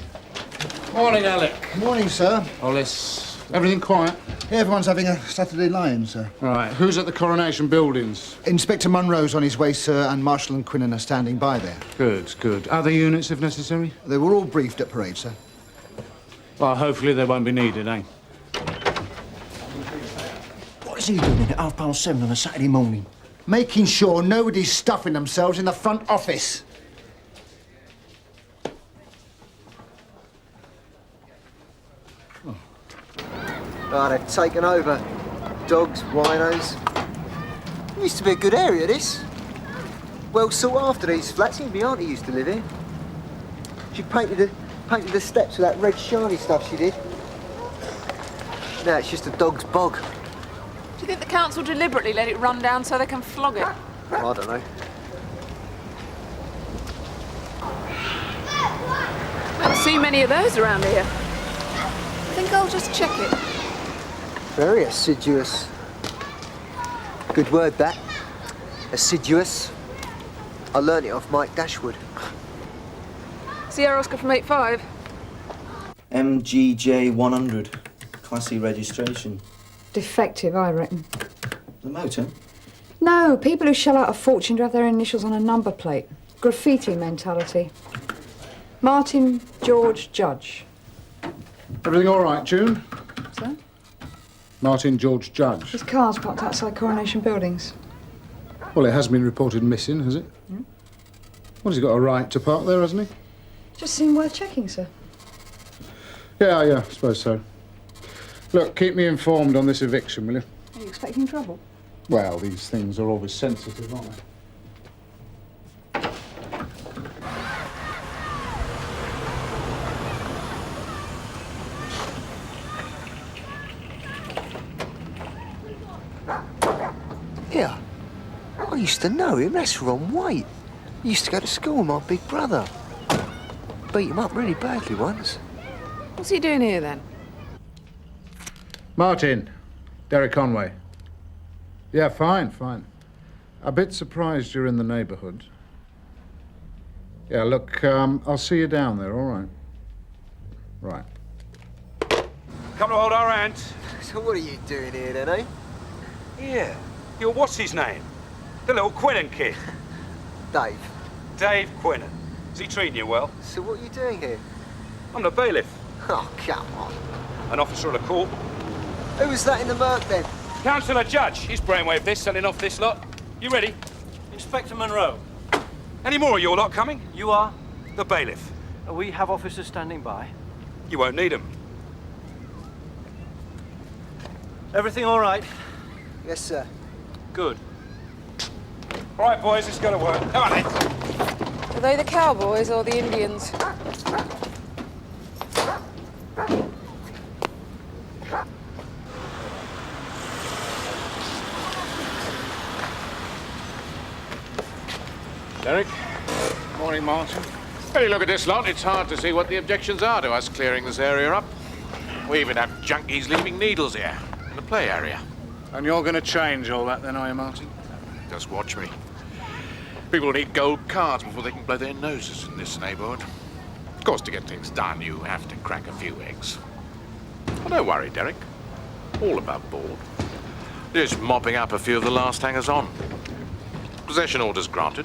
Morning, Alec. Morning, sir. Hollis. Everything quiet? Yeah, everyone's having a Saturday lie-in, sir. All right. Who's at the Coronation Buildings? Inspector Munro's on his way, sir, and Marshall and Quinnan are standing by there. Good, good. Other units, if necessary? They were all briefed at parade, sir. Well, hopefully they won't be needed, eh? What is he doing in at 7:30 on a Saturday morning? Making sure nobody's stuffing themselves in the front office. Oh, they've taken over. Dogs, rhinos. It used to be a good area, this. Well sought after, these flats. Even my auntie used to live here. She painted the steps with that red shiny stuff she did. Now it's just a dog's bog. Do you think the council deliberately let it run down so they can flog it? I don't know. I don't see many of those around here. I think I'll just check it. Very assiduous. Good word, that. Assiduous. I learnt it off Mike Dashwood. Sierra Oscar from 85. MGJ 100. Classy registration. Defective, I reckon. The motor? No, people who shell out a fortune to have their initials on a number plate. Graffiti mentality. Martin George Judge. Everything all right, June? So? Martin George Judge. His car's parked outside Coronation Buildings. Well, it has been reported missing, has it? Hmm? Well, he's got a right to park there, hasn't he? Just seemed worth checking, sir. Yeah, I suppose so. Look, keep me informed on this eviction, will you? Are you expecting trouble? Well, these things are always sensitive, aren't they? Yeah. I used to know him. That's Ron White. He used to go to school with my big brother. Beat him up really badly once. What's he doing here, then? Martin. Derek Conway. Yeah, fine. A bit surprised you're in the neighbourhood. Yeah, look, I'll see you down there, all right? Right. Come to hold our hand. So what are you doing here then, eh? Yeah. You're what's his name? The little Quinnan kid. Dave. Dave Quinnan. Is he treating you well? So what are you doing here? I'm the bailiff. Oh, come on. An officer of the court. Who was that in the murk then? Councillor Judge. He's brainwaved this, selling off this lot. You ready? Inspector Monroe. Any more of your lot coming? You are? The bailiff. We have officers standing by. You won't need them. Everything all right? Yes, sir. Good. All right, boys, let's go to work. Come on, then. Are they the cowboys or the Indians? Derek? Morning, Martin. When you look at this lot, it's hard to see what the objections are to us clearing this area up. We even have junkies leaving needles here, in the play area. And you're going to change all that then, are you, Martin? Just watch me. People need gold cards before they can blow their noses in this neighbourhood. course, to get things done, you have to crack a few eggs. But don't worry, Derek. All above board. Just mopping up a few of the last hangers-on. Possession orders granted.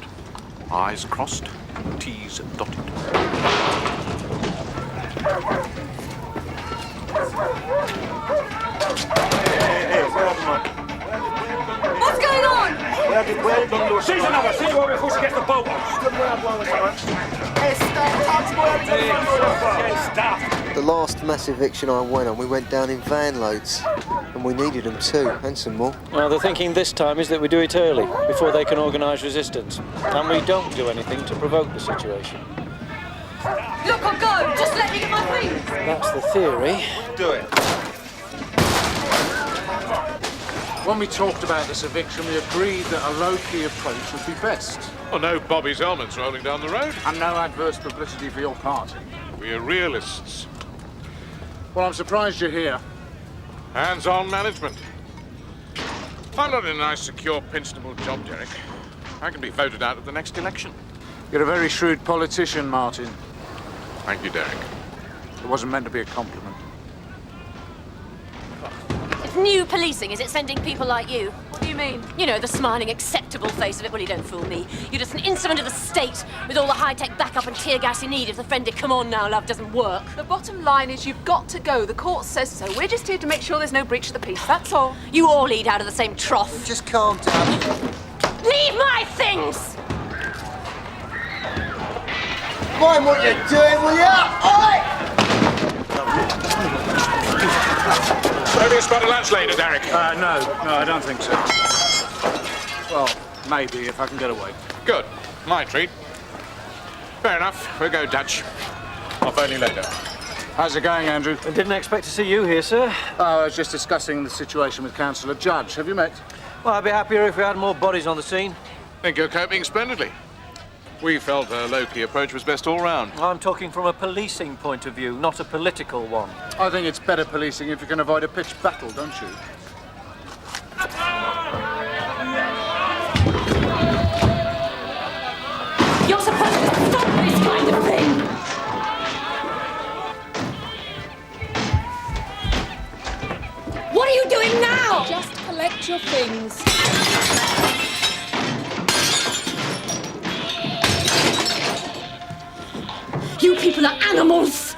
I's crossed, T's dotted. What's going on? Seize another. See what before she gets the boat on. The last mass eviction I went on, we went down in van loads. And we needed them too, and some more. Well, the thinking this time is that we do it early, before they can organise resistance. And we don't do anything to provoke the situation. Look, I'll go. Just let me get my things. That's the theory. Do it. When we talked about this eviction, we agreed that a low-key approach would be best. Well, no Bobby's helmets rolling down the road. And no adverse publicity for your party. We are realists. Well, I'm surprised you're here. Hands-on management. I'm not in a nice, secure, pensionable job, Derek. I can be voted out at the next election. You're a very shrewd politician, Martin. Thank you, Derek. It wasn't meant to be a compliment. It's new policing, is it? Sending people like you? What do you mean? You know, the smiling, acceptable face of it. Well, you don't fool me. You're just an instrument of the state with all the high-tech backup and tear gas you need if the friendly come on now, love, doesn't work. The bottom line is you've got to go. The court says so. We're just here to make sure there's no breach of the peace, that's all. You all eat out of the same trough. Just calm down. Leave my things! Mind what you're doing, will you? Oi! Maybe a spot of lunch later, Derek. No, I don't think so. Well, maybe, if I can get away. Good. My treat. Fair enough. We'll go Dutch. I'll phone you later. How's it going, Andrew? I didn't expect to see you here, sir. Oh, I was just discussing the situation with Councillor Judge. Have you met? Well, I'd be happier if we had more bodies on the scene. Think you're coping splendidly. We felt a low-key approach was best all round. I'm talking from a policing point of view, not a political one. I think it's better policing if you can avoid a pitched battle, don't you? You're supposed to stop this kind of thing! What are you doing now? Just collect your things. You people are animals!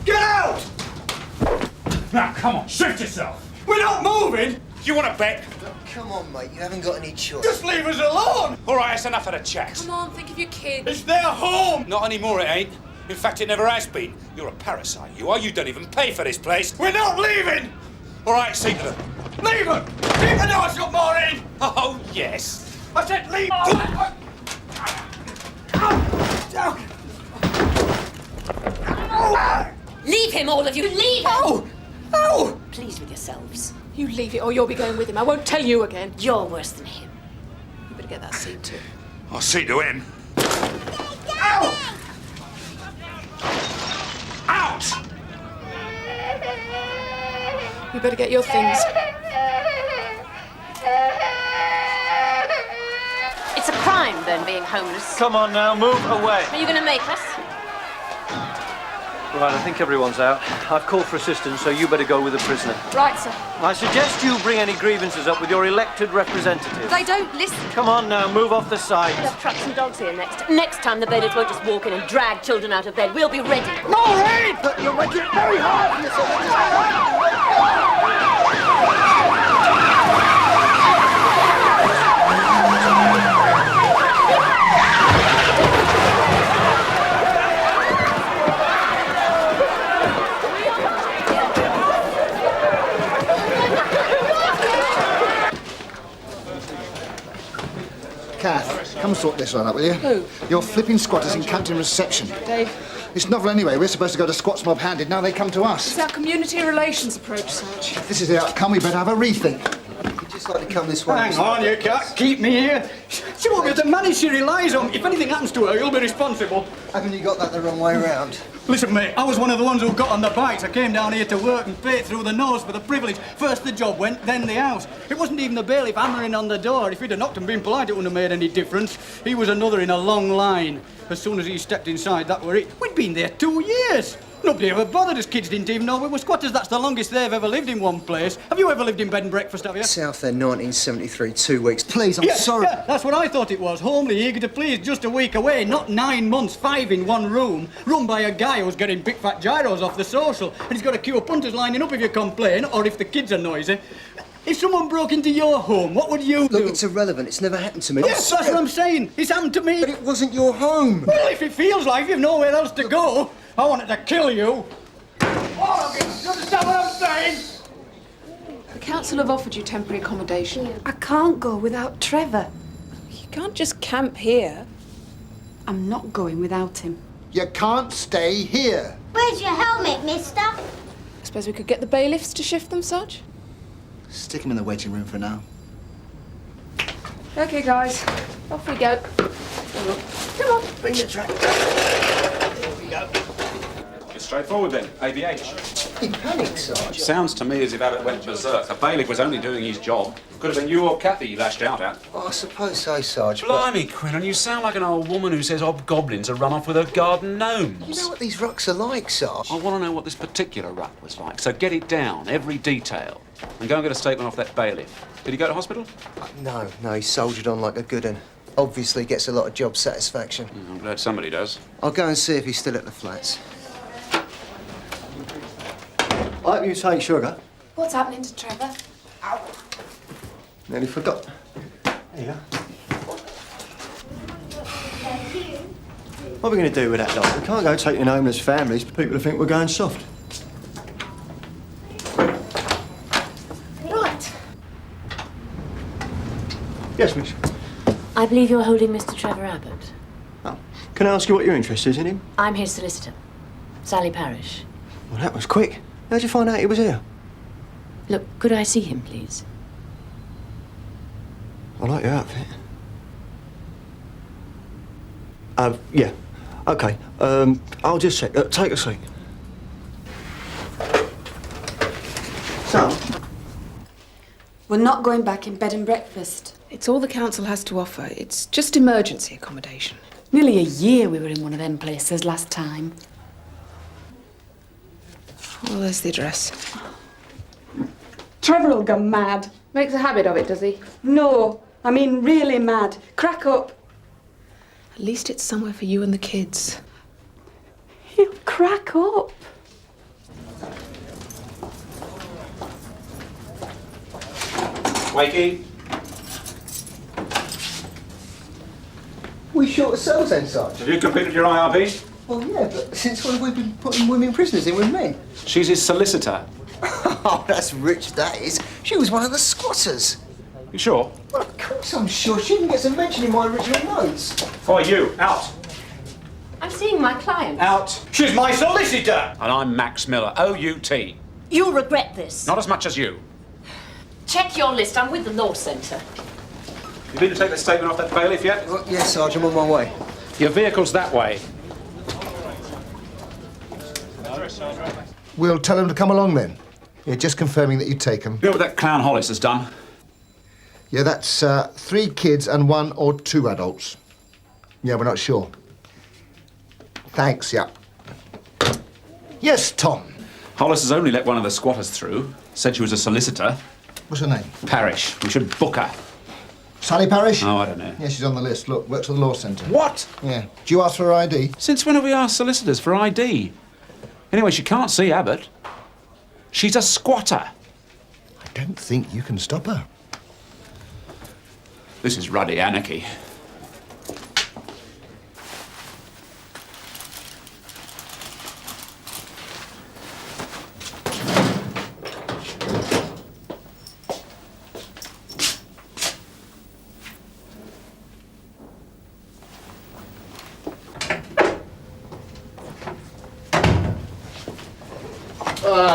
Get out! Now, come on, shift yourself. We're not moving. Do you want to bet? Come on, mate, you haven't got any choice. Just leave us alone. All right, it's enough of the chat. Come on, think of your kids. It's their home. Not anymore, it ain't. In fact, it never has been. You're a parasite, you are. You don't even pay for this place. We're not leaving. All right, see to them. Leave them. Keep the doors shut, Maureen. Oh, yes. I said leave. Leave him, all of you! Leave him! Oh! Oh! Pleased with yourselves. You leave it or you'll be going with him. I won't tell you again. You're worse than him. You better get that seat too. I'll see to him. Ow! Out! You better get your things. It's a crime, then, being homeless. Come on now, move away. Are you going to make us? Right, I think everyone's out. I've called for assistance, so you better go with the prisoner. Right, sir. I suggest you bring any grievances up with your elected representative. They don't listen. Come on now, move off the side. We'll have trucks and dogs here next. Next time the bailiffs won't just walk in and drag children out of bed. We'll be ready. Maureen! You're making it very hard for yourself. Kath, come sort this one out, will you? Who? Your flipping squatters encamped in reception. Dave. It's novel anyway. We're supposed to go to squats mob handed. Now they come to us. It's our community relations approach, Sarge. If this is the outcome, we better have a rethink. just like to come this way? Hang on, you can't keep me here. She won't be able to manage, she relies on me. If anything happens to her, you'll be responsible. Haven't you got that the wrong way round? Listen, mate, I was one of the ones who got on the bikes. I came down here to work and paid through the nose for the privilege. First the job went, then the house. It wasn't even the bailiff hammering on the door. If he'd have knocked and been polite, it wouldn't have made any difference. He was another in a long line. As soon as he stepped inside, that were it. We'd been there 2 years. Nobody ever bothered us. Kids didn't even know we were squatters. That's the longest they've ever lived in one place. Have you ever lived in bed and breakfast, have you? South there, 1973, 2 weeks. Please, I'm sorry. Yeah, that's what I thought it was. Homely, eager to please, just a week away. Not 9 months, 5 in one room. Run by a guy who's getting big fat gyros off the social. And he's got a queue of punters lining up if you complain, or if the kids are noisy. If someone broke into your home, what would you do? Look, it's irrelevant. It's never happened to me. Yes, that's what I'm saying. It's happened to me. But it wasn't your home. Well, if it feels like you've nowhere else to go, I wanted to kill you. All of you, you understand what I'm saying? The council have offered you temporary accommodation. I can't go without Trevor. You can't just camp here. I'm not going without him. You can't stay here. Where's your helmet, mister? I suppose we could get the bailiffs to shift them such? Stick him in the waiting room for now. Okay, guys, off we go. Come on. Bring the track. Here we go. It's straightforward then. ABH. He panicked, Sarge. Sounds to me as if Abbott went berserk. The bailiff was only doing his job. Could have been you or Kathy he lashed out at. Oh, I suppose so, Sarge. Blimey, Quinlan, you sound like an old woman who says hobgoblins are run off with her garden gnomes. You know what these rucks are like, Sarge? I want to know what this particular ruck was like, so get it down, every detail. And go and get a statement off that bailiff. Did he go to hospital? No, he soldiered on like a good un. Obviously gets a lot of job satisfaction. I'm glad somebody does. I'll go and see if he's still at the flats. I hope you take sugar. What's happening to Trevor? Nearly forgot. There you go. What are we going to do with that lot? We can't go taking homeless families. People will think we're going soft. Right. Yes, miss. I believe you're holding Mr. Trevor Abbott. Oh. Can I ask you what your interest is in him? I'm his solicitor, Sally Parish. Well, that was quick. How'd you find out he was here? Look, could I see him, please? I like your outfit. Yeah. OK. I'll just check. Take a seat. So? We're not going back in bed and breakfast. It's all the council has to offer. It's just emergency accommodation. Nearly a year we were in one of them places last time. Well, there's the address. Trevor will go mad. Makes a habit of it, does he? No, I mean really mad. Crack up. At least it's somewhere for you and the kids. He'll crack up. Wakey. We short of cells then, Sarge? Have you completed your IRB? Well, yeah, but since when have we been putting women prisoners in with men? She's his solicitor. Oh, that's rich, that is. She was one of the squatters. You sure? Well, of course I'm sure. She even gets a mention in my original notes. For you, out. I'm seeing my client. Out. She's my solicitor. And I'm Max Miller, O-U-T. You'll regret this. Not as much as you. Check your list. I'm with the law centre. You been to take the statement off that bailiff yet? Well, yes, Sarge, I'm on my way. Your vehicle's that way. We'll tell him to come along then. Yeah, just confirming that you take him. You know what that clown Hollis has done? Yeah, that's 3 kids and 1 or 2 adults. Yeah, we're not sure. Thanks, yeah. Yes, Tom. Hollis has only let one of the squatters through. Said she was a solicitor. What's her name? Parish. We should book her. Sally Parish? Oh, I don't know. Yeah, she's on the list. Look, works at the law centre. What? Yeah. Do you ask for her ID? Since when have we asked solicitors for ID? Anyway, she can't see Abbott. She's a squatter. I don't think you can stop her. This is ruddy anarchy.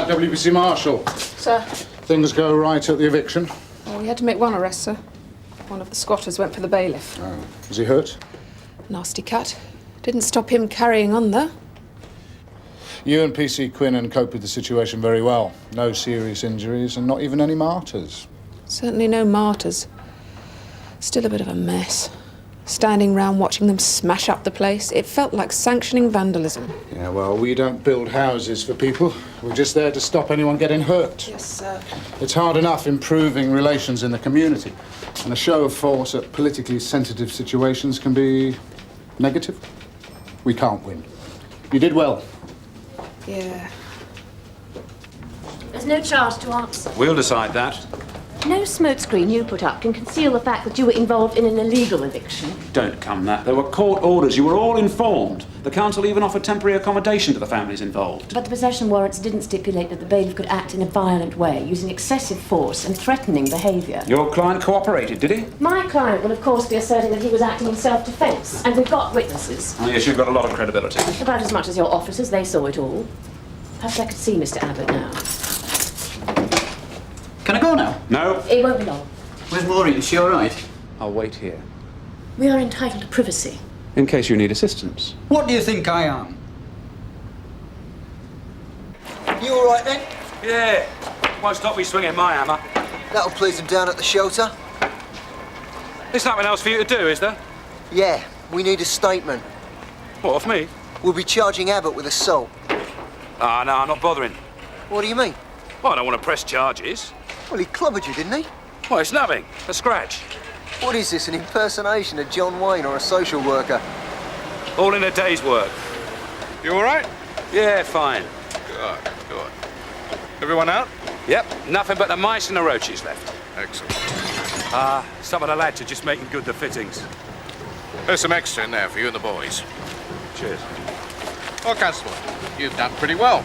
WBC Marshal. Sir. Things go right at the eviction. Oh, We had to make one arrest, sir. One of the squatters went for the bailiff. Oh. Was he hurt? Nasty cut. Didn't stop him carrying on, though. You and PC Quinnan cope with the situation very well. No serious injuries and not even any martyrs. Certainly no martyrs. Still a bit of a mess. Standing round watching them smash up the place, it felt like sanctioning vandalism. Yeah, well, we don't build houses for people. We're just there to stop anyone getting hurt. Yes, sir. It's hard enough improving relations in the community. And a show of force at politically sensitive situations can be negative. We can't win. You did well. Yeah. There's no charge to answer. We'll decide that. No smokescreen you put up can conceal the fact that you were involved in an illegal eviction. Don't come that. There were court orders. You were all informed. The council even offered temporary accommodation to the families involved. But the possession warrants didn't stipulate that the bailiff could act in a violent way, using excessive force and threatening behaviour. Your client cooperated, did he? My client will, of course, be asserting that he was acting in self-defence, and we've got witnesses. Oh, yes, you've got a lot of credibility. About as much as your officers. They saw it all. Perhaps I could see Mr. Abbott now. Can I go now? No. It won't be long. Where's Maureen? Is she all right? I'll wait here. We are entitled to privacy. In case you need assistance. What do you think I am? You all right then? Yeah. Won't stop me swinging my hammer. That'll please them down at the shelter. There's nothing else for you to do, is there? Yeah, we need a statement. What, off me? We'll be charging Abbott with assault. Ah, no, I'm not bothering. What do you mean? Well, I don't want to press charges. Well, he clobbered you, didn't he? Well, it's nothing. A scratch. What is this, an impersonation of John Wayne or a social worker? All in a day's work. You all right? Yeah, fine. Good, good. Everyone out? Yep, nothing but the mice and the roaches left. Excellent. Some of the lads are just making good the fittings. There's some extra in there for you and the boys. Cheers. Well, Constable, you've done pretty well.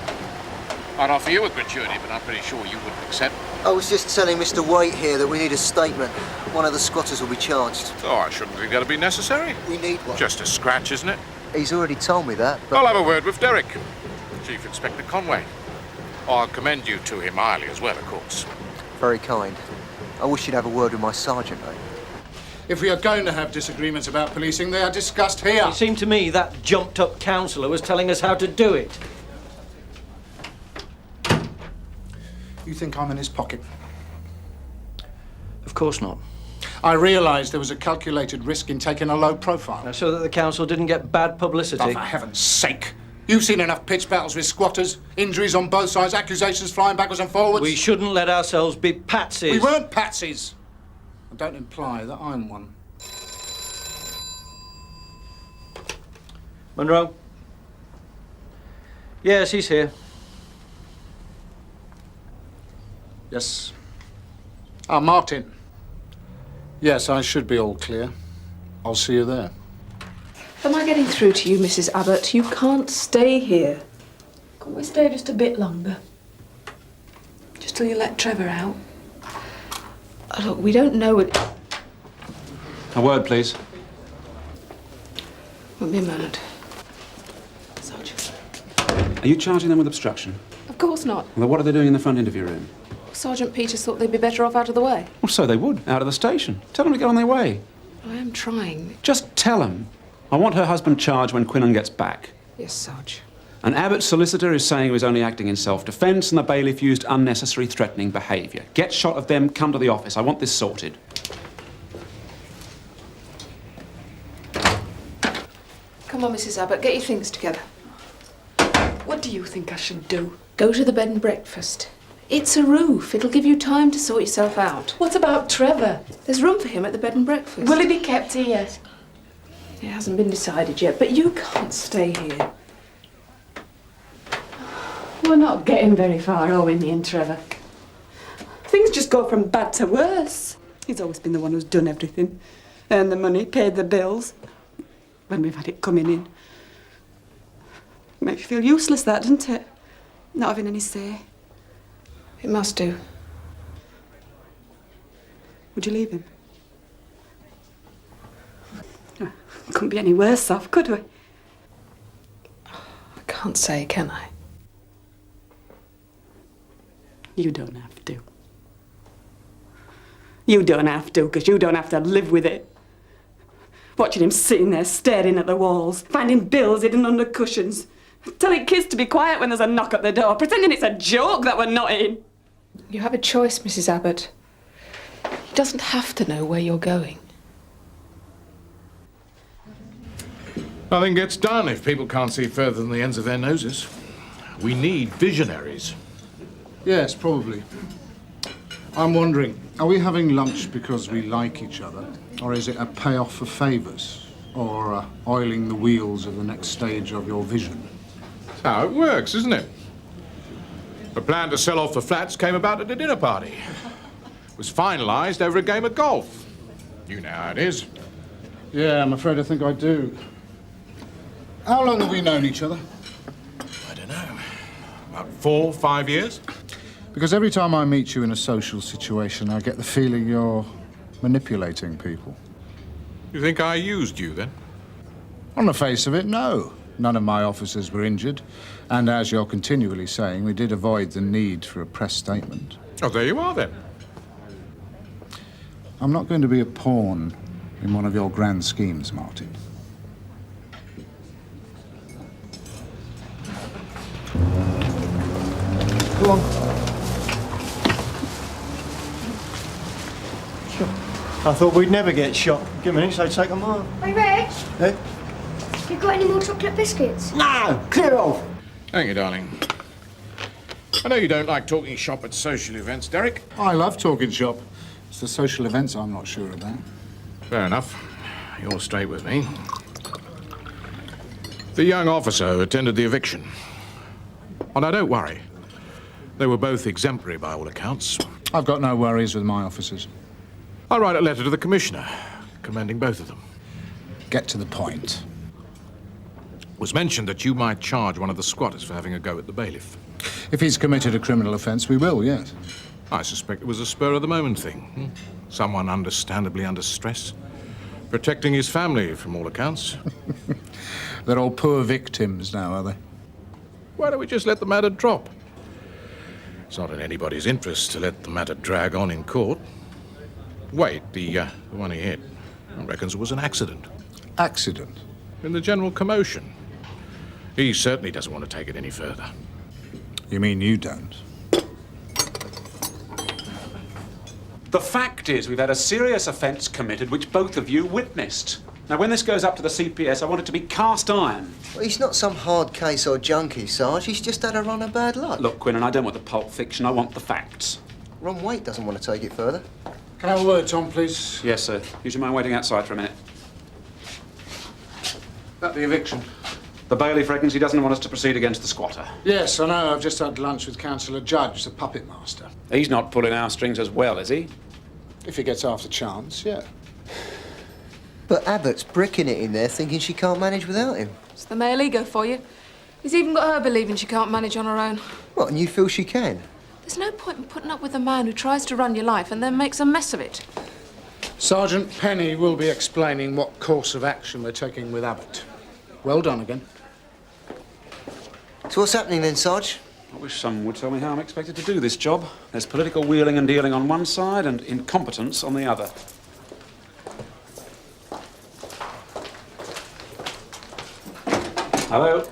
I'd offer you a gratuity, but I'm pretty sure you wouldn't accept. I was just telling Mr. Waite here that we need a statement. One of the squatters will be charged. Oh, I shouldn't think that'd be necessary. We need one. Just a scratch, isn't it? He's already told me that, but... I'll have a word with Derek, Chief Inspector Conway. I'll commend you to him highly as well, of course. Very kind. I wish you'd have a word with my sergeant, mate. If we are going to have disagreements about policing, they are discussed here. It seemed to me that jumped-up councillor was telling us how to do it. You think I'm in his pocket? Of course not. I realised there was a calculated risk in taking a low profile. So that the council didn't get bad publicity. Oh, for heaven's sake. You've seen enough pitched battles with squatters, injuries on both sides, accusations flying backwards and forwards. We shouldn't let ourselves be patsies. We weren't patsies. And don't imply that I'm one. Monroe? Yes, he's here. Yes. Martin. Yes, I should be all clear. I'll see you there. Am I getting through to you, Mrs. Abbott? You can't stay here. Can't we stay just a bit longer? Just till you let Trevor out? Oh, look, we don't know it. A word, please. Won't be a moment. Are you charging them with obstruction? Of course not. Well, what are they doing in the front interview room? Sergeant Peters thought they'd be better off out of the way. Well, so they would, out of the station. Tell them to get on their way. I am trying. Just tell them. I want her husband charged when Quinnan gets back. Yes, Sarge. And Abbott's solicitor is saying he was only acting in self-defence and the bailiff used unnecessary threatening behaviour. Get shot of them, come to the office. I want this sorted. Come on, Mrs. Abbott, get your things together. What do you think I should do? Go to the bed and breakfast. It's a roof. It'll give you time to sort yourself out. What about Trevor? There's room for him at the bed and breakfast. Will he be kept here? It hasn't been decided yet, but you can't stay here. We're not getting very far, are we, me and Trevor? Things just go from bad to worse. He's always been the one who's done everything. Earned the money, paid the bills. When we've had it coming in. Makes you feel useless, that, doesn't it? Not having any say. It must do. Would you leave him? Couldn't be any worse off, could we? I can't say, can I? You don't have to. You don't have to, because you don't have to live with it. Watching him sitting there staring at the walls, finding bills hidden under cushions, telling kids to be quiet when there's a knock at the door, pretending it's a joke that we're not in. You have a choice, Mrs. Abbott. He doesn't have to know where you're going. Nothing gets done if people can't see further than the ends of their noses. We need visionaries. Yes, probably. I'm wondering, are we having lunch because we like each other? Or is it a payoff for favours? Or oiling the wheels of the next stage of your vision? That's how it works, isn't it? The plan to sell off the flats came about at a dinner party. It was finalised over a game of golf. You know how it is. Yeah, I'm afraid I think I do. How long have we known each other? I don't know. About 4, 5 years? Because every time I meet you in a social situation, I get the feeling you're manipulating people. You think I used you, then? On the face of it, no. None of my officers were injured. And as you're continually saying, we did avoid the need for a press statement. Oh, there you are, then. I'm not going to be a pawn in one of your grand schemes, Martin. Go on. I thought we'd never get shot. Give me a minute, so take them on. Hey, Reg, Eh? you got any more chocolate biscuits? No! Clear off! Thank you, darling. I know you don't like talking shop at social events, Derek. I love talking shop. It's the social events I'm not sure about. Fair enough. You're straight with me. The young officer who attended the eviction. Oh, now, don't worry. They were both exemplary by all accounts. I've got no worries with my officers. I'll write a letter to the Commissioner, commending both of them. Get to the point. It was mentioned that you might charge one of the squatters for having a go at the bailiff. If he's committed a criminal offence, we will, yes. I suspect it was a spur-of-the-moment thing. Someone understandably under stress. Protecting his family, from all accounts. They're all poor victims now, are they? Why don't we just let the matter drop? It's not in anybody's interest to let the matter drag on in court. Wait, the one he hit, I reckons it was an accident. Accident? In the general commotion. He certainly doesn't want to take it any further. You mean you don't? The fact is, we've had a serious offence committed which both of you witnessed. Now, when this goes up to the CPS, I want it to be cast iron. Well, he's not some hard case or junkie, Sarge. He's just had a run of bad luck. Look, Quinn, and I don't want the pulp fiction, I want the facts. Ron Waite doesn't want to take it further. Can I have a word, Tom, please? Yes, sir. Would you mind waiting outside for a minute? About the eviction. The bailiff reckons he doesn't want us to proceed against the squatter. Yes, I know. I've just had lunch with Councillor Judge, the puppet master. He's not pulling our strings as well, is he? If he gets half the chance, yeah. But Abbott's bricking it in there, thinking she can't manage without him. It's the male ego for you. He's even got her believing she can't manage on her own. What, and you feel she can? There's no point in putting up with a man who tries to run your life and then makes a mess of it. Sergeant Penny will be explaining what course of action we're taking with Abbott. Well done again. So what's happening then, Sarge? I wish someone would tell me how I'm expected to do this job. There's political wheeling and dealing on one side and incompetence on the other. Hello?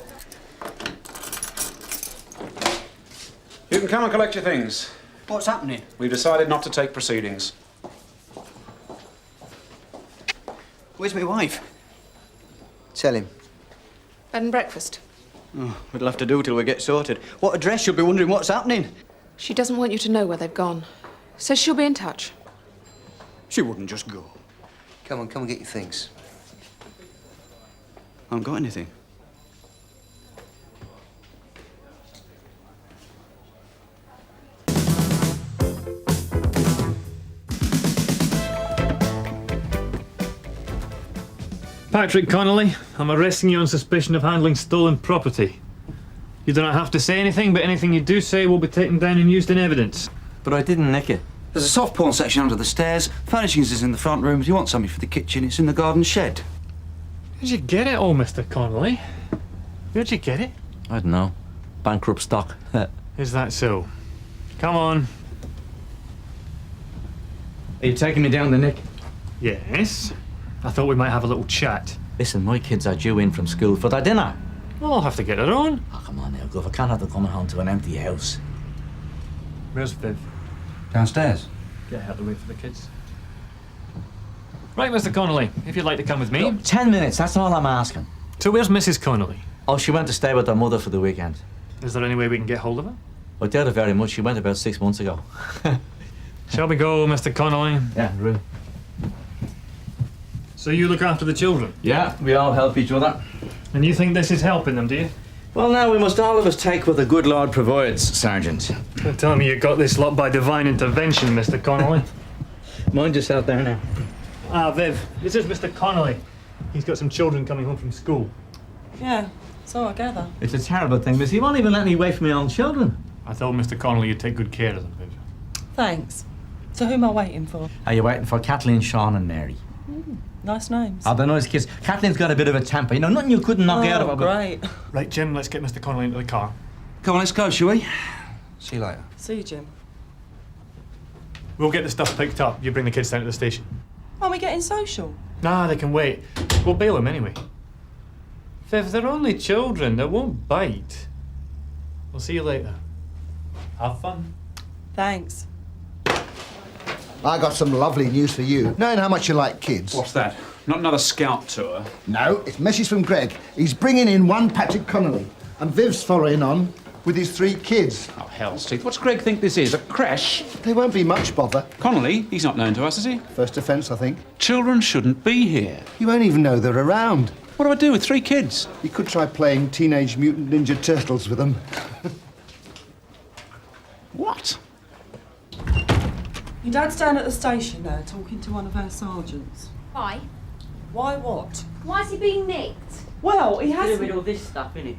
You can come and collect your things. What's happening? We've decided not to take proceedings. Where's my wife? Tell him. Bed and breakfast. Oh, we'll have to do till we get sorted. What address? You'll be wondering what's happening. She doesn't want you to know where they've gone. Says she'll be in touch. She wouldn't just go. Come on, come and get your things. I haven't got anything. Patrick Connolly, I'm arresting you on suspicion of handling stolen property. You do not have to say anything, but anything you do say will be taken down and used in evidence. But I didn't nick it. There's a soft porn section under the stairs. Furnishings is in the front room. If you want something for the kitchen, it's in the garden shed. Where'd you get it all, Mr. Connolly? Where'd you get it? I don't know. Bankrupt stock. Is that so? Come on. Are you taking me down the Nick? Yes. I thought we might have a little chat. Listen, my kids are due in from school for their dinner. Well, I'll have to get it on. Oh, come on now, Gov. I can't have them coming home to an empty house. Where's Viv? Downstairs. Get out of the way for the kids. Right, Mr. Connolly, if you'd like to come with me. Look, 10 minutes, that's all I'm asking. So where's Mrs. Connolly? Oh, she went to stay with her mother for the weekend. Is there any way we can get hold of her? I doubt it very much. She went about 6 months ago. Shall we go, Mr. Connolly? Yeah, really. So you look after the children? Yeah, we all help each other. And you think this is helping them, do you? Well, now we must all of us take what the good Lord provides, Sergeant. Don't tell me you got this lot by divine intervention, Mr. Connolly. Mind just out there now. Ah, Viv, this is Mr. Connolly. He's got some children coming home from school. Yeah, so I gather. It's a terrible thing, miss. He won't even let me wait for my own children. I told Mr. Connolly you'd take good care of them, Viv. Thanks. So who am I waiting for? Are you waiting for Kathleen, Sean and Mary? Nice names. Oh, they're nice kids. Kathleen's got a bit of a temper. You know, nothing you couldn't knock out of her. Great. Right, Jim, let's get Mr. Connolly into the car. Come on, let's go, shall we? See you later. See you, Jim. We'll get the stuff picked up. You bring the kids down to the station. Aren't we getting social? Nah, they can wait. We'll bail them anyway. Viv, they're only children. They won't bite. We'll see you later. Have fun. Thanks. I got some lovely news for you. Knowing how much you like kids. What's that? Not another scout tour? No, it's message from Greg. He's bringing in one Patrick Connolly, and Viv's following on with his 3 kids. Oh, hell's teeth. What's Greg think this is? A creche? They won't be much bother. Connolly? He's not known to us, is he? First offence, I think. Children shouldn't be here. You won't even know they're around. What do I do with 3 kids? You could try playing Teenage Mutant Ninja Turtles with them. What? Your dad's down at the station there, talking to one of our sergeants. Why? Why what? Why's he being nicked? Well, he To has. do with all this stuff, innit?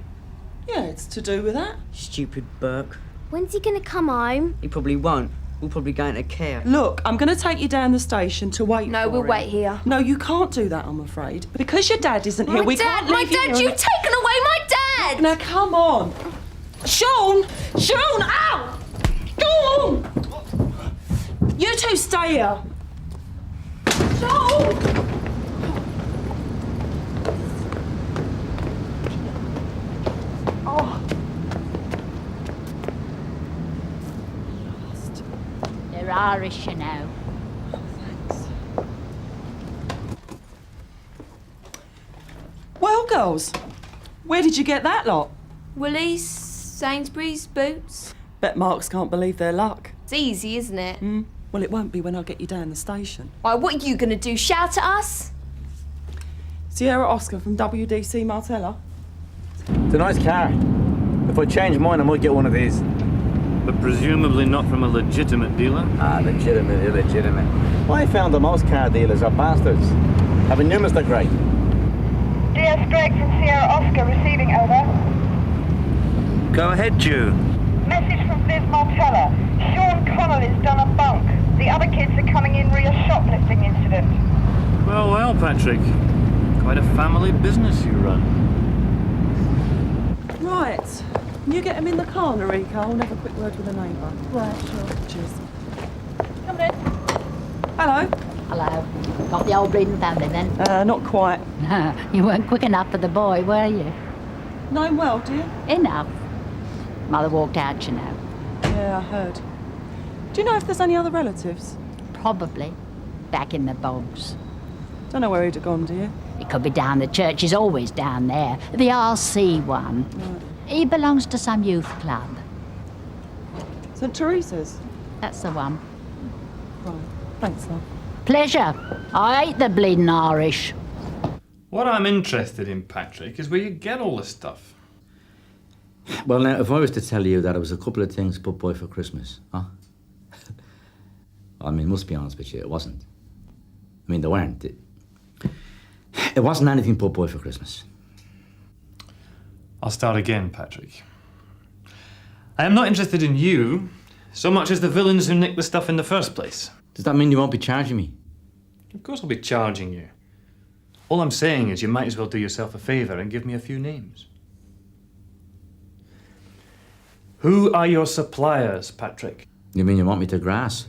Yeah, it's to do with that. Stupid Burke. When's he gonna come home? He probably won't. We'll probably go into care. Look, I'm going to take you down the station to wait. No, for we'll him. wait here. No, you can't do that, I'm afraid. Because your dad isn't here, we can't leave you here. You've taken away my dad! Now, come on. Sean! Sean, ow! Go on! You two stay here. Sean! Oh. They're Irish, you know. Well, girls, where did you get that lot? Woolies, Sainsbury's, Boots. Bet Marks can't believe their luck. It's easy, isn't it? Well, it won't be when I get you down the station. Why, what are you gonna do? Shout at us? Sierra Oscar from WDC Martella. It's a nice car. If I change mine, I might get one of these. But presumably not from a legitimate dealer? Ah, legitimate, illegitimate. I found the most car dealers are bastards. Haven't you, Mr. Gray? DS Greg from Sierra Oscar receiving, over. Go ahead, June. Message from Viv Martella. Sean Connolly's done a bunk. The other kids are coming in re a shoplifting incident. Well, well, Patrick. Quite a family business you run. Right. Can you get him in the car, Narika? I'll have a quick word with the neighbour. Right, sure. Cheers. Come in. Hello. Hello. Got the old breeding family then? Not quite. You weren't quick enough for the boy, were you? Know him well, do you? Enough. Mother walked out, you know. Yeah, I heard. Do you know if there's any other relatives? Probably. Back in the bogs. Don't know where he'd have gone, do you? It could be down the church. He's always down there. The RC one. Right. He belongs to some youth club. St. Teresa's? That's the one. Right. Thanks, love. Pleasure. I hate the bleeding Irish. What I'm interested in, Patrick, is where you get all this stuff. Well, now, if I was to tell you that it was a couple of things put by for Christmas, huh? I mean, must be honest with you, it wasn't. I mean, they weren't. It wasn't anything put by for Christmas. I'll start again, Patrick. I am not interested in you so much as the villains who nicked the stuff in the first place. Does that mean you won't be charging me? Of course I'll be charging you. All I'm saying is you might as well do yourself a favour and give me a few names. Who are your suppliers, Patrick? You mean you want me to grass?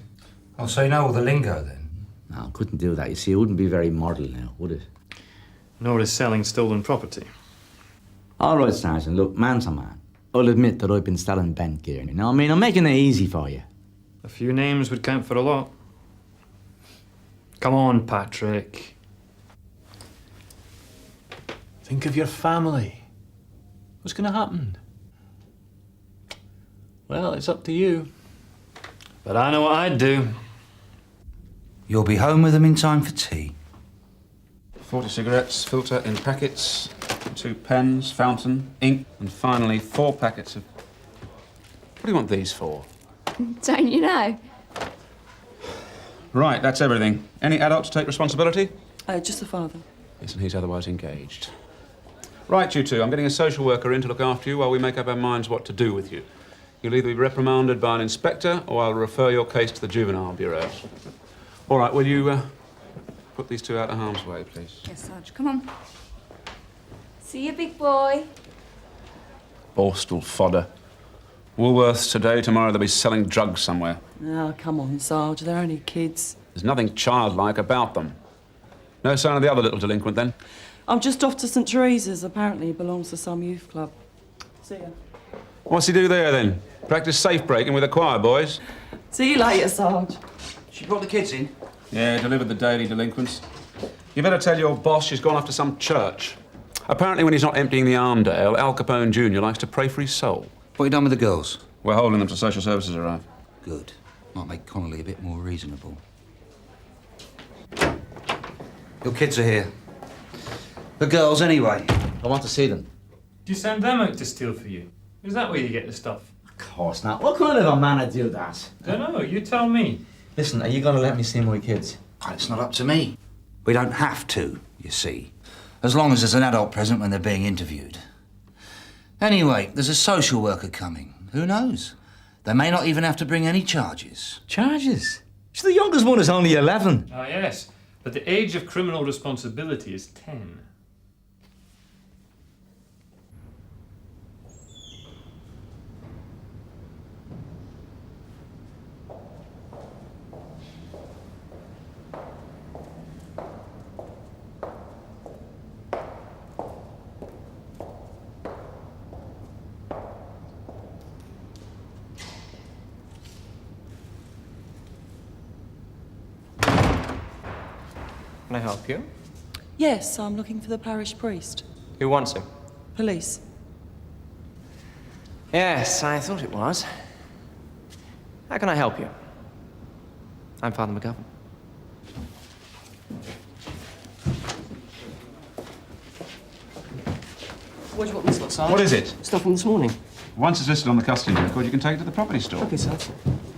Oh, so you know all the lingo then? No, couldn't do that. You see, it wouldn't be very model now, would it? Nor is selling stolen property. All right, Sergeant, look, man's a man. I'll admit that I've been selling bent gear, you know? I mean, I'm making it easy for you. A few names would count for a lot. Come on, Patrick. Think of your family. What's going to happen? Well, it's up to you. But I know what I'd do. You'll be home with them in time for tea. 40 cigarettes, filter in packets, 2 pens, fountain, ink, and finally 4 packets of... What do you want these for? Don't you know? Right, that's everything. Any adults take responsibility? Just the father. Yes, and he's otherwise engaged. Right, you two, I'm getting a social worker in to look after you while we make up our minds what to do with you. You'll either be reprimanded by an inspector or I'll refer your case to the Juvenile Bureau. All right, will you put these two out of harm's way, please? Yes, Sarge, come on. See you, big boy. Borstal fodder. Woolworths today, tomorrow they'll be selling drugs somewhere. Oh, come on, Sarge, they're only kids. There's nothing childlike about them. No sign of the other little delinquent, then? I'm just off to St. Teresa's. Apparently he belongs to some youth club. See ya. What's he do there, then? Practice safe breaking with the choir boys? See you later, Sarge. She brought the kids in? Yeah, delivered the daily delinquents. You better tell your boss she's gone off to some church. Apparently when he's not emptying the Armdale, Al Capone Jr. likes to pray for his soul. What have you done with the girls? We're holding them till social services arrive. Good. Might make Connolly a bit more reasonable. Your kids are here. The girls, anyway. I want to see them. Do you send them out to steal for you? Is that where you get the stuff? Of course not. What kind of a man would do that? Don't know, you tell me. Listen, are you going to let me see my kids? It's not up to me. We don't have to, you see. As long as there's an adult present when they're being interviewed. Anyway, there's a social worker coming. Who knows? They may not even have to bring any charges. Charges? The youngest one is only 11. Ah, yes. But the age of criminal responsibility is 10. Can I help you? Yes, I'm looking for the parish priest. Who wants him? Police. Yes, I thought it was. How can I help you? I'm Father McGovern. What do you want this lot, Sarge? What is it? Stuff from this morning. Once it's listed on the custody record, you can take it to the property store. Okay, Sarge.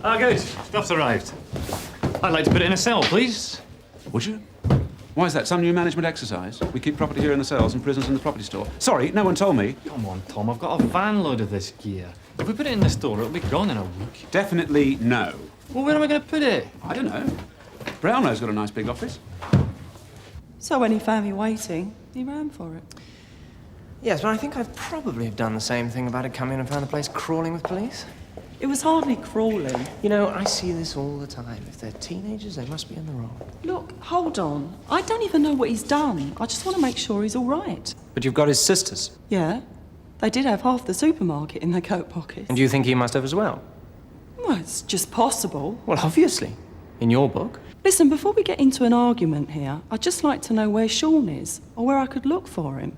Ah, good. Stuff's arrived. I'd like to put it in a cell, please. Would you? Why is that? Some new management exercise? We keep property here in the cells and prisons in the property store. Sorry, no one told me. Come on, Tom. I've got a van load of this gear. If we put it in the store, it'll be gone in a week. Definitely no. Well, where am I going to put it? I don't know. Brownlow's got a nice big office. So when he found me waiting, he ran for it. Yes, but I think I'd probably have done the same thing if I'd come in and found the place crawling with police. It was hardly crawling. You know, I see this all the time. If they're teenagers, they must be in the wrong. Look, hold on. I don't even know what he's done. I just want to make sure he's all right. But you've got his sisters. Yeah. They did have half the supermarket in their coat pockets. And do you think he must have as well? Well, it's just possible. Well, obviously. In your book. Listen, before we get into an argument here, I'd just like to know where Sean is, or where I could look for him.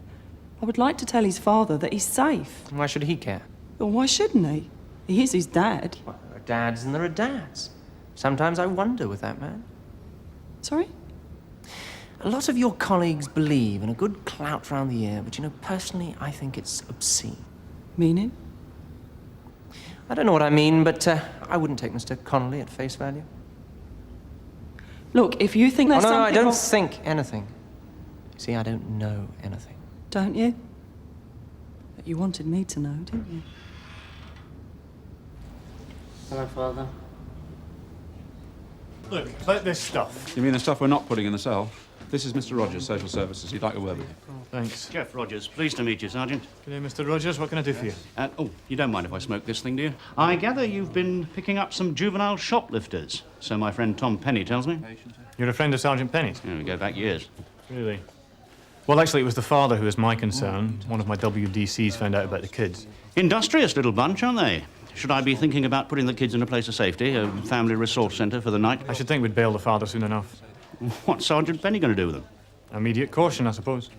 I would like to tell his father that he's safe. Why should he care? Well, why shouldn't he? He is his dad. Well, there are dads and there are dads. Sometimes I wonder with that man. Sorry? A lot of your colleagues believe in a good clout round the ear, but you know, personally, I think it's obscene. Meaning? I don't know what I mean, but I wouldn't take Mr. Connolly at face value. Look, if you think there's no, something... I don't think anything. You see, I don't know anything. Don't you? But you wanted me to know, didn't you? Hello, Father. Look, like this stuff. You mean the stuff we're not putting in the cell? This is Mr. Rogers, Social Services. He'd like a word with you. Thanks. Jeff Rogers, pleased to meet you, Sergeant. Good day, Mr. Rogers. What can I do for you? Oh, you don't mind if I smoke this thing, do you? I gather you've been picking up some juvenile shoplifters, so my friend Tom Penny tells me. You're a friend of Sergeant Penny's? Yeah, we go back years. Really? Well, actually, it was the father who was my concern. One of my WDCs found out about the kids. Industrious little bunch, aren't they? Should I be thinking about putting the kids in a place of safety, a family resource centre for the night? I should think we'd bail the father soon enough. What's Sergeant Penny going to do with them? Immediate caution, I suppose.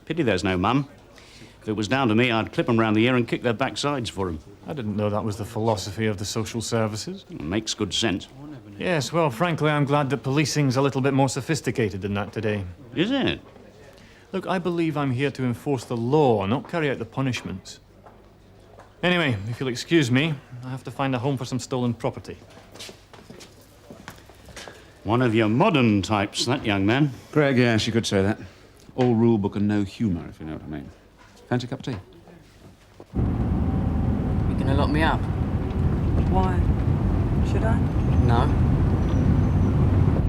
Pity there's no mum. If it was down to me, I'd clip them round the ear and kick their backsides for them. I didn't know that was the philosophy of the social services. Makes good sense. Yes, well, frankly, I'm glad that policing's a little bit more sophisticated than that today. Is it? Look, I believe I'm here to enforce the law, not carry out the punishments. Anyway, if you'll excuse me, I have to find a home for some stolen property. One of your modern types, that young man. Greg, yes, you could say that. All rule book and no humour, if you know what I mean. Fancy a cup of tea? You gonna lock me up? Why? Should I? No.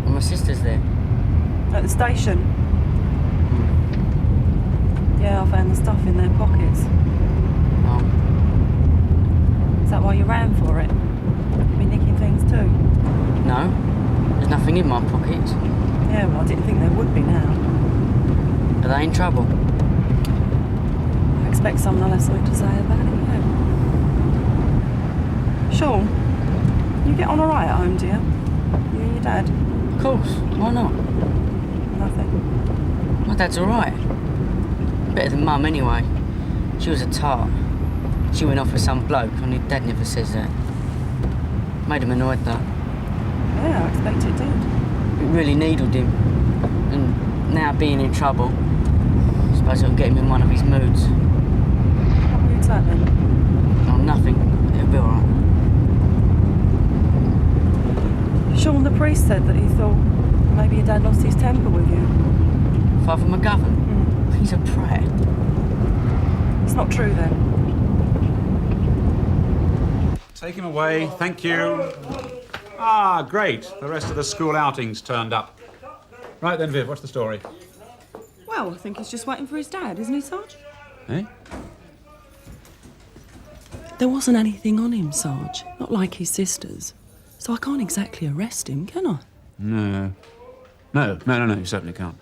Well, my sister's there. At the station? Yeah, I found the stuff in their pockets. Oh. Is that why you ran for it? You been nicking things too? No. There's nothing in my pockets. Yeah, well, I didn't think there would be now. Are they in trouble? I expect someone will have something to say about it, yeah. Sean, you get on all right at home, do you? You and your dad? Of course. Why not? Nothing. My dad's all right. Better than Mum, anyway. She was a tart. She went off with some bloke, and his dad never says that. Made him annoyed, though. Yeah, I expect it did. It really needled him. And now being in trouble, I suppose it'll get him in one of his moods. What mood's that then? Oh, nothing. It'll be all right. Sean, the priest said that he thought maybe your dad lost his temper with you. Father McGovern? He's a prat. It's not true, then. Take him away, thank you. Ah, great. The rest of the school outing's turned up. Right then, Viv, what's the story? Well, I think he's just waiting for his dad, isn't he, Sarge? Eh? There wasn't anything on him, Sarge. Not like his sister's. So I can't exactly arrest him, can I? No, you certainly can't.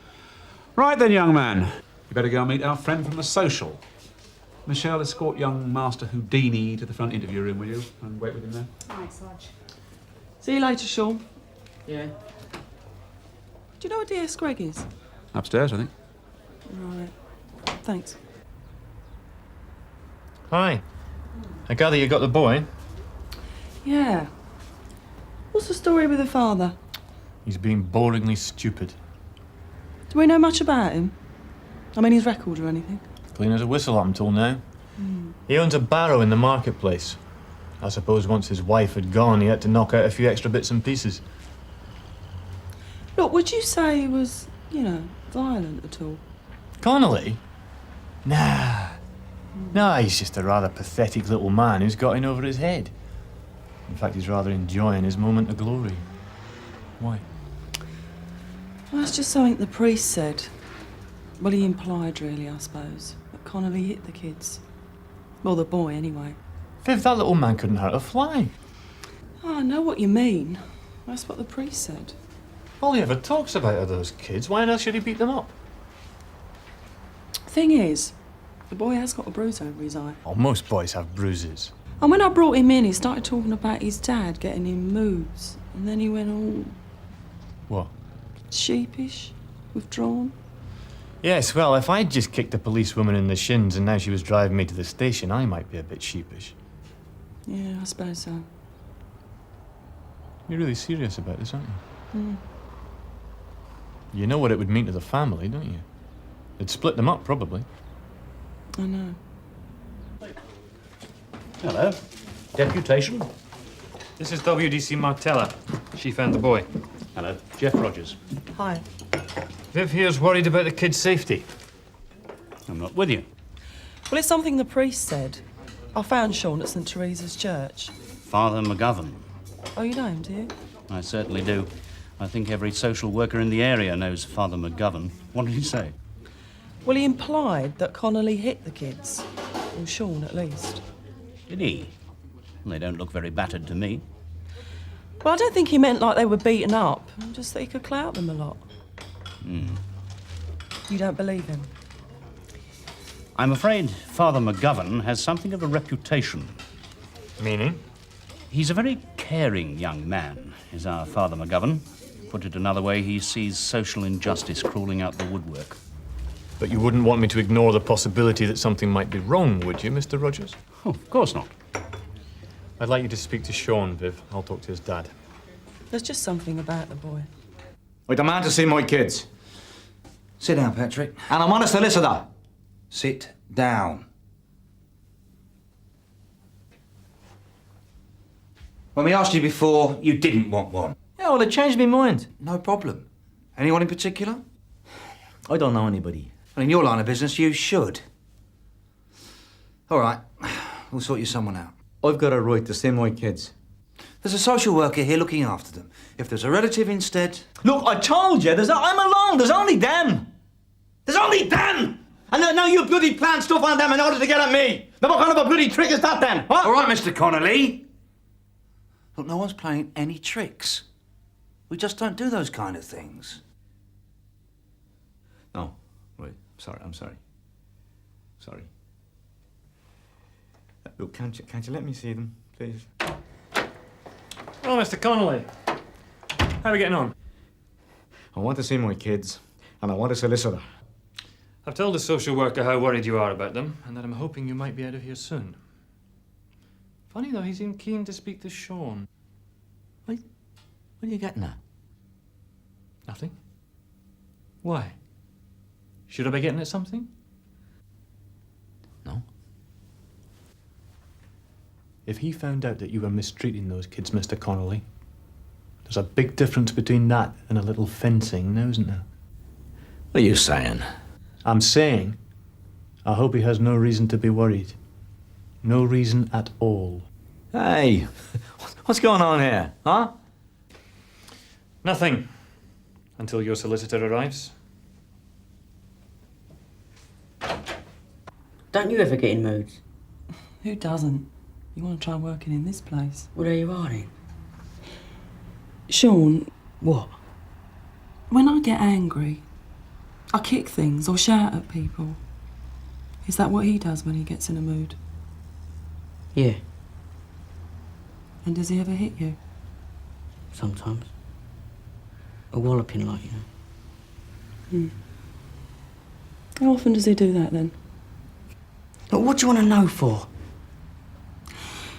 Right then, young man. You better go and meet our friend from the social. Michelle, escort young Master Houdini to the front interview room, will you? And wait with him there. Aye, Sarge. See you later, Sean. Yeah. Do you know where DS Greg is? Upstairs, I think. Right. Thanks. Hi. I gather you got the boy. Yeah. What's the story with the father? He's being boringly stupid. Do we know much about him? I mean, his record or anything? Clean as a whistle up until now. He owns a barrow in the marketplace. I suppose once his wife had gone, he had to knock out a few extra bits and pieces. Look, would you say he was, violent at all? Connolly? Nah. No, he's just a rather pathetic little man who's got in over his head. In fact, he's rather enjoying his moment of glory. Why? Well, that's just something the priest said. Well, he implied, really, I suppose, that Connolly hit the kids. Well, the boy, anyway. Viv, that little man couldn't hurt a fly. Oh, I know what you mean. That's what the priest said. All he ever talks about are those kids. Why on earth should he beat them up? Thing is, the boy has got a bruise over his eye. Oh, most boys have bruises. And when I brought him in, he started talking about his dad getting in moods. And then he went all... What? Sheepish, withdrawn. Yes, well, if I'd just kicked a policewoman in the shins and now she was driving me to the station, I might be a bit sheepish. Yeah, I suppose so. You're really serious about this, aren't you? Mm. You know what it would mean to the family, don't you? It'd split them up, probably. I know. Hello. Deputation? This is WDC Martella. She found the boy. Hello. Jeff Rogers. Hi. Viv here's worried about the kid's safety. I'm not with you. Well, it's something the priest said. I found Sean at St. Teresa's church. Father McGovern. Oh, you know him, do you? I certainly do. I think every social worker in the area knows Father McGovern. What did he say? Well, he implied that Connolly hit the kids. Or Sean, at least. Did he? They don't look very battered to me. Well, I don't think he meant like they were beaten up, just that he could clout them a lot. You don't believe him? I'm afraid Father McGovern has something of a reputation. Meaning? He's a very caring young man, is our Father McGovern. Put it another way, he sees social injustice crawling out the woodwork. But you wouldn't want me to ignore the possibility that something might be wrong, would you, Mr. Rogers? Oh, of course not. I'd like you to speak to Sean, Viv. I'll talk to his dad. There's just something about the boy. I demand to see my kids. Sit down, Patrick. And I want a solicitor. Sit down. When we asked you before, you didn't want one. Yeah, well, I changed my mind. No problem. Anyone in particular? I don't know anybody. Well, in your line of business, you should. All right. We'll sort you someone out. I've got a right to see my kids. There's a social worker here looking after them. If there's a relative instead... Look, I told you, I'm alone. There's only them. There's only them! And now you bloody plant stuff on them in order to get at me. Now what kind of a bloody trick is that then? What? All right, Mr. Connolly. Look, no one's playing any tricks. We just don't do those kind of things. No. Right. I'm sorry. Sorry. Look, can't you let me see them, please? Oh, Mr. Connolly. How are we getting on? I want to see my kids, and I want a solicitor. I've told the social worker how worried you are about them, and that I'm hoping you might be out of here soon. Funny, though, he seemed keen to speak to Sean. What are you getting at? Nothing. Why? Should I be getting at something? No. If he found out that you were mistreating those kids, Mr. Connolly, there's a big difference between that and a little fencing, now, isn't there? What are you saying? I'm saying I hope he has no reason to be worried. No reason at all. Hey, what's going on here, huh? Nothing. Until your solicitor arrives. Don't you ever get in moods? Who doesn't? You want to try working in this place? Well, there you are then. Sean. What? When I get angry, I kick things or shout at people. Is that what he does when he gets in a mood? Yeah. And does he ever hit you? Sometimes. A walloping like, you know. How often does he do that then? But what do you want to know for?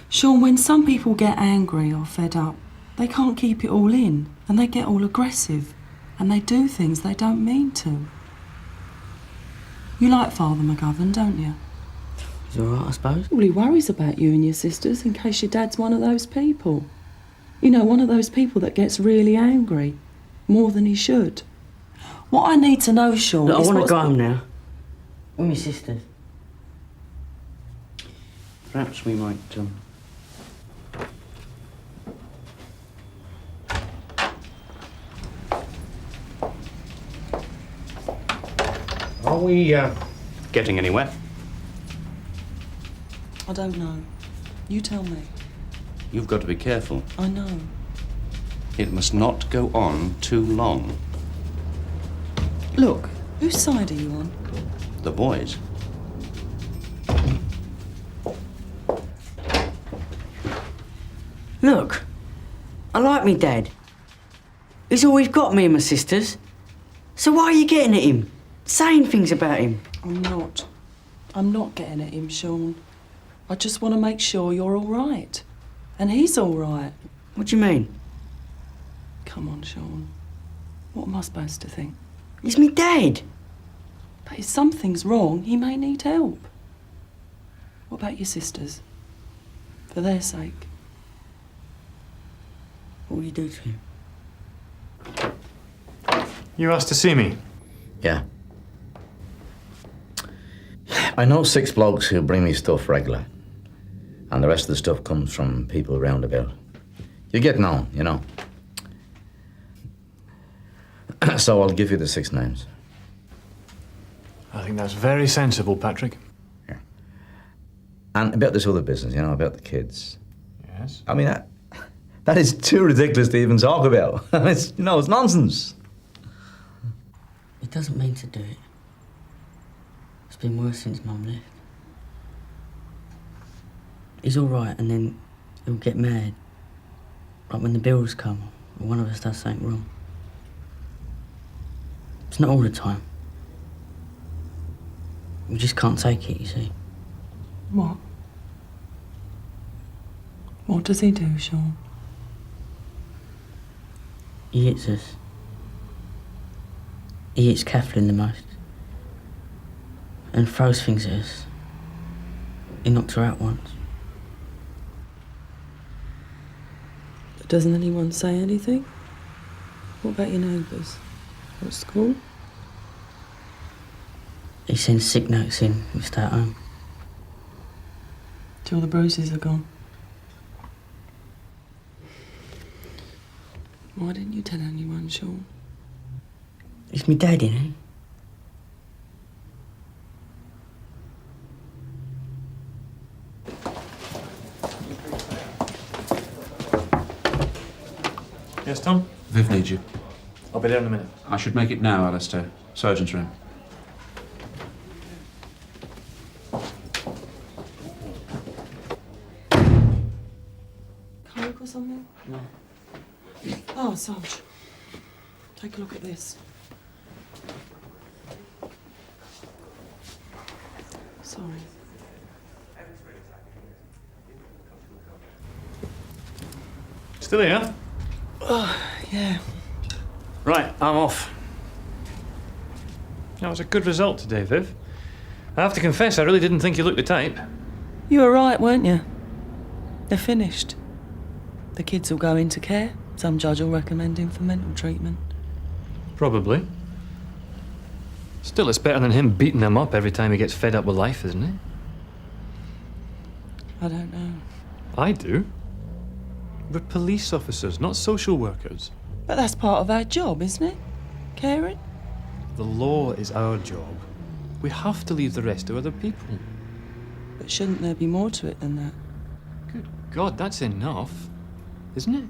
Sean, when some people get angry or fed up, they can't keep it all in and they get all aggressive and they do things they don't mean to. You like Father McGovern, don't you? He's all right, I suppose. Well, he worries about you and your sisters in case your dad's one of those people. You know, one of those people that gets really angry, more than he should. What I need to know, Sean, Look, is I want what's to go home now. With my sisters. Perhaps we might, Are we, getting anywhere? I don't know. You tell me. You've got to be careful. I know. It must not go on too long. Look, whose side are you on? The boys. Look, I like me dad. He's always got me and my sisters. So why are you getting at him? Saying things about him? I'm not. I'm not getting at him, Sean. I just want to make sure you're all right. And he's all right. What do you mean? Come on, Sean. What am I supposed to think? He's me dad. But if something's wrong, he may need help. What about your sisters? For their sake. What will you do to him? You asked to see me? Yeah. I know 6 blokes who bring me stuff regular. And the rest of the stuff comes from people round about. You get known, you know. So I'll give you the 6 names. I think that's very sensible, Patrick. Yeah. And about this other business, you know, about the kids. Yes? I mean, That is too ridiculous to even talk about. It's, you know, it's nonsense. He doesn't mean to do it. It's been worse since Mum left. He's all right, and then he'll get mad. Like when the bills come, or one of us does something wrong. It's not all the time. We just can't take it, you see. What? What does he do, Sean? He hits us. He hits Kathleen the most. And throws things at us. He knocked her out once. But doesn't anyone say anything? What about your neighbours? At school? He sends sick notes in and stay at home. Till the bruises are gone. Why didn't you tell anyone, Sean? It's me dad, you know. Yes, Tom? Viv needs you. I'll be there in a minute. I should make it now, Alistair. Surgeon's room. Coke or something? No. Oh, Sarge. Take a look at this. Sorry. Still here? Oh, yeah. Right, I'm off. That was a good result today, Viv. I have to confess, I really didn't think you looked the type. You were right, weren't you? They're finished. The kids will go into care. Some judge will recommend him for mental treatment. Probably. Still, it's better than him beating them up every time he gets fed up with life, isn't it? I don't know. I do. We're police officers, not social workers. But that's part of our job, isn't it? Caring? The law is our job. We have to leave the rest to other people. But shouldn't there be more to it than that? Good God, that's enough, isn't it?